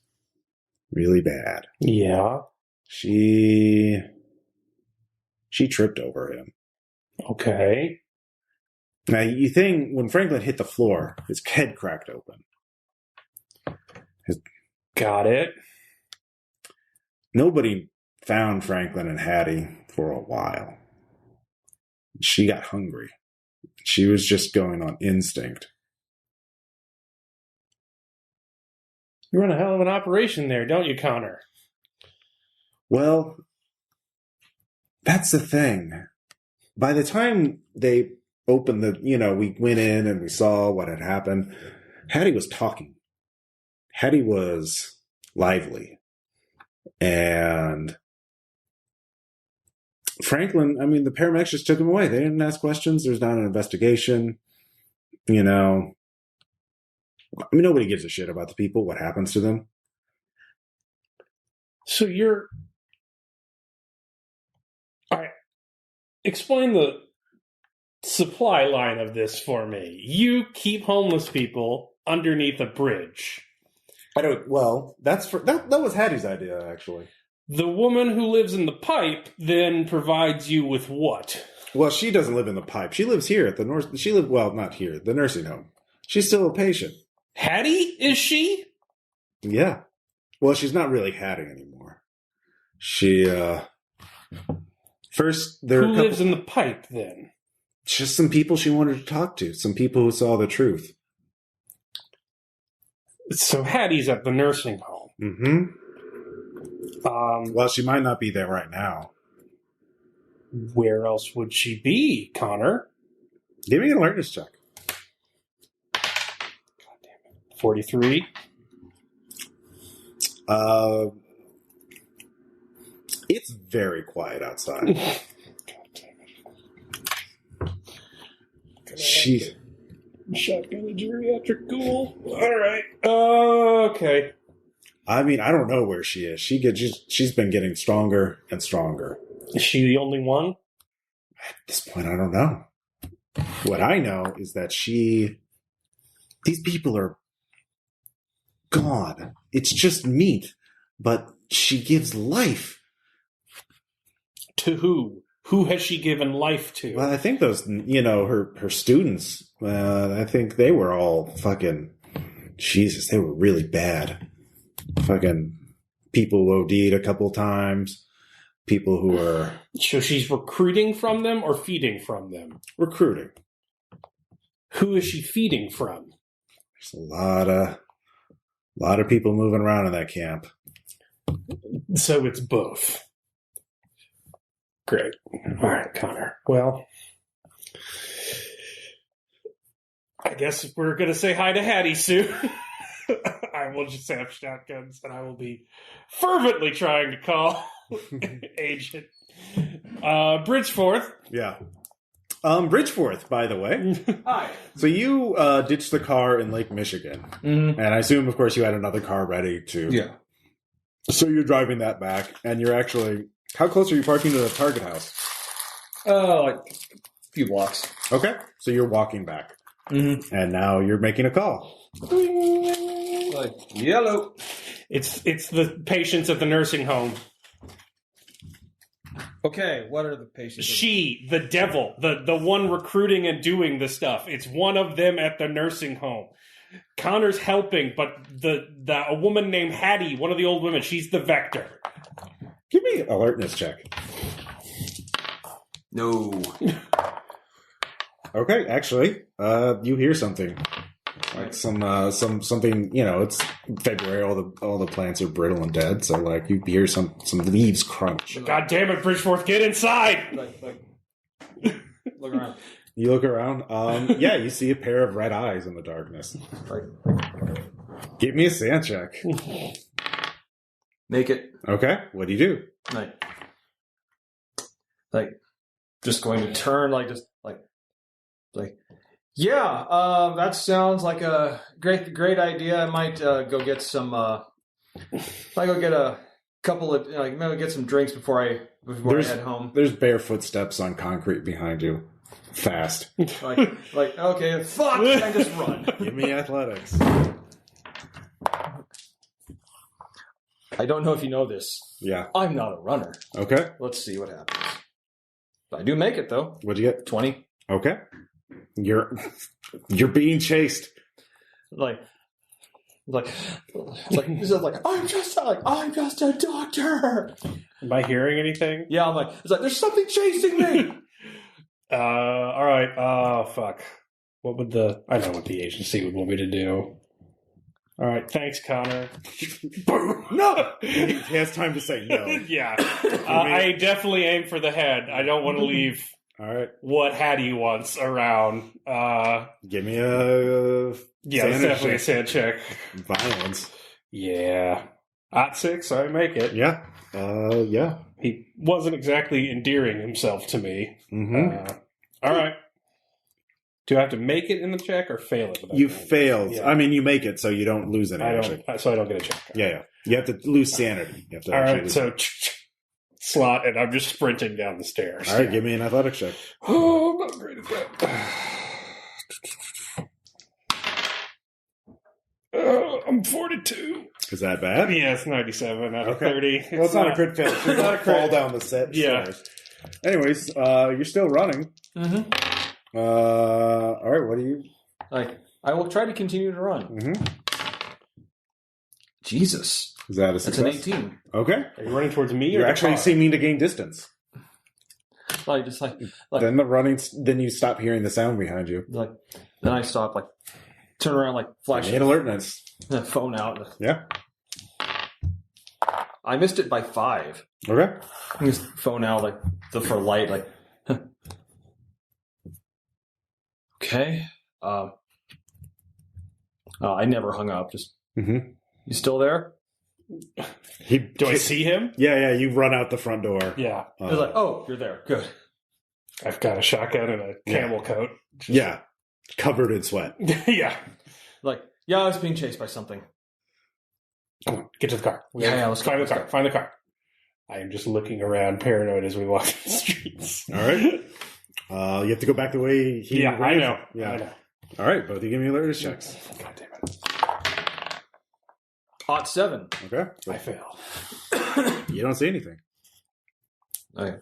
Really bad. Yeah. She tripped over him. Okay. Now, you think when Franklin hit the floor, his head cracked open. Got it. Nobody found Franklin and Hattie for a while. She got hungry. She was just going on instinct. You run a hell of an operation there, don't you, Connor? Well, that's the thing. By the time they opened we went in and we saw what had happened, Hattie was talking. Hattie was lively. And Franklin, the paramedics just took him away. They didn't ask questions. There's not an investigation. Nobody gives a shit about the people, what happens to them. So all right. Explain the supply line of this for me. You keep homeless people underneath a bridge. That was Hattie's idea, actually. The woman who lives in the pipe then provides you with what? Well, she doesn't live in the pipe. She lives here at the north. Not here, the nursing home. She's still a patient. Hattie, is she? Yeah. Well, she's not really Hattie anymore. She, first, Who lives in the pipe, then? Just some people she wanted to talk to. Some people who saw the truth. So Hattie's at the nursing home. Mm-hmm. Well, she might not be there right now. Where else would she be, Connor? Give me an alertness check. 43. It's very quiet outside. God damn it. She. Shotgun a geriatric ghoul. All right. Okay. I mean, I don't know where she is. She's been getting stronger and stronger. Is she the only one? At this point, I don't know. What I know is that these people are gone. It's just meat, but she gives life. To who? Who has she given life to? Well, I think those, her students, I think they were all fucking, Jesus, they were really bad. Fucking people who OD'd a couple times, people who were... So she's recruiting from them or feeding from them? Recruiting. Who is she feeding from? There's a lot of people moving around in that camp. So it's both. Great. All right, Connor. Well, I guess we're going to say hi to Hattie soon. I will just have shotguns, and I will be fervently trying to call Agent Bridgeforth. Yeah. Bridgeforth, by the way. Hi. So you ditched the car in Lake Michigan. Mm-hmm. And I assume, of course, you had another car ready to... Yeah. So you're driving that back, and you're actually... How close are you parking to the Target house? Like a few blocks. Okay. So you're walking back. Mm-hmm. And now you're making a call. Like, yellow. It's the patients at the nursing home. Okay, what are the patients? She, the devil, the one recruiting and doing the stuff. It's one of them at the nursing home. Connor's helping, but a woman named Hattie, one of the old women, she's the vector. Give me an alertness check. No. Okay, actually, you hear something. Like something, it's February, all the plants are brittle and dead, so like you hear some leaves crunch. God damn it, Bridgeforth, get inside! Look around. You look around, yeah, you see a pair of red eyes in the darkness. Give me a sand check. Make it. Okay, what do you do? Like, just going to turn, yeah, that sounds like a great idea. I might go get some. Might go get a couple of maybe get some drinks before I head home. There's bare footsteps on concrete behind you. Fast. Okay, fuck! I just run. Give me athletics. I don't know if you know this. Yeah. I'm not a runner. Okay. Let's see what happens. I do make it though. What'd you get? 20. Okay. You're being chased. I'm just a doctor. Am I hearing anything? Yeah, I'm like, there's something chasing me. All right. Oh, fuck. I know what the agency would want me to do. All right. Thanks, Connor. No! He has time to say no. Yeah. I definitely aim for the head. I don't want to leave all right. what Hattie wants around. Give me a... Yeah, it's definitely a sand check. Violence. Yeah. At 6, I make it. Yeah. Yeah. He wasn't exactly endearing himself to me. Mm-hmm. All right. Do I have to make it in the check or fail it? You failed. Yeah. I mean, you make it, so you don't lose any. So I don't get a check. Yeah. You have to lose sanity. You have to all right, so slot, and I'm just sprinting down the stairs. All right, give me an athletics check. Oh, I'm not great at that. I'm 42. Is that bad? Yeah, it's 97 out of 30. Well, it's not a crit fail. It's not a fall down the set. Yeah. Stairs. Anyways, you're still running. Mm-hmm. All right, what do you... I will try to continue to run. Mm-hmm. Jesus. Is that a success? That's an 18. Okay. Are you running towards me? You're actually seeming to gain distance. Like Then you stop hearing the sound behind you. Then I stop, turn around, flash. Made alertness. The phone out. Yeah. I missed it by 5. Okay. I just phone out like for light, like. Okay. I never hung up. Just. Mm-hmm. You still there? Do I see him? Yeah. You run out the front door. Yeah. I was like, oh, you're there. Good. I've got a shotgun and a camel coat. Yeah. Covered in sweat. Yeah. Like, yeah, I was being chased by something. Come on, get to the car. Let's find go. the car. Find the car. I am just looking around, paranoid as we walk the streets. All right. You have to go back the way he. Yeah, I know. Yeah. I know. All right, both of you give me alertness checks. God damn it! Hot 7. Okay. I fail. You don't see anything. Okay.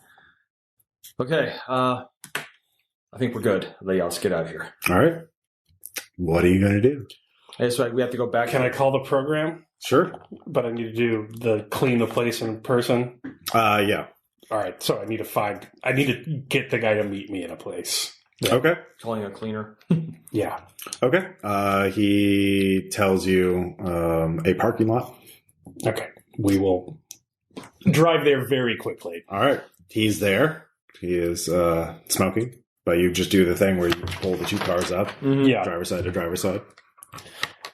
I think we're good. Let's get out of here. All right. What are you going to do? That's right. We have to go back. Can I call the program? Sure. But I need to do the clean the place in person. Yeah. All right. So I need to get the guy to meet me in a place. Yeah. Okay. Calling a cleaner. Yeah. Okay. He tells you a parking lot. Okay. We will drive there very quickly. All right. He's there. He is smoking, but you just do the thing where you pull the 2 cars up, Yeah. driver's side to driver's side.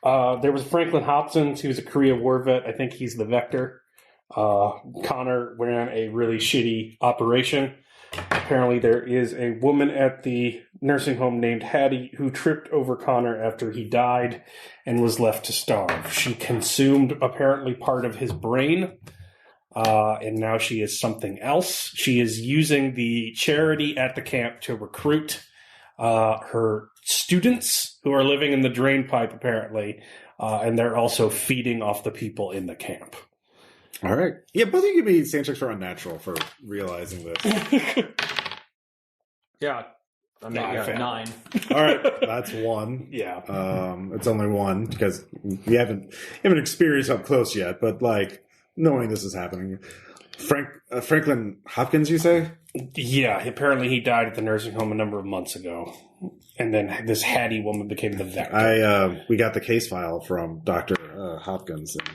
There was Franklin Hopkins, who's a Korea war vet. I think he's the vector. Connor ran a really shitty operation. Apparently there is a woman at the nursing home named Hattie who tripped over Connor after he died and was left to starve. She consumed apparently part of his brain, and now she is something else. She is using the charity at the camp to recruit her students who are living in the drain pipe, apparently, and they're also feeding off the people in the camp. All right. Yeah, both of you give me sand checks for unnatural for realizing this. Yeah. I mean, I failed. 9. All right. That's 1. Yeah. It's only 1 because we haven't experienced up close yet, but like knowing this is happening. Franklin Hopkins, you say? Yeah, apparently he died at the nursing home a number of months ago. And then this Hattie woman became the vector. We got the case file from Dr. Hopkins, and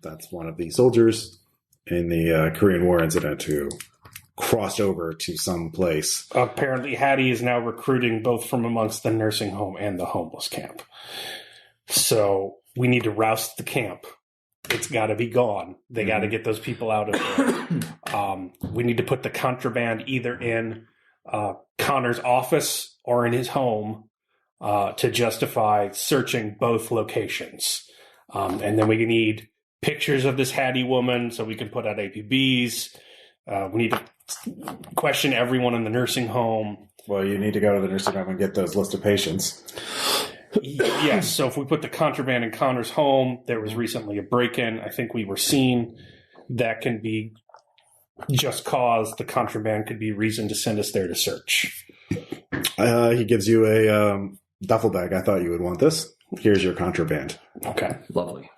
that's one of the soldiers in the Korean War incident who crossed over to some place. Apparently Hattie is now recruiting both from amongst the nursing home and the homeless camp. So we need to roust the camp. It's got to be gone. They got to get those people out of there. We need to put the contraband either in Connor's office or in his home to justify searching both locations. And then we need pictures of this Hattie woman so we can put out APBs. We need to question everyone in the nursing home. Well, you need to go to the nursing home and get those list of patients. Yes, so if we put the contraband in Connor's home, there was recently a break-in. I think we were seen. That can be just cause. The contraband could be reason to send us there to search. He gives you a duffel bag. I thought you would want this. Here's your contraband. Okay. Lovely.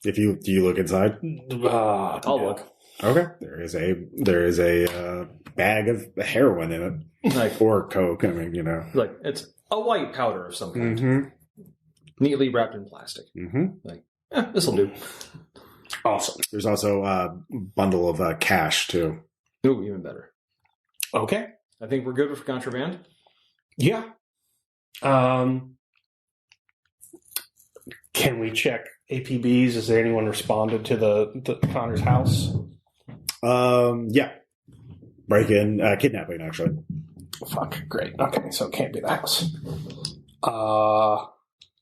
Do you look inside? I'll look. Okay. There is a bag of heroin in it, Like, or coke. I mean, you know. like it's a white powder of some kind, Mm-hmm. neatly wrapped in plastic. Mm-hmm. This'll do. Awesome. There's also a bundle of cash too. Ooh, even better. Okay. I think we're good for contraband. Yeah. Can we check APBs? Has anyone responded to the Connor's house? Yeah. Break-in, kidnapping, actually. Fuck, great. Okay, so it can't be the house.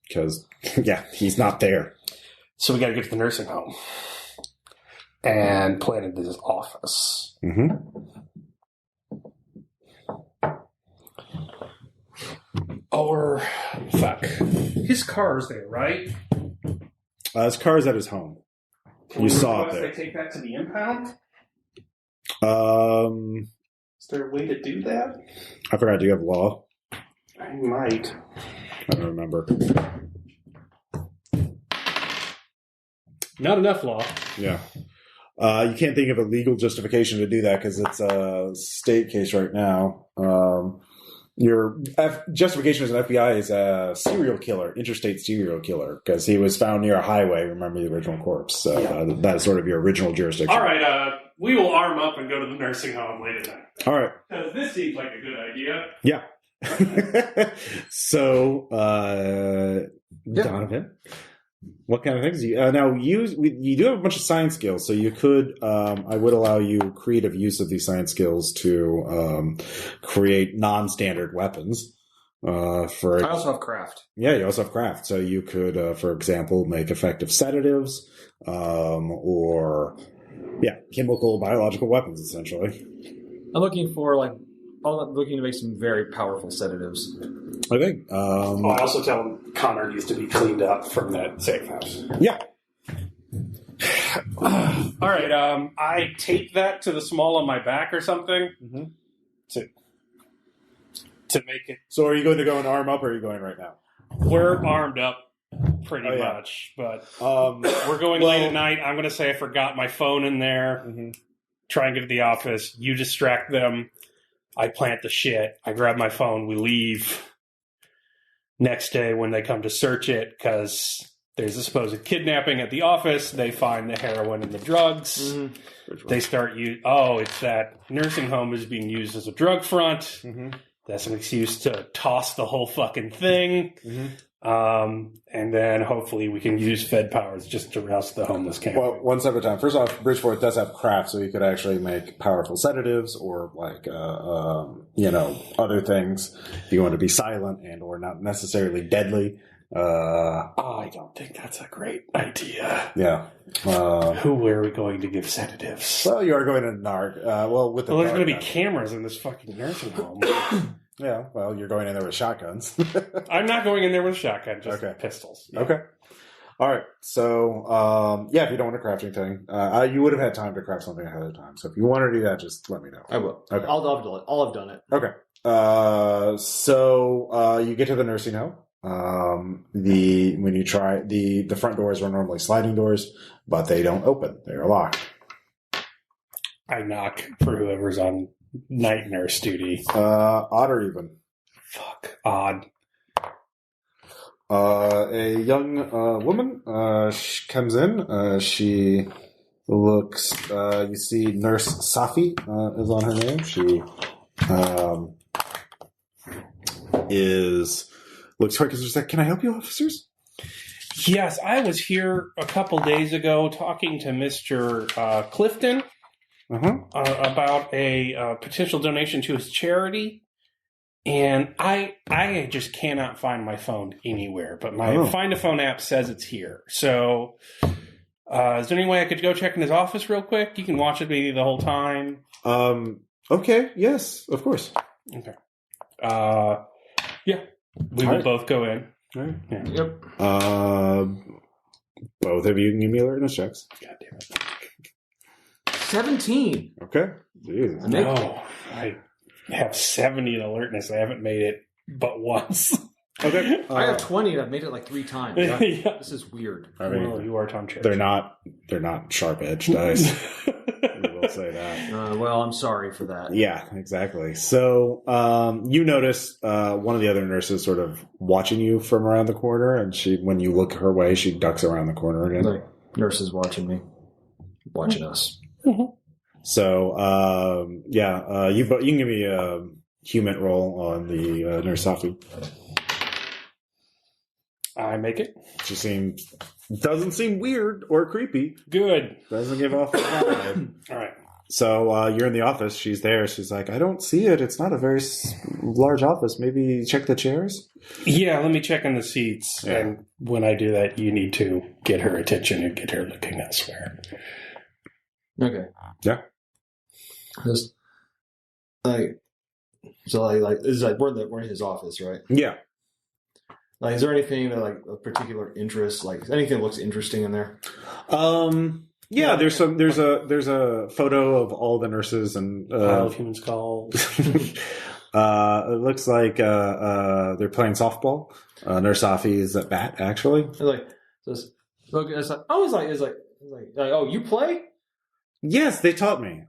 Because, yeah, he's not there. So we got to get to the nursing home and plan into his office. Mm-hmm. Or, fuck. His car's there, right? His car's at his home. Can You we saw it request there. they take that to the impound? I Is there a way to do that? forgot. Do you have law? I might. I don't remember. Not enough law. Yeah. You can't think of a legal justification to do that because it's a state case right now. Your justification as an FBI is a serial killer, interstate serial killer, because he was found near a highway. Remember the original corpse. So that is sort of your original jurisdiction. All right, we will arm up and go to the nursing home later then. All right. Because this seems like a good idea. Yeah. So, Donovan, what kind of things? Now, you do have a bunch of science skills, so you could, I would allow you creative use of these science skills to create non-standard weapons. I also have craft. Yeah, you also have craft. So you could, for example, make effective sedatives, or chemical, biological weapons, essentially. I'm looking to make some very powerful sedatives. Okay. I'll also tell him Connor needs to be cleaned up from that safe house. Yeah. All right, I tape that to the small of my back or something to make it. So are you going to go and arm up, or are you going right now? We're armed up pretty much, but we're going late at night. I'm going to say I forgot my phone in there. Mm-hmm. Try and get to the office. You distract them. I plant the shit. I grab my phone. We leave. Next day when they come to search it, because there's a supposed kidnapping at the office, they find the heroin and the drugs. Mm-hmm. They start it's that nursing home is being used as a drug front. Mm-hmm. That's an excuse to toss the whole fucking thing. Mm-hmm. And then hopefully we can use Fed powers just to roust the homeless camp. Well, one step at a time. First off, Bridgeport does have craft, so you could actually make powerful sedatives or other things. If you want to be silent and or not necessarily deadly. I don't think that's a great idea. Yeah. Who are we going to give sedatives? Well, you are going to NARC. There's going to be cameras in this fucking nursing home. Yeah, well, you're going in there with shotguns. I'm not going in there with a shotgun, just pistols. Yeah. Okay. All right. So, if you don't want to craft anything, you would have had time to craft something ahead of time. So if you want to do that, just let me know. I will. Okay. I'll have done it. Okay. So you get to the nursing home. When you try, the front doors are normally sliding doors, but they don't open. They are locked. I knock for whoever's on night nurse duty. Odd or even? Fuck. Odd. A young woman she comes in. She looks. You see, Nurse Safi is on her name. She looks hard because she's like, "Can I help you, officers?" Yes, I was here a couple days ago talking to Mr. Clifton. About a potential donation to his charity, and I just cannot find my phone anywhere, but my Find a Phone app says it's here. So is there any way I could go check in his office real quick? You can watch it maybe the whole time. Okay, yes, of course. Okay. We will both go in. All right. Yeah. Yep. Both of you can give me alertness checks. God damn it. 17. Okay. Jesus. No, I have 70 in alertness. I haven't made it but once. Okay. I have 20 and I've made it like 3 times. Yeah. This is weird. I mean, well, you are Tom Church. They're not sharp-edged dice. We will say that. Well, I'm sorry for that. Yeah, exactly. So you notice one of the other nurses sort of watching you from around the corner, and when you look her way, she ducks around the corner again. The nurse is watching me. Watching us. Mm-hmm. So, you can give me a human roll on the Nurse Safi. I make it. She doesn't seem weird or creepy. Good. Doesn't give off a vibe. All right. So you're in the office. She's there. She's like, I don't see it. It's not a very large office. Maybe check the chairs? Yeah, let me check on the seats. Yeah. And when I do that, you need to get her attention and get her looking elsewhere. Okay. Yeah. This, we're in his office, right? Yeah. Like, is there anything that of particular interest? Like, anything that looks interesting in there? Yeah. There's a photo of all the nurses and Pile of human skulls. It looks like they're playing softball. Nurse Safi is at bat, actually. You play? Yes, they taught me.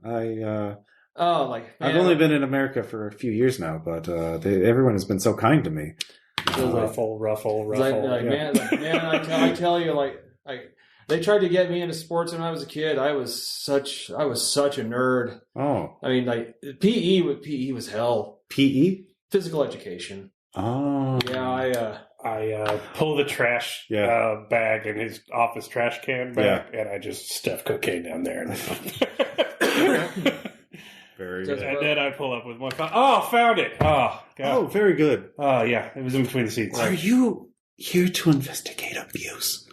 Oh, like I've only been in America for a few years now, but everyone has been so kind to me. Ruffle. Man, I tell you, they tried to get me into sports when I was a kid. I was such a nerd. Oh, I mean, like PE was hell. PE, physical education. Oh, Yeah, I pull the trash bag in his office trash can back, and I just stuff cocaine down there. very good. And then I pull up with one. Found it! Oh, God. Oh, very good. Oh, yeah, it was in between the seats. Are you here to investigate abuse?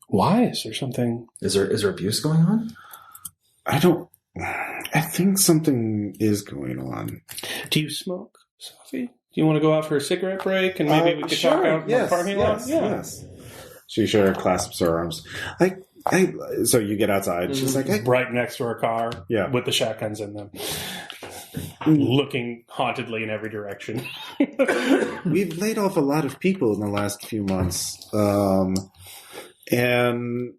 Why? Is there something? Is there abuse going on? I think something is going on. Do you smoke, Sophie? Do you want to go out for a cigarette break and maybe we could talk out in the parking lot? Yes. She sure clasps her arms. So you get outside. She's like, right next to her car, with the shotguns in them, looking hauntedly in every direction. We've laid off a lot of people in the last few months, but Mr.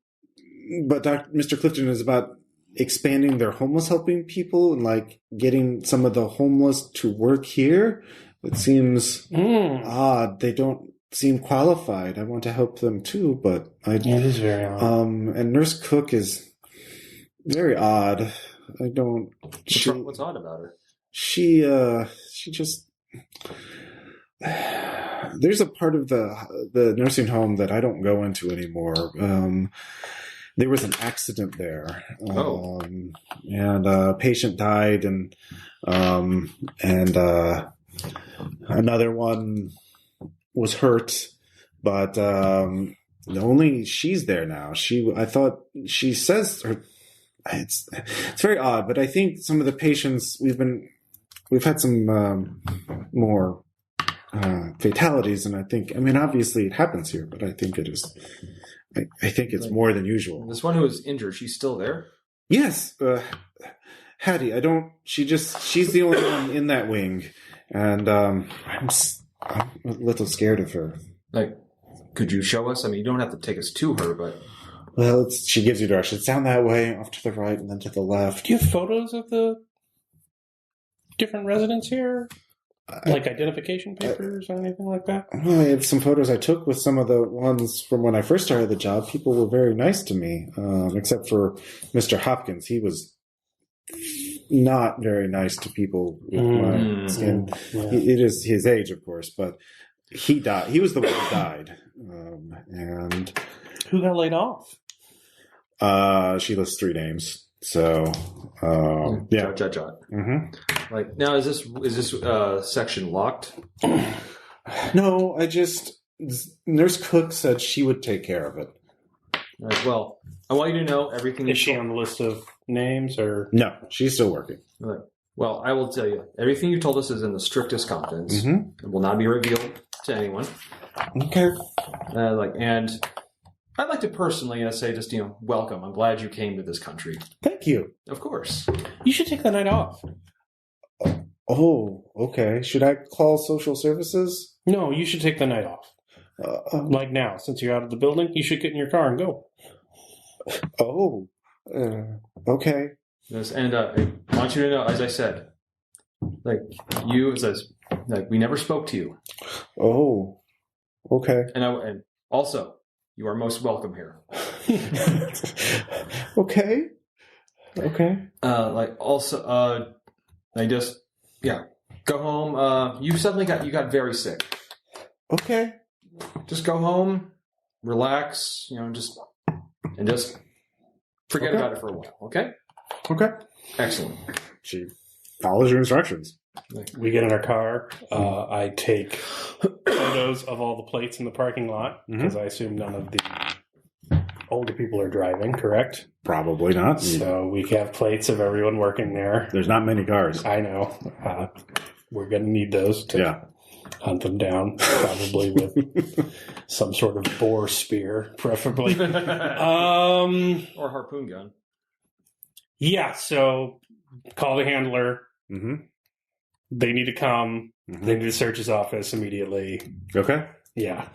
Clifton is about expanding their homeless helping people and like getting some of the homeless to work here. It seems odd. They don't seem qualified. I want to help them too, but it is very odd. And Nurse Cook is very odd. I don't. What's odd about her? She just. There's a part of the nursing home that I don't go into anymore. There was an accident there, and a patient died, and another one was hurt, but only she's there now. I thought she says it's very odd, but I think some of the patients we've had some more fatalities, and I mean obviously it happens here, but I think it is. I think it's more than usual. This one who was injured, she's still there? Yes, Hattie. She's the only one in that wing, and I'm a little scared of her. Like, could you show us? I mean, you don't have to take us to her, but... Well, she gives you directions. Down that way, off to the right, and then to the left. Do you have photos of the different residents here? Like identification papers or anything like that? Well, I have some photos I took with some of the ones from when I first started the job. People were very nice to me, except for Mr. Hopkins. He was not very nice to people with my skin. Yeah. It is his age, of course, but he died. He was the one who died. And who got laid off? She lists 3 names. So, yeah. Jot. Mm-hmm. Like, now, is this section locked? No, Nurse Cook said she would take care of it. Right, well, I want you to know everything. Is she on the list of names, or no? She's still working. Right. Well, I will tell you everything you told us is in the strictest confidence. Mm-hmm. It will not be revealed to anyone. Okay. And I'd like to personally say, just welcome. I'm glad you came to this country. Thank you. Of course. You should take the night off. Oh, okay. Should I call social services? No, you should take the night off. Like now, since you're out of the building, you should get in your car and go. Oh, okay. Yes, and I want you to know, as I said, we never spoke to you. Oh, okay. And also, you are most welcome here. Okay. Go home. You suddenly got very sick. Okay. Just go home, relax, just forget about it for a while, okay? Okay. Excellent. She follows your instructions. We get in our car. I take photos of all the plates in the parking lot, because I assume none of the older people are driving, correct? Probably not. So we have plates of everyone working there. There's not many cars. I know. We're going to need those to hunt them down, probably with some sort of boar spear, preferably. Or harpoon gun. Yeah, so call the handler. Mm-hmm. They need to come. Mm-hmm. They need to search his office immediately. Okay. Yeah.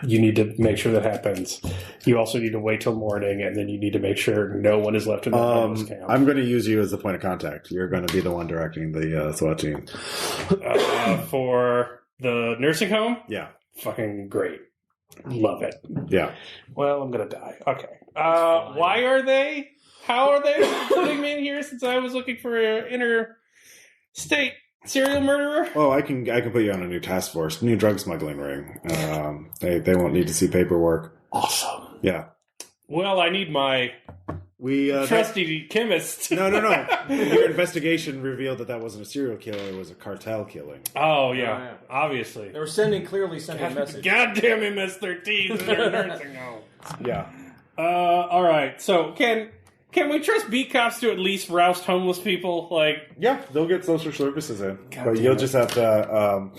You need to make sure that happens. You also need to wait till morning, and then you need to make sure no one is left in the homeless camp. I'm going to use you as the point of contact. You're going to be the one directing the SWAT team. For the nursing home? Yeah. Fucking great. Love it. Yeah. Well, I'm going to die. Okay. Why are they? How are they putting me in here since I was looking for an interstate serial murderer? Oh, I can put you on a new task force, new drug smuggling ring. They won't need to see paperwork. Awesome. Yeah. Well, I need my trusty chemist. No. Your investigation revealed that wasn't a serial killer; it was a cartel killing. Oh yeah, obviously. They were clearly sending a message. Goddamn MS-13 in their nursing home. Yeah. All right. So can we trust beat cops to at least roust homeless people? Yeah, they'll get social services in, but you'll just have to.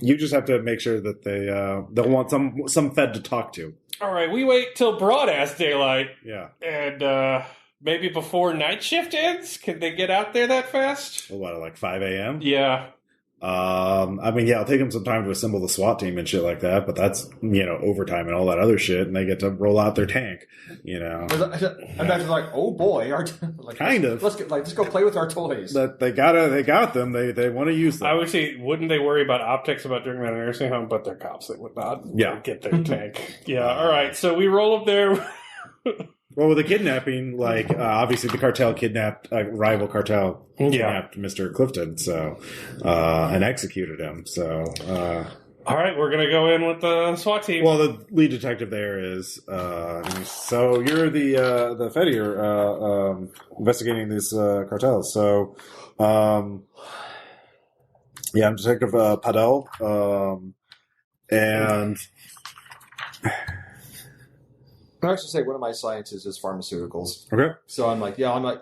You just have to make sure that they'll want some Fed to talk to. All right, we wait till broad ass daylight. Yeah, and maybe before night shift ends. Can they get out there that fast? What, like 5 a.m.? Yeah. It'll take them some time to assemble the SWAT team and shit like that, but that's, overtime and all that other shit, and they get to roll out their tank, Imagine oh boy, kind of. Let's go play with our toys. That they got them. They want to use them. I would say, wouldn't they worry about optics about doing that in a nursing home? But they're cops. They would not get their tank. Yeah, all right. So we roll up there. Well, with the kidnapping, obviously the cartel kidnapped, rival cartel kidnapped Mr. Clifton, so, and executed him, so, all right, we're gonna go in with the SWAT team. Well, the lead detective there is, so you're the Fed here, investigating these, cartels, so, I'm Detective, Padel, and... I actually say one of my sciences is pharmaceuticals. Okay. So I'm a drug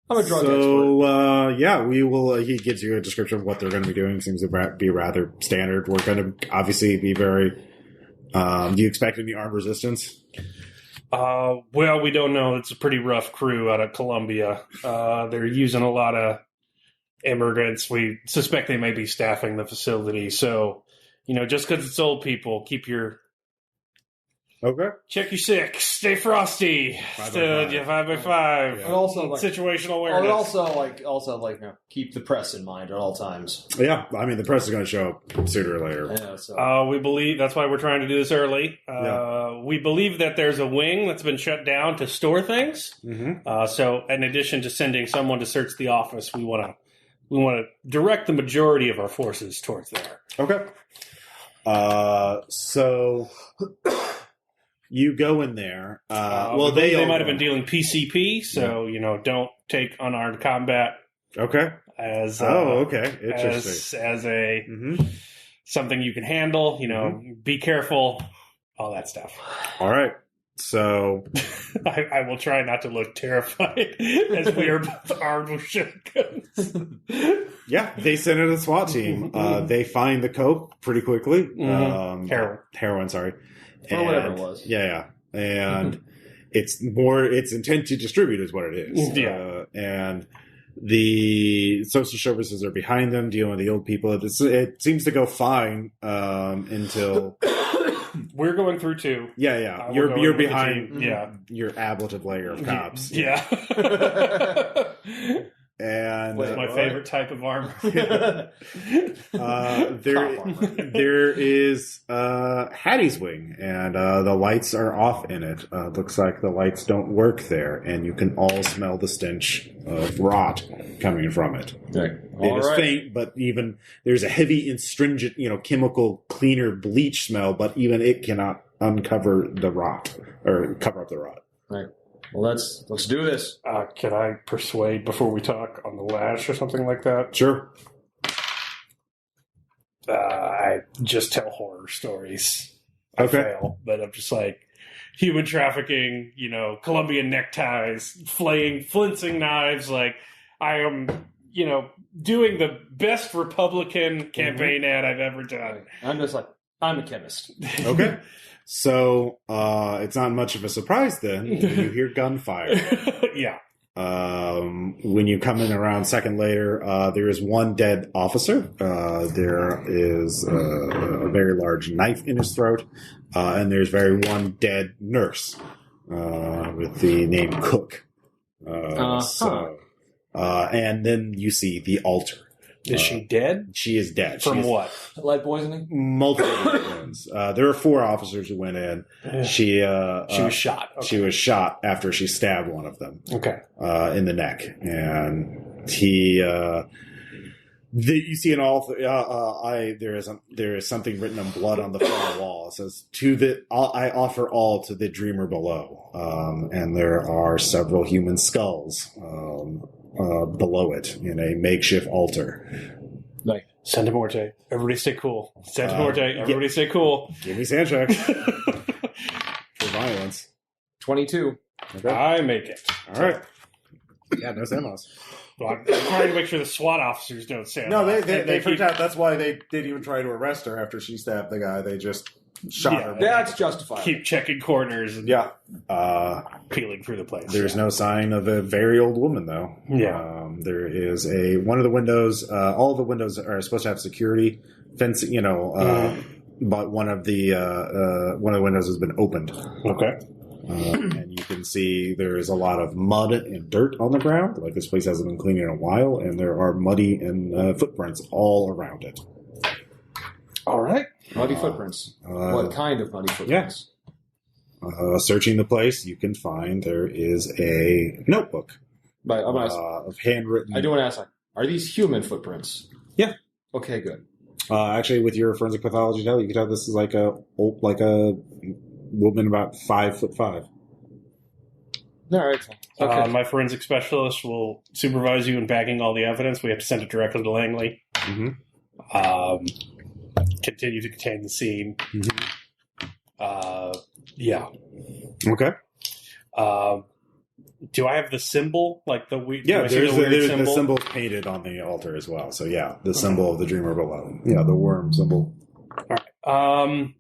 expert. So, we will, he gives you a description of what they're going to be doing. Seems to be rather standard. We're going to obviously be very, do you expect any armed resistance? Well, we don't know. It's a pretty rough crew out of Colombia. They're using a lot of immigrants. We suspect they may be staffing the facility. So, just because it's old people, keep your... Okay. Check your six. Stay frosty. 5x5. Yeah. And also, situational awareness. Also, keep the press in mind at all times. Yeah, the press is going to show up sooner or later. Yeah, so. We believe that's why we're trying to do this early. We believe that there's a wing that's been shut down to store things. Mm-hmm. So, in addition to sending someone to search the office, we want to direct the majority of our forces towards there. Okay. So. You go in there. They might have been dealing PCP, so don't take unarmed combat. Okay. Okay. Interesting. As a something you can handle. Be careful. All that stuff. All right. So I will try not to look terrified as we are both armed with shotguns. Yeah, they send in a SWAT team. They find the coke pretty quickly. Heroin. Sorry. Or whatever it was. Yeah. And it's intent to distribute is what it is. Yeah. And the social services are behind them, dealing with the old people. It seems to go fine until... We're going through too. Yeah. You're behind your ablative layer of cops. Yeah. And what's my favorite type of armor? There is Hattie's wing, and the lights are off in it. Looks like the lights don't work there, and you can all smell the stench of rot coming from it. Right. It is faint, but even there's a heavy, astringent, chemical cleaner bleach smell, but even it cannot uncover the rot or cover up the rot. Right. Well, let's do this. Can I persuade before we talk on the lash or something like that? Sure. I just tell horror stories. I Okay. fail, but I'm just like human trafficking, Colombian neckties, flinching knives. Like I am, doing the best Republican campaign ad I've ever done. I'm just like, I'm a chemist. Okay. So it's not much of a surprise then when you hear gunfire. Yeah. When you come in around second later, there is one dead officer. There is a very large knife in his throat, and there's one dead nurse with the name Cook. And then you see the altar. Is she dead? She is dead. From what? Lead poisoning? Multiple wounds. There were 4 officers who went in. She was shot. Okay. She was shot after she stabbed one of them. Okay. In the neck, and you see in all. There is something written in blood on the far wall. It says, I offer all to the dreamer below," and there are several human skulls below it in a makeshift altar. Like, Santa Morte. Everybody stay cool. Santa Morte. Everybody stay cool. Give me sand check for violence. 22. Okay. I make it. All right. Yeah, no sand loss. Well, I'm trying to make sure the SWAT officers don't say No, they freaked out. That's why they didn't even try to arrest her after she stabbed the guy. They just shot her. That's justified. Keep checking corners and peeling through the place. There's no sign of a very old woman, though. Yeah. There is one of the windows. All the windows are supposed to have security fencing, but one of the windows has been opened. Okay. And you can see there's a lot of mud and dirt on the ground. Like, this place hasn't been cleaned in a while, and there are muddy and footprints all around it. All right. Muddy footprints. What kind of muddy footprints? Yeah. Searching the place, you can find there is a notebook of handwritten. I do want to ask, are these human footprints? Yeah. Okay, good. Actually, with your forensic pathology tell, you can tell this is like a woman about 5'5". All right. Okay. My forensic specialist will supervise you in bagging all the evidence. We have to send it directly to Langley. Mm-hmm. Continue to contain the scene. Mm-hmm. Yeah. Okay. Do I have the symbol? Like the weird? Yeah, there's symbol? the symbol painted on the altar as well. So yeah, the symbol of the dreamer below. Yeah, the worm symbol. All right.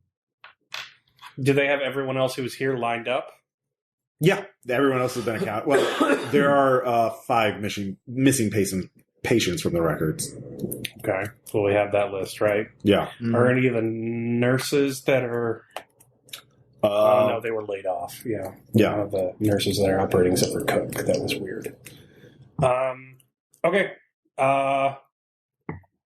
Do they have everyone else who was here lined up? Yeah, everyone else has been accounted. Well, there are 5 missing patients from the records. Okay. Well, we have that list, right? Yeah. Mm-hmm. Are any of the nurses that are... no, they were laid off. Yeah. Yeah. The nurses that are operating except for Cook. That was weird. Okay.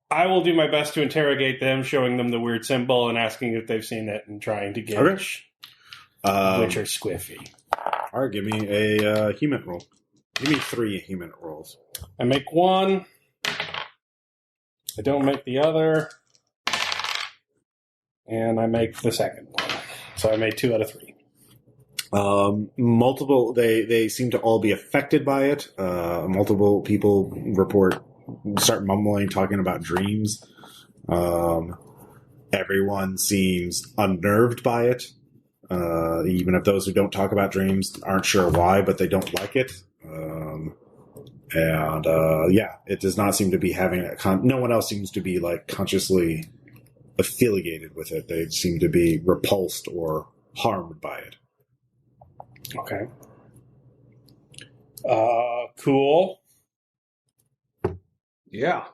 I will do my best to interrogate them, showing them the weird symbol and asking if they've seen it and trying to gauge which are squiffy. All right, give me a human roll. Give me 3 human rolls. I make 1. I don't make the other. And I make the second one. So I made 2 out of 3. Multiple, they seem to all be affected by it. Multiple people start mumbling, talking about dreams. Everyone seems unnerved by it. Even if those who don't talk about dreams aren't sure why, but they don't like it. It does not seem to be having no one else seems to be like consciously affiliated with it. They seem to be repulsed or harmed by it. Okay. Cool. Yeah.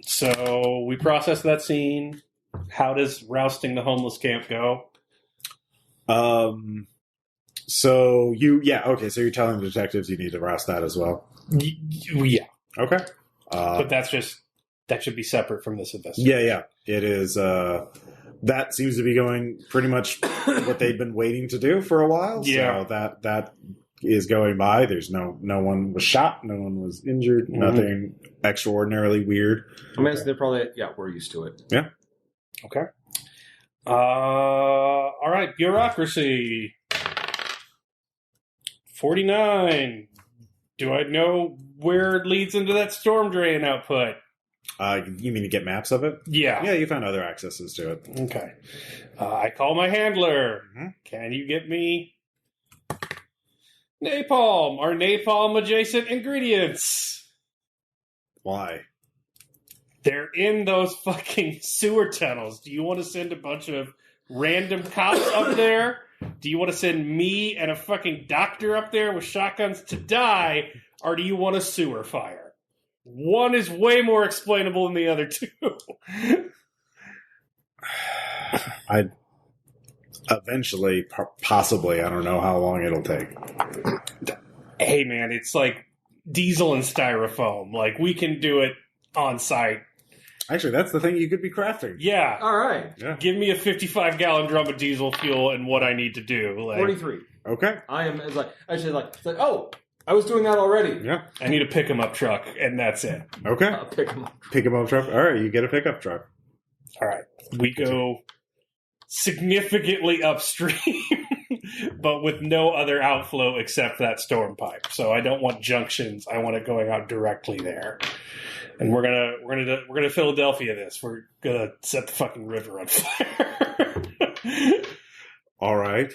So we process that scene. How does rousting the homeless camp go? So you're telling the detectives you need to roust that as well? Yeah. Okay. But that should be separate from this investigation. Yeah. It is, that seems to be going pretty much what they've been waiting to do for a while. Yeah. So that is going by. There's no one was shot. No one was injured. Mm-hmm. Nothing extraordinarily weird. I mean, they're probably, we're used to it. Yeah. Okay. All right. Bureaucracy. 49. Do I know where it leads into that storm drain output? You mean to get maps of it? Yeah. Yeah, you found other accesses to it. Okay. I call my handler. Mm-hmm. Can you get me napalm or napalm adjacent ingredients? Why? They're in those fucking sewer tunnels. Do you want to send a bunch of random cops up there Do you want to send me and a fucking doctor up there with shotguns to die, or do you want a sewer fire? One is way more explainable than the other two. I eventually, possibly, I don't know how long it'll take. Hey, man, it's like diesel and styrofoam. Like, we can do it on site. Actually, that's the thing you could be crafting. Yeah. All right. Yeah. Give me a 55-gallon drum of diesel fuel and what I need to do. Like, 43. Okay. I am, it's like, oh, I was doing that already. Yeah. I need a pick-em-up truck, and that's it. Okay. Pick 'em up. Pick 'em up truck. All right, you get a pickup truck. All right. We go significantly upstream, but with no other outflow except that storm pipe. So I don't want junctions. I want it going out directly there. And we're gonna Philadelphia this. We're gonna set the fucking river on fire. All right.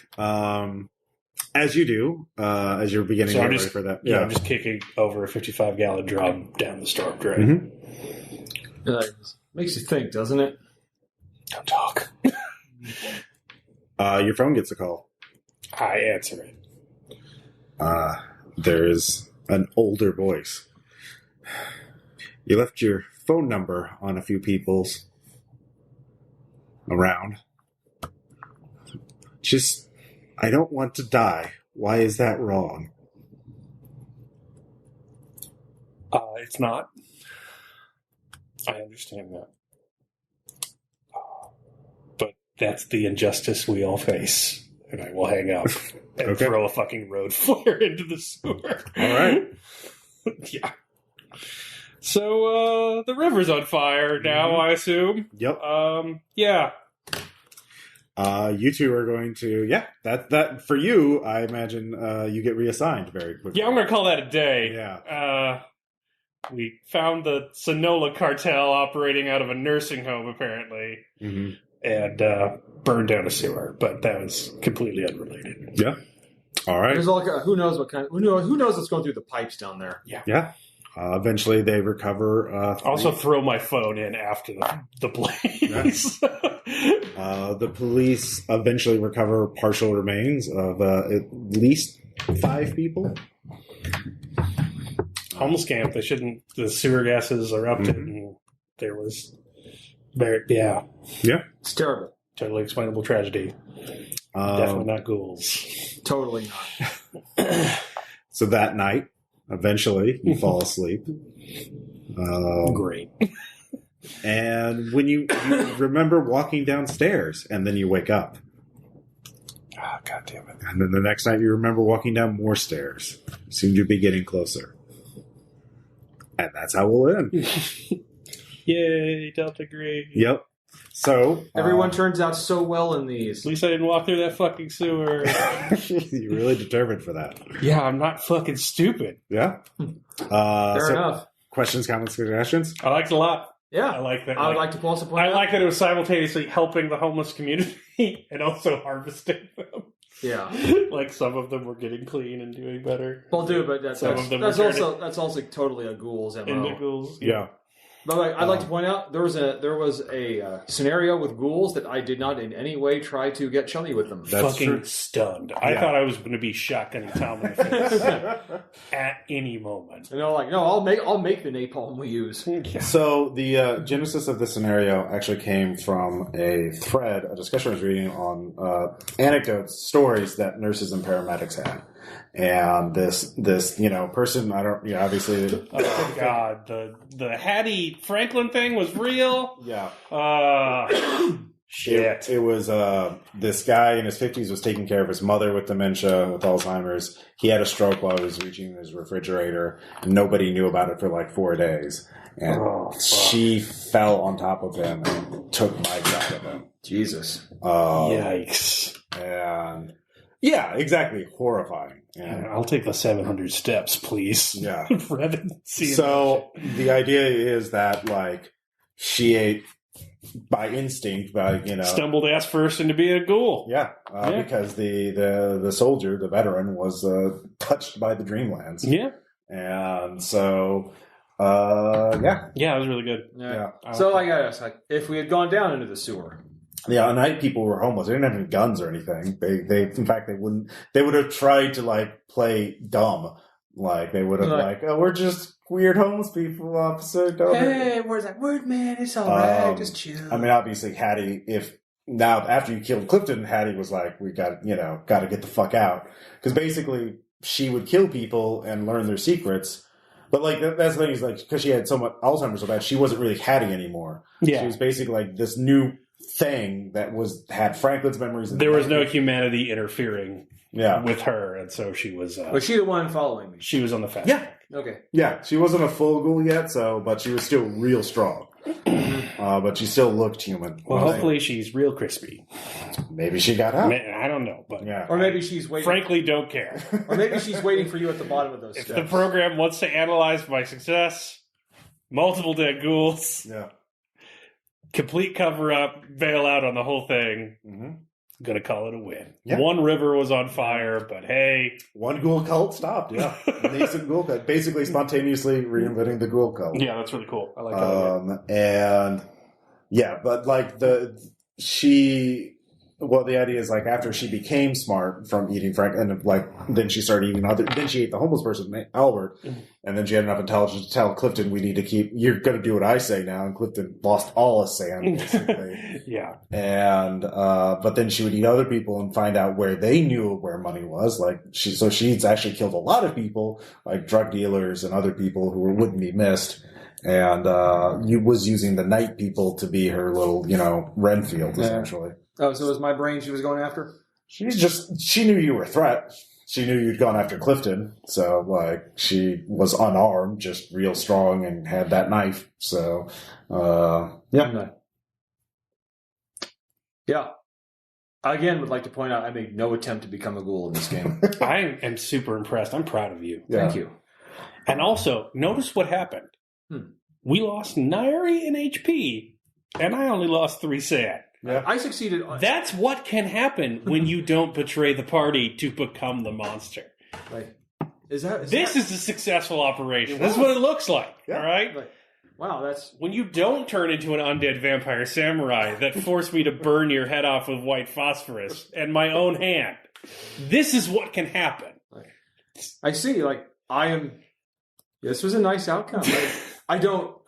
As you do, as you're beginning to get ready for that. Yeah, I'm just kicking over a 55-gallon drum down the storm drain. Makes you think, doesn't it? Don't talk. Your phone gets a call. I answer it. There's an older voice. You left your phone number on a few people's around. Just, I don't want to die. Why is that wrong? It's not. I understand that. But that's the injustice we all face. And I will hang up and throw a fucking road flare into the sewer. All right. Yeah. So, the river's on fire now, I assume. Yep. Yeah. You two are going to, that for you, I imagine you get reassigned very quickly. Yeah, I'm going to call that a day. Yeah. We found the Sonola cartel operating out of a nursing home, apparently, and burned down a sewer, but that was completely unrelated. Yeah. All right. There's all, who knows what's going through the pipes down there. Yeah. Eventually, they recover. Also, throw my phone in after the blaze. The police eventually recover partial remains of at least 5 people. Homeless camp. They shouldn't. The sewer gases erupted, and there was, yeah, It's terrible. totally explainable tragedy. Definitely not ghouls. Totally not. So that night, eventually, you fall asleep. Great. And when you remember walking downstairs, and then you wake up. Oh, God damn it. And then the next night, you remember walking down more stairs. Seemed to be getting closer. And that's how we'll end. Yay, Delta Green. Yep. So Everyone turns out so well in these. At least I didn't walk through that fucking sewer. you're really determined for that. Yeah, I'm not fucking stupid. Yeah. Fair enough. Questions, comments, suggestions? I liked it a lot. Yeah. I like that. I would like to also point out. I like that it was simultaneously helping the homeless community and also harvesting them. Yeah. Like some of them were getting clean and doing better. Well, but that's also totally a ghouls MO. In the ghouls. Yeah. But I'd like to point out there was a scenario with ghouls that I did not in any way try to get chummy with them. That's fucking true. stunned. I thought I was going to be shotgunning Tom in the face at any moment. And they're like, no, I'll make the napalm we use. So the genesis of this scenario actually came from a thread, a discussion I was reading on anecdotes, stories that nurses and paramedics had. And this person, obviously. Oh God, the Hattie Franklin thing was real. Yeah. Shit. It was this guy in his 50s was taking care of his mother with dementia, with Alzheimer's. He had a stroke while he was reaching his refrigerator, and nobody knew about it for like 4 days. And she fell on top of him and took Mike out of him. Jesus. Yikes. And yeah, exactly. Horrifying. And, I'll take the 700 steps, please. Yeah. Rather than seeing so the idea is that like she ate by instinct, stumbled ass first into being a ghoul. Yeah, because the soldier, the veteran, was touched by the Dreamlands. Yeah, and so yeah, it was really good. Yeah. So I gotta ask, if we had gone down into the sewer, Yeah, night people were homeless. They didn't have any guns or anything. They in fact, they would have tried to, like, play dumb. Like, they would have, like, oh, we're just weird homeless people, officer. Don't where's that word, man? It's all right. Just chill. I mean, obviously, Hattie, now after you killed Clifton, Hattie was like, we got to get the fuck out. Because basically, she would kill people and learn their secrets. But, like, that's the thing is, like, because she had so much Alzheimer's so bad, she wasn't really Hattie anymore. Yeah. She was basically, like, this new thing that had Franklin's memories. There was no humanity interfering with her, and so she was... was she the one following me? She was on the fast track. Okay. Yeah, she wasn't a full ghoul yet, but she was still real strong. But she still looked human. Well, hopefully she's real crispy. Maybe she got out. I don't know, but or maybe she's waiting. Frankly, don't care. Or maybe she's waiting for you at the bottom of those steps. If the program wants to analyze my success, multiple dead ghouls, complete cover up, bail out on the whole thing. I'm gonna call it a win. Yeah. One river was on fire, but hey, one ghoul cult stopped. Yeah, nascent ghoul cult, basically spontaneously reinventing the ghoul cult. Yeah, that's really cool. I like that. But like the idea is, like, after she became smart from eating Franklin, and like then she started eating then she ate the homeless person, Albert, and then she had enough intelligence to tell Clifton, we need to you're going to do what I say now, and Clifton lost all his sand, basically. Yeah. And, but then she would eat other people and find out where they knew where money was, like, she's actually killed a lot of people, like drug dealers and other people who wouldn't be missed. And was using the night people to be her little, Renfield, essentially. Oh, so it was my brain she was going after? She knew you were a threat. She knew you'd gone after Clifton. So, like, she was unarmed, just real strong, and had that knife. So, yeah. Yeah. I, again, would like to point out I made no attempt to become a ghoul in this game. I am super impressed. I'm proud of you. Thank you. And also, notice what happened. We lost Nairi in HP, and I only lost 3 sand. Yeah. I succeeded. That's what can happen when you don't betray the party to become the monster. Right. This is a successful operation. This is what it looks like. Yeah. All right? Like, wow, that's... When you don't turn into an undead vampire samurai that forced me to burn your head off with white phosphorus and my own hand. This is what can happen. I see. Like, this was a nice outcome. I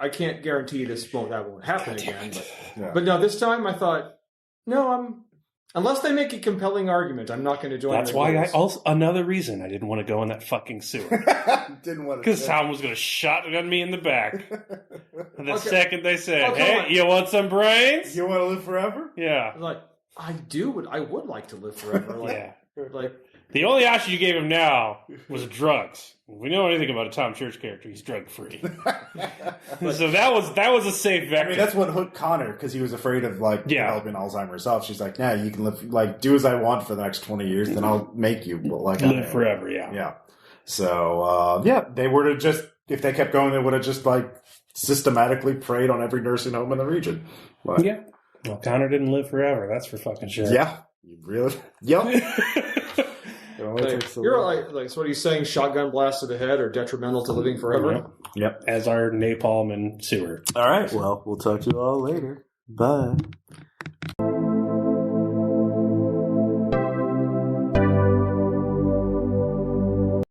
can't guarantee that won't happen again. But no, this time I thought, unless they make a compelling argument, I'm not going to join. That's why another reason I didn't want to go in that fucking sewer. Didn't want to. Because someone was going to shotgun me in the back. And the second they said, hey, you want some brains? You want to live forever? Yeah. I'm like, I would like to live forever. Like, the only option you gave him now was drugs. If we know anything about a Tom Church character, he's drug free. So that was a safe vector. I mean, that's what hooked Connor, because he was afraid of developing Alzheimer's herself. She's like, you can live, do as I want for the next 20 years, then I'll make you live forever. Yeah. So they would have just, if they kept going, they would have just systematically preyed on every nursing home in the region. But, yeah. Well, Connor didn't live forever. That's for fucking sure. Yeah. You really? Yep. You're like, so what are you saying? Shotgun blast to the head are detrimental to living forever? Yep. As are napalm and sewer. All right. Well, we'll talk to you all later. Bye.